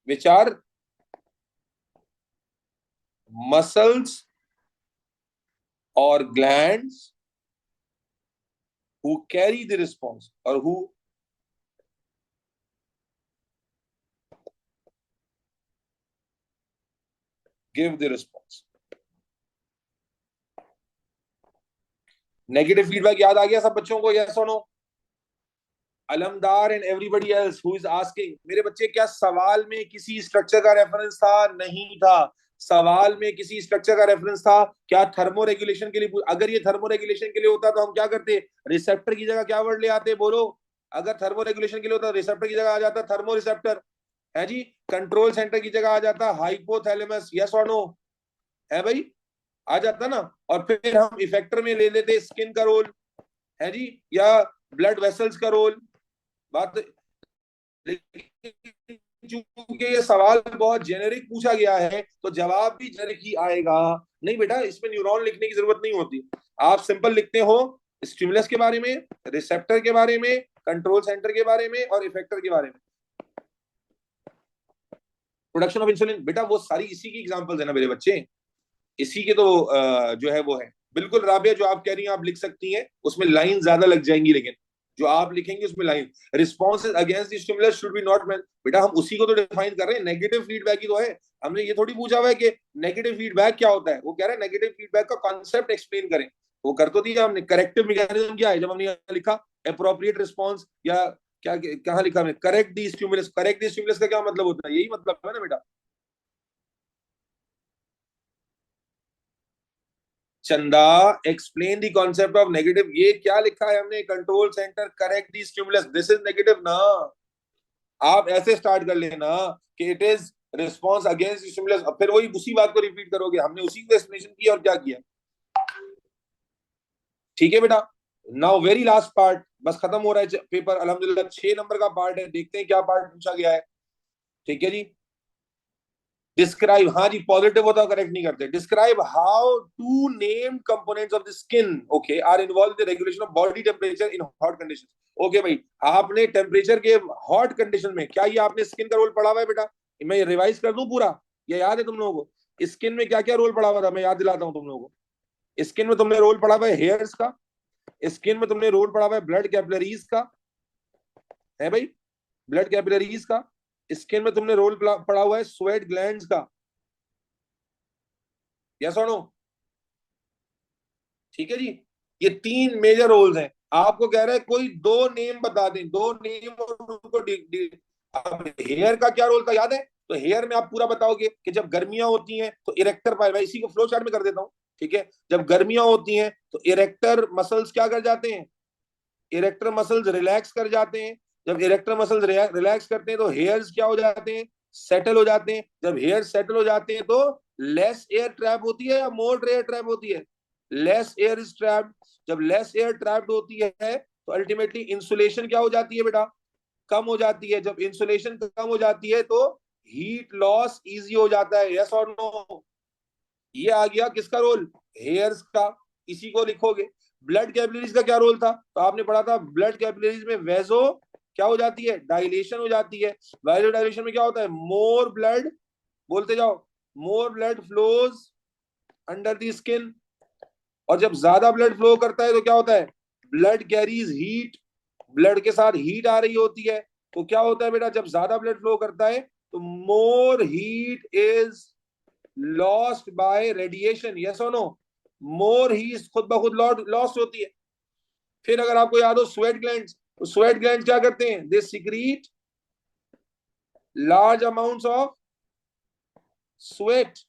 Which are muscles or glands who carry the response or who give the response. Negative feedback याद आ गया सब बच्चों को? Yes और no? Alamdar and everybody else who is asking, मेरे बच्चे क्या सवाल में किसी स्ट्रक्चर का रेफरेंस था? नहीं था। सवाल में किसी स्ट्रक्चर का रेफरेंस था क्या? थर्मो रेगुलेशन के लिए। अगर ये थर्मो रेगुलेशन के लिए होता तो हम क्या करते? रिसेप्टर की जगह क्या वर्ड ले आते? बोलो। अगर थर्मो रेगुलेशन के लिए होता रिसेप्टर की जगह आ जाता थर्मो रिसेप्टर, है जी। कंट्रोल सेंटर की जगह आ जाता हाइपोथैलेमस, यस और नो? है भाई, आ जाता ना। और फिर हम इफेक्टर में ले लेते स्किन का रोल, है जी, या ब्लड वेसल्स का रोल। बात, लेकिन चूंकि ये सवाल बहुत जेनेरिक पूछा गया है तो जवाब भी जेनेरिक ही आएगा। नहीं बेटा, इसमें न्यूरॉन लिखने की जरूरत नहीं होती। आप सिंपल लिखते हो स्टिमुलस के बारे में, रिसेप्टर के बारे में, कंट्रोल सेंटर के बारे में और इफेक्टर के बारे में। प्रोडक्शन ऑफ इंसुलिन, बेटा वो सारी इसी की एग्जांपल्स है ना मेरे बच्चे, इसी के तो जो है वो है। बिल्कुल राबिया, जो आप कह रही हैं आप लिख सकती हैं, उसमें लाइन ज्यादा लग जाएंगी, लेकिन जो आप लिखेंगे उसमें line response against the stimulus should be not meant. बेटा हम उसी को तो डिफाइन कर रहे हैं, नेगेटिव फीडबैक ही तो है। हमने ये थोड़ी पूछा हुआ है कि नेगेटिव फीडबैक क्या होता है। वो कह रहा है नेगेटिव फीडबैक का कॉन्सेप्ट एक्सप्लेन करें। वो कर तो दिया हमने। करेक्टिव मैकेनिज्म क्या है? जब हमने लिखा अप्रोप्रिएट रिस्पॉन्स, या क्या कहाँ लिखा हमने? Correct the stimulus. Correct the stimulus का क्या मतलब होता है? यही मतलब है ना बेटा। चंदा, explain the concept of negative. ये क्या लिखा है हमने? Control centre correct the stimulus, this is negative ना। आप ऐसे स्टार्ट कर लेना कि it is response against stimulus, अब फिर वही उसी बात को रिपीट करोगे। हमने उसी को एक्सप्लेनेशन किया और क्या किया। ठीक है बेटा। नाउ वेरी लास्ट पार्ट, बस खत्म हो रहा है पेपर अल्हम्दुलिल्लाह। 6 नंबर का पार्ट है, देखते हैं क्या पार्ट पूछा गया है। ठीक है जी। डिस्क्राइब, हाँ जी, पॉजिटिव होता करेक्ट नहीं करते। Describe how two named components of the skin okay are involve in the regulation of body temperature in hot condition. Okay भाई, आपने टेम्परेचर के हॉट कंडीशन में क्या ये आपने स्किन का रोल पढ़ा हुआ है बेटा? मैं रिवाइज कर दूं पूरा, ये याद है तुम लोगों को? स्किन में क्या क्या रोल पढ़ा हुआ था, मैं याद दिलाता हूँ तुम लोगों को। स्किन में तुमने रोल पढ़ा हुआ है हेयर्स का, स्किन में तुमने रोल पढ़ा हुआ है ब्लड कैपिलरीज का, है भाई, ब्लड कैपिलरीज का। स्किन में तुमने रोल पढ़ा हुआ है स्वेट ग्लैंड्स का, यस और नो? ठीक है जी। ये 3 मेजर रोल्स हैं। आपको कह रहा है कोई दो नेम बता दें, दो नेम और उनको अब हेयर का क्या रोल था याद है? तो हेयर में आप पूरा बताओगे कि जब गर्मियां होती हैं तो इरेक्टर पाए, मैं इसी को फ्लो चार्ट में कर देता हूं। ठीक है, जब गर्मियां होती हैं तो इरेक्टर मसल्स क्या कर जाते हैं? इरेक्टर मसल्स रिलैक्स कर जाते हैं। जब इरेक्टर मसल्स रिलैक्स करते हैं तो हेयर्स क्या हो जाते हैं? सेटल हो जाते हैं। जब हेयर सेटल हो जाते हैं तो लेस एयर ट्रैप होती है या मोर एयर ट्रैप होती है? Less air is trapped. जब लेस एयर ट्रैप्ड होती है तो अल्टीमेटली इंसुलेशन क्या हो जाती है बेटा? कम हो जाती है। जब इंसुलेशन कम हो जाती है तो हीट लॉस इजी हो जाता है, यस और नो? ये आ गया किसका रोल? हेयर्स का। इसी को लिखोगे। ब्लड कैपिलरीज का क्या रोल था? तो आपने पढ़ा था ब्लड कैपिलरीज में वेजो क्या हो जाती है? डायलेशन हो जाती है। वेजो डायलेशन में क्या होता है? मोर ब्लड, बोलते जाओ, more blood flows under the skin. और जब ज्यादा ब्लड फ्लो करता है तो क्या होता है? ब्लड कैरीज हीट, ब्लड के साथ हीट आ रही होती है। तो क्या होता है बेटा? जब ज्यादा ब्लड फ्लो करता है तो more heat is lost by radiation, yes और नो, मोर हीट खुद ब खुद लॉस्ट होती है। फिर अगर आपको याद हो स्वेट ग्लैंड्स, तो स्वेट ग्लैंड क्या करते हैं, they secrete large amounts of sweat,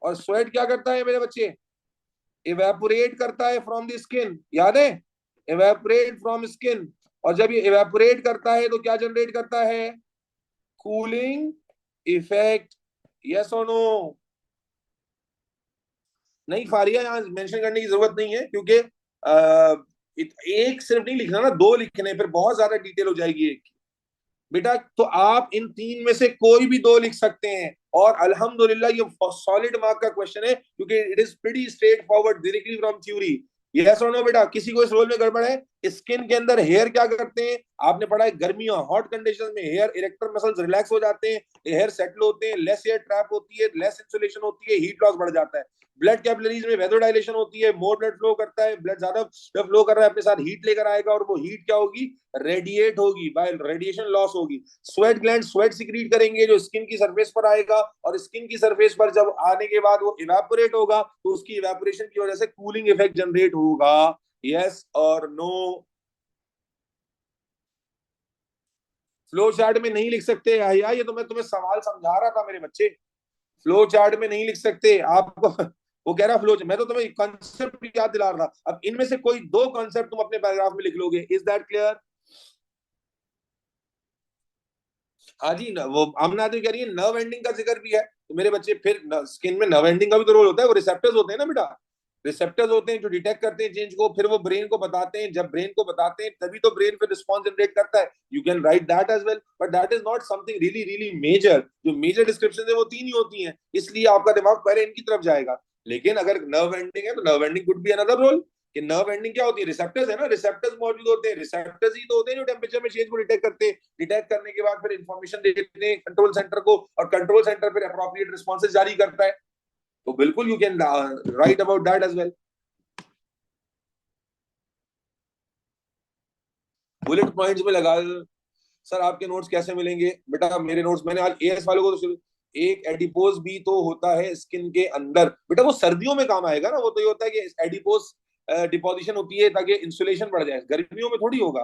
और स्वेट क्या करता है मेरे बच्चे, इवेपोरेट करता है फ्रॉम द स्किन, याद है, इवेपोरेट फ्रॉम स्किन। और जब ये इवेपोरेट करता है तो क्या जनरेट करता है, कूलिंग इफेक्ट, यस और नो। नहीं फारिया यहाँ मेंशन करने की जरूरत नहीं है, क्योंकि एक सिर्फ नहीं लिखना ना, दो लिखने, फिर बहुत ज्यादा डिटेल हो जाएगी एक। बेटा तो आप इन तीन में से कोई भी दो लिख सकते हैं, और अल्हम्दुलिल्लाह ये सॉलिड मार्क का क्वेश्चन है, क्योंकि it is pretty straight forward directly from theory. Yes और नो बेटा, किसी को इस रोल में गड़बड़ है, स्किन के अंदर हेयर क्या करते हैं, आपने पढ़ा है गर्मियों हॉट कंडीशन में हेयर इरेक्टर मसल्स रिलैक्स हो जाते हैं, हेयर सेटल होते हैं, लेस हेयर ट्रैप होती है, लेस इंसुलेशन होती है, हीट लॉस बढ़ जाता है। ब्लड कैपिलरीज में वेदर डायलेशन होती है, मोर ब्लड फ्लो करता है, ब्लड ज्यादा जब फ्लो कर रहा है अपने साथ हीट लेकर आएगा, और वो हीट क्या होगी, रेडिएट होगी, बाय रेडिएशन लॉस होगी। स्वेट ग्लैंड स्वेट सिक्रीट करेंगे जो स्किन की सरफेस पर आएगा, और स्किन की सरफेस पर जब आने के बाद वो इवेपोरेट होगा, तो उसकी इवेपोरेशन की वजह से कूलिंग इफेक्ट जनरेट होगा, यस और नो। फ्लो चार्ट में नहीं लिख सकते या ये तो मैं तुम्हें सवाल समझा रहा था मेरे बच्चे, फ्लो चार्ट में नहीं लिख सकते आपको। वो कह रहा फ्लो, मैं तो तुम्हें कॉन्सेप्ट याद दिला रहा था। अब इनमें से कोई दो कॉन्सेप्ट तुम अपने पैराग्राफ में लिख लोगे, इज दैट क्लियर। हाँ जी, वो आमना तो कह रही है नर्व एंडिंग का जिक्र भी है, तो मेरे बच्चे फिर स्किन में नर्व एंडिंग का भी तो रोल होता है, वो रिसेप्टर्स होते हैं ना बेटा, रिसेप्टर्स होते हैं जो डिटेक्ट करते हैं चेंज को, फिर वो ब्रेन को बताते हैं, जब ब्रेन को बताते हैं तभी तो ब्रेन फिर रिस्पॉन्स जनरेट करता है। You can write that as well, but that is not something really really major. जो मेजर डिस्क्रिप्शन है वो तीन ही होती हैं, इसलिए आपका दिमाग पहले इनकी तरफ जाएगा। लेकिन अगर नर्व एंडिंग है तो nerve ending could be another role, कि नर्व एंडिंग क्या होती है, रिसेप्टर्स है ना, रिसेप्टर्स मौजूद होते हैं, रिसेप्टर्स ही तो होते हैं जो टेम्परेचर में चेंज को डिटेक्ट करते हैं, डिटेक्ट करने के बाद फिर इंफॉर्मेशन देते हैं कंट्रोल सेंटर को, और कंट्रोल सेंटर फिर अप्रोप्रिएट रिस्पॉन्सेज जारी करता है। तो बिल्कुल you can write about that as well. Bullet points में लगा, सर आपके नोट्स कैसे मिलेंगे, बेटा मेरे नोट्स मैंने आज एएस वालों को तो एक एडिपोज भी तो होता है स्किन के अंदर, बेटा वो सर्दियों में काम आएगा ना, वो तो ये होता है कि एडिपोज डिपोजिशन होती है ताकि इंसुलेशन बढ़ जाए, गर्मियों में थोड़ी होगा।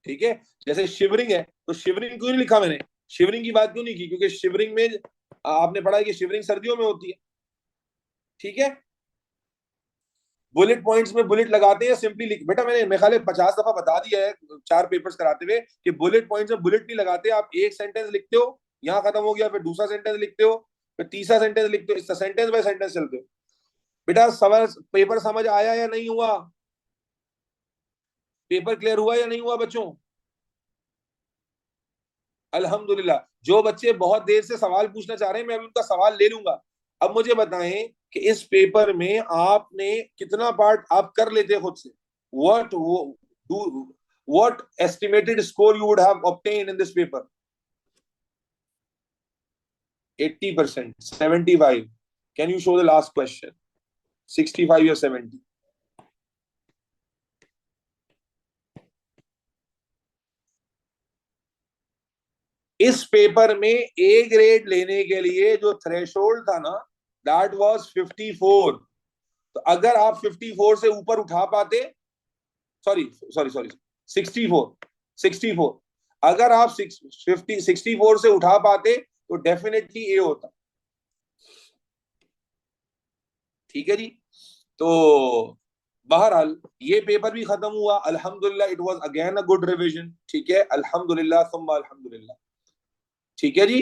ठीक है, जैसे शिवरिंग है, तो शिवरिंग क्यों नहीं लिखा मैंने, शिवरिंग की बात क्यों नहीं की, क्योंकि शिवरिंग में आपने पढ़ा है कि शिवरिंग सर्दियों में होती है। ठीक है, बुलेट पॉइंट्स में बुलेट लगाते हैं या सिंपली लिख, बेटा मैंने मेरे ख्याल 50 दफा बता दिया है चार पेपर्स कराते हुए कि बुलेट पॉइंट्स में बुलेट नहीं लगाते, आप एक सेंटेंस लिखते हो, यहाँ खत्म हो गया, फिर दूसरा सेंटेंस लिखते हो, फिर तीसरा सेंटेंस लिखते हो, इस सेंटेंस बाय सेंटेंस चलते हो। बेटा सवाल पेपर समझ आया या नहीं हुआ, पेपर क्लियर हुआ या नहीं हुआ बच्चों। अल्हम्दुलिल्लाह, जो बच्चे बहुत देर से सवाल पूछना चाह रहे हैं मैं अभी उनका सवाल ले लूंगा। अब मुझे बताएं कि इस पेपर में आपने कितना पार्ट आप कर लेते खुद से, what do what estimated score you would have obtained in this paper? 80%, 75? Can you show the last question? 65 or 70? इस पेपर में ए ग्रेड लेने के लिए जो थ्रेशोल्ड था ना, दैट वाज 54। तो अगर आप 54 से ऊपर उठा पाते, सॉरी सॉरी सॉरी, 64, 64, अगर आप 64 से उठा पाते तो डेफिनेटली ए होता। ठीक है जी, तो बहरहाल ये पेपर भी खत्म हुआ अल्हम्दुलिल्लाह, it was again a good revision. ठीक है, अल्हम्दुलिल्लाह सुम्मा अल्हम्दुलिल्लाह। ठीक है जी,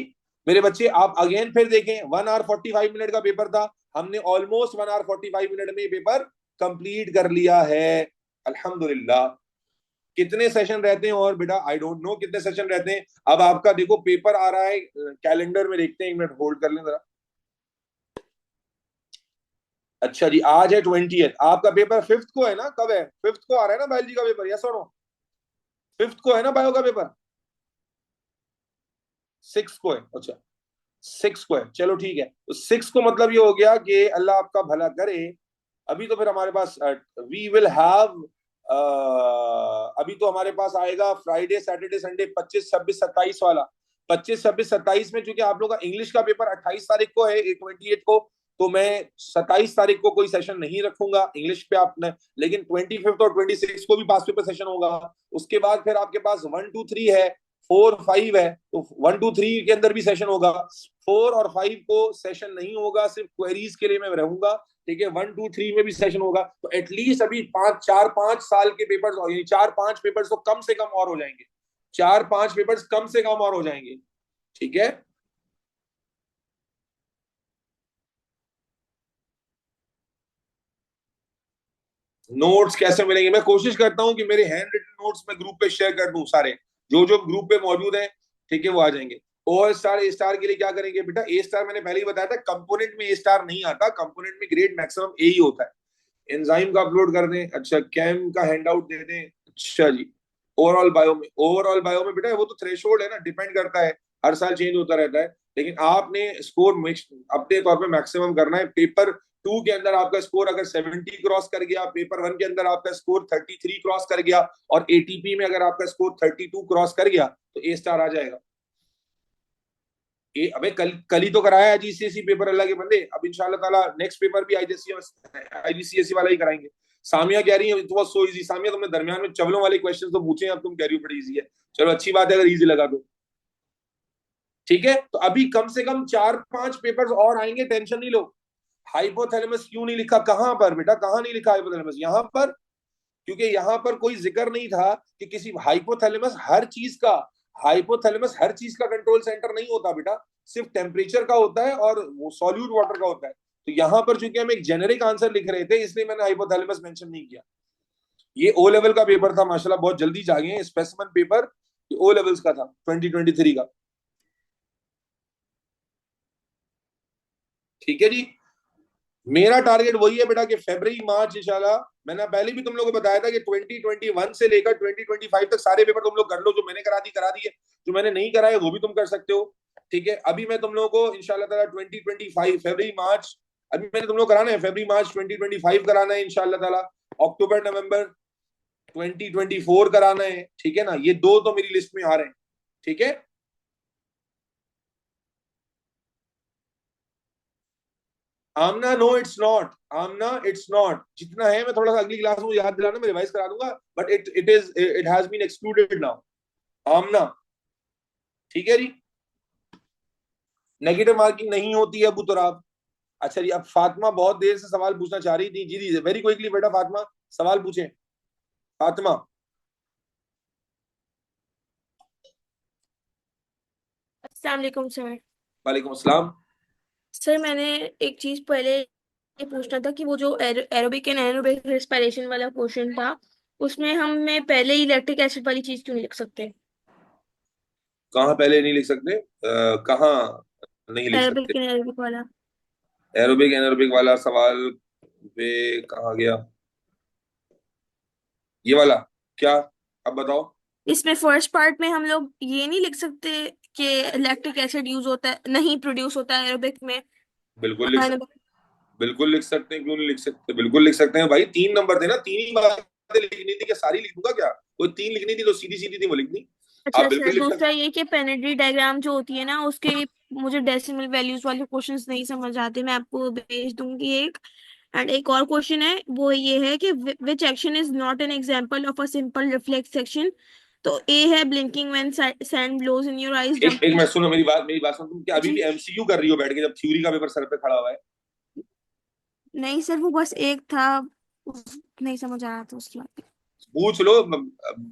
मेरे बच्चे आप अगेन फिर देखें, 1 आवर 45 मिनट का पेपर था, हमने ऑलमोस्ट 1 आवर 45 मिनट में ये पेपर कंप्लीट कर लिया है अल्हम्दुलिल्लाह। कितने सेशन रहते हैं और बेटा, आई डोंट नो कितने सेशन रहते हैं। अब आपका देखो पेपर आ रहा है कैलेंडर में, देखते हैं, 1 मिनट होल्ड कर लें जरा। अच्छा जी, आज है 20th, आपका पेपर 5th को है ना, कब है, 5th को आ रहा है ना बायोलॉजी का पेपर, यस और नो, 5th को है ना बायो का पेपर, 6 को है, अच्छा 6 को है, चलो ठीक है, तो 6 को मतलब ये हो गया कि अल्लाह आपका भला करे। अभी तो फिर हमारे पास वी विल हैव, अभी तो हमारे पास आएगा फ्राइडे सैटरडे संडे 25 26 27 वाला, 25, 26, 27 में, चूंकि आप लोग का इंग्लिश का पेपर 28 तारीख को है, 28 को, तो मैं 27 तारीख को कोई सेशन नहीं रखूंगा इंग्लिश पे आपने, लेकिन 25 और 26 को भी पास पेपर सेशन होगा। उसके बाद फिर आपके पास 1, 2, 3 है, 4, 5 है, तो 1, 2, 3 के अंदर भी सेशन होगा। 4 और 5 को सेशन नहीं होगा, सिर्फ क्वेरीज के लिए मैं रहूंगा, ठीक है। 1, 2, 3 में भी सेशन होगा, तो एटलीस्ट अभी 4, 5 साल के पेपर्स, यानी 4, 5 पेपर्स तो कम से कम और हो जाएंगे, 4, 5 पेपर्स कम से कम और हो जाएंगे, ठीक है। नोट्स कैसे मिलेंगे? मैं कोशिश करता हूँ कि मेरे हैंड रिटन नोट्स में ग्रुप पे शेयर कर दूं सारे, जो जो ग्रुप पे मौजूद है, ठीक है, वो आ जाएंगे। ओ स्टार, ए स्टार के लिए क्या करेंगे बेटा? ए स्टार मैंने पहले ही बताया था, कंपोनेंट में ए स्टार नहीं आता, कंपोनेंट में ग्रेड मैक्सिमम ए ही होता है। एंजाइम का अपलोड कर दें, अच्छा, कैम का हैंड आउट दे दें, अच्छा जी। ओवरऑल बायो में बेटा वो तो थ्रेशोल्ड है ना, डिपेंड करता है, हर साल चेंज होता रहता है, लेकिन आपने स्कोर अपने तौर पे मैक्सिमम करना है। पेपर 2 के अंदर आपका स्कोर अगर 70 क्रॉस कर गया, पेपर 1 के अंदर आपका स्कोर 33 क्रॉस कर गया, और एटीपी में अगर आपका स्कोर 32 क्रॉस कर गया, तो ए स्टार आ जाएगा। अबे कल ही तो कराया है जीसीएसई पेपर, अल्लाह के बंदे। अब इंशाल्लाह ताला नेक्स्ट पेपर भी आईजीसीएसई वाला ही कराएंगे। सामिया कह रही है it was so easy. Samiya, तुमने दरमियान में चवलों वाले क्वेश्चन तो पूछे हैं, अब तुम कह रही हो बड़ी इजी है। चलो अच्छी बात है अगर इजी लगा तो, ठीक है। तो अभी कम से कम 4, 5 पेपर्स और आएंगे, टेंशन नहीं लो। हाइपोथैलेमस क्यों नहीं लिखा? कहां पर बेटा, कहां नहीं लिखा हाइपोथैलेमस? यहां पर, क्योंकि यहां पर कोई जिक्र नहीं था कि किसी हाइपोथैलेमस हर चीज का कंट्रोल सेंटर नहीं होता बेटा, सिर्फ टेम्परेचर का होता है और वो सॉल्यूट वाटर का होता है। तो यहां पर चूंकि हम एक जेनेरिक आंसर लिख रहे थे, इसलिए मैंने हाइपोथैलेमस मेंशन नहीं किया। ये ओ लेवल का पेपर था, माशाल्लाह बहुत जल्दी जागे स्पेसिमेन पेपर, ओ लेवल्स का था 2023 का, ठीक है जी। मेरा टारगेट वही है बेटा कि फरवरी मार्च इंशाल्लाह, मैंने पहले भी तुम लोगों को बताया था कि 2021 से लेकर 2025 तक सारे पेपर तुम लोग कर लो, जो मैंने करा दिए, जो मैंने नहीं कराए वो भी तुम कर सकते हो, ठीक है। अभी मैं तुम लोगों को इंशाल्लाह ताला 2025 फरवरी मार्च, अभी मैंने तुम लोग कराना है फरवरी मार्च 2025 कराना है इंशाल्लाह ताला, अक्टूबर नवंबर 2024 कराना है, ठीक है ना। ये दो तो मेरी लिस्ट में आ रहे हैं, ठीक है। Aamna, no it's not, Aamna it's not, जितना है मैं थोड़ा सा अगली क्लास में याद दिलाना, मैं रिवाइज करा दूंगा, but it has been excluded now, Aamna, ठीक है जी। नेगेटिव मार्किंग नहीं होती है अबू तुराब। अच्छा जी, अब फातिमा बहुत देर से सवाल पूछना चाह रही थी, जी जी वेरी क्विकली बेटा, फातिमा सवाल पूछे, फातिमा। अस्सलाम वालेकुम सर। वालेकुम अस्सलाम। सर मैंने एक चीज पहले ये पूछना था कि वो जो एरोबिक एंड एनारोबिक रेस्पिरेशन वाला क्वेश्चन था, उसमें हम मैं पहले ही लैक्टिक एसिड वाली चीज क्यों नहीं लिख सकते? कहाँ पहले नहीं लिख सकते? कहाँ नहीं लिख सकते? एरोबिक एंड एनारोबिक वाला। एरोबिक एनारोबिक वाला सवाल पे कहाँ गया ये वाला? क्या, अब बताओ। इसमें फर्स्ट पार्ट में हम लोग ये नहीं लिख सकते कि लैक्टिक एसिड यूज होता है, नहीं प्रोड्यूस होता है एरोबिक में। बिल्कुल लिख सकते, बिल्कुल लिख सकते हैं, क्यों नहीं लिख सकते? बिल्कुल लिख सकते हैं भाई, 3 नंबर थे ना, 3 ही बातें लिखनी थी, क्या सारी लिख दूंगा क्या? कोई 3 लिखनी थी तो सीधी सीधी थी वो लिखनी। आप अच्छा बिल्कुल सर, लिख दूसरा सकते ये कि पेनेट्री डायग्राम जो होती है ना, उसके मुझे डेसिमल वैल्यूज वाले क्वेश्चंस नहीं समझ आते, मैं आपको भेज दूंगी एक। एंड एक और क्वेश्चन है, वो ये है कि which action is not an example of a simple reflex section? तो ए है blinking when sand blows in your eyes, एक मिनट सुनो, मेरी बात सुनो, तुम क्या अभी जी। भी एमसीक्यू कर रही हो बैठ के, जब थ्योरी का पेपर सर पे खड़ा हुआ है? नहीं सर, वो बस एक था, नहीं समझ आ रहा था उसके बाद। पूछ लो।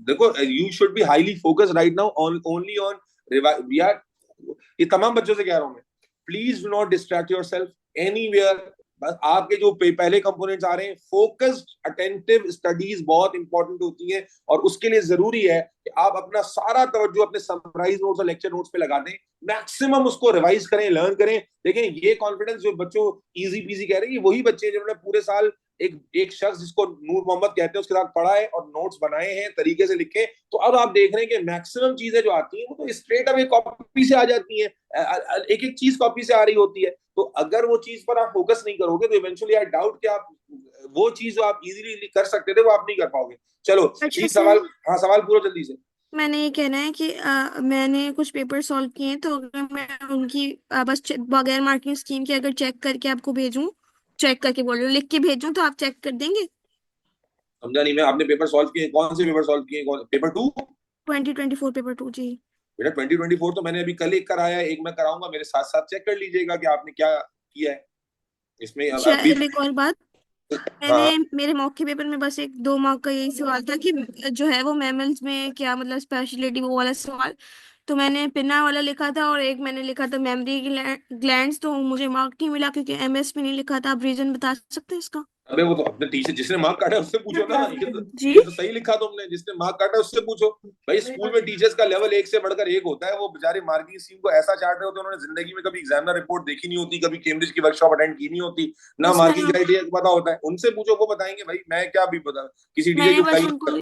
देखो, you should be highly focused right now on only on we are, ये तमाम बच्चों से कह रहा हूं मैं, please do not distract yourself anywhere. बस आपके जो पहले कंपोनेंट्स आ रहे हैं, फोकस्ड अटेंटिव स्टडीज बहुत इंपॉर्टेंट होती हैं, और उसके लिए जरूरी है कि आप अपना सारा तवज्जो अपने समराइज नोट्स और लेक्चर नोट्स पे लगा दें, मैक्सिमम उसको रिवाइज करें, लर्न करें। देखें, ये कॉन्फिडेंस जो बच्चों इजी पीजी कह रहे हैं, ये वही बच्चे हैं जिन्होंने पूरे साल एक एक शख्स जिसको नूर मोहम्मद कहते हैं उसके साथ पढ़ा है और नोट्स बनाए हैं, तरीके से लिखे। तो अब आप देख रहे हैं कि मैक्सिमम चीजें जो आती हैं वो तो स्ट्रेट अवे कॉपी से आ जाती हैं, एक एक चीज कॉपी से आ रही होती है। तो अगर वो चीज पर आप फोकस नहीं करोगे, तो इवेंचुअली आई डाउट कि आप वो चीज जो आप इजीली कर सकते थे वो आप नहीं कर पाओगे। चलो अच्छा जी, सर, सवाल, हाँ सवाल पूरा जल्दी से। मैंने ये कहना है कि मैंने कुछ पेपर सॉल्व किए हैं, तो अगर मैं उनकी बस बगैर मार्किंग स्कीम के अगर चेक करके आपको भेजूं, चेक करके बोल रही हूँ, लिख के भेजूं, तो आप चेक कर देंगे? समझा नहीं मैं, आपने पेपर सॉल्व किए, कौन से पेपर सॉल्व किए, पेपर टू? 2024 पेपर 2 जी। बेटा 2024 तो मैंने अभी कल एक कराया है, एक मैं कराऊंगा, मेरे साथ साथ चेक कर लीजिएगा कि आपने क्या किया है इसमें अब अच्छा, अभी। अब एक और बात। मैंने हाँ, मेरे मॉक के पेपर में बस एक 2 मार्क का यही सवाल था कि जो है वो मैमल्स में क्या मतलब स्पेशलिटी, वो वाला सवाल। तो मैंने पिन्ना वाला लिखा था, और एक मैंने लिखा था मेमरी ग्लैंड्स, तो मुझे मार्क नहीं मिला क्योंकि एमएस में नहीं लिखा था। आप रीजन बता सकते हैं इसका? अबे वो तो अपने टीचर जिसने मार्क काटा है उससे पूछो ना, जी। ये तो सही लिखा तुमने, जिसने मार्क काटा है उससे पूछो। भाई स्कूल में टीचर्स का लेवल एक से बढ़कर एक होता है, वो बेचारे मार्किंग स्कीम को ऐसा चार्ट रहे होते हैं, उन्होंने जिंदगी में कभी एग्जामिनर रिपोर्ट देखी नहीं होती, कभी कैम्ब्रिज की वर्कशॉप अटेंड की नहीं होती, ना बस मार्किंग मैंने क्राइटेरिया पता होता है। उनसे पूछो, वो बताएंगे भाई, मैं क्या भी पता किसी टीचर की मैंने बस फाइल। उनको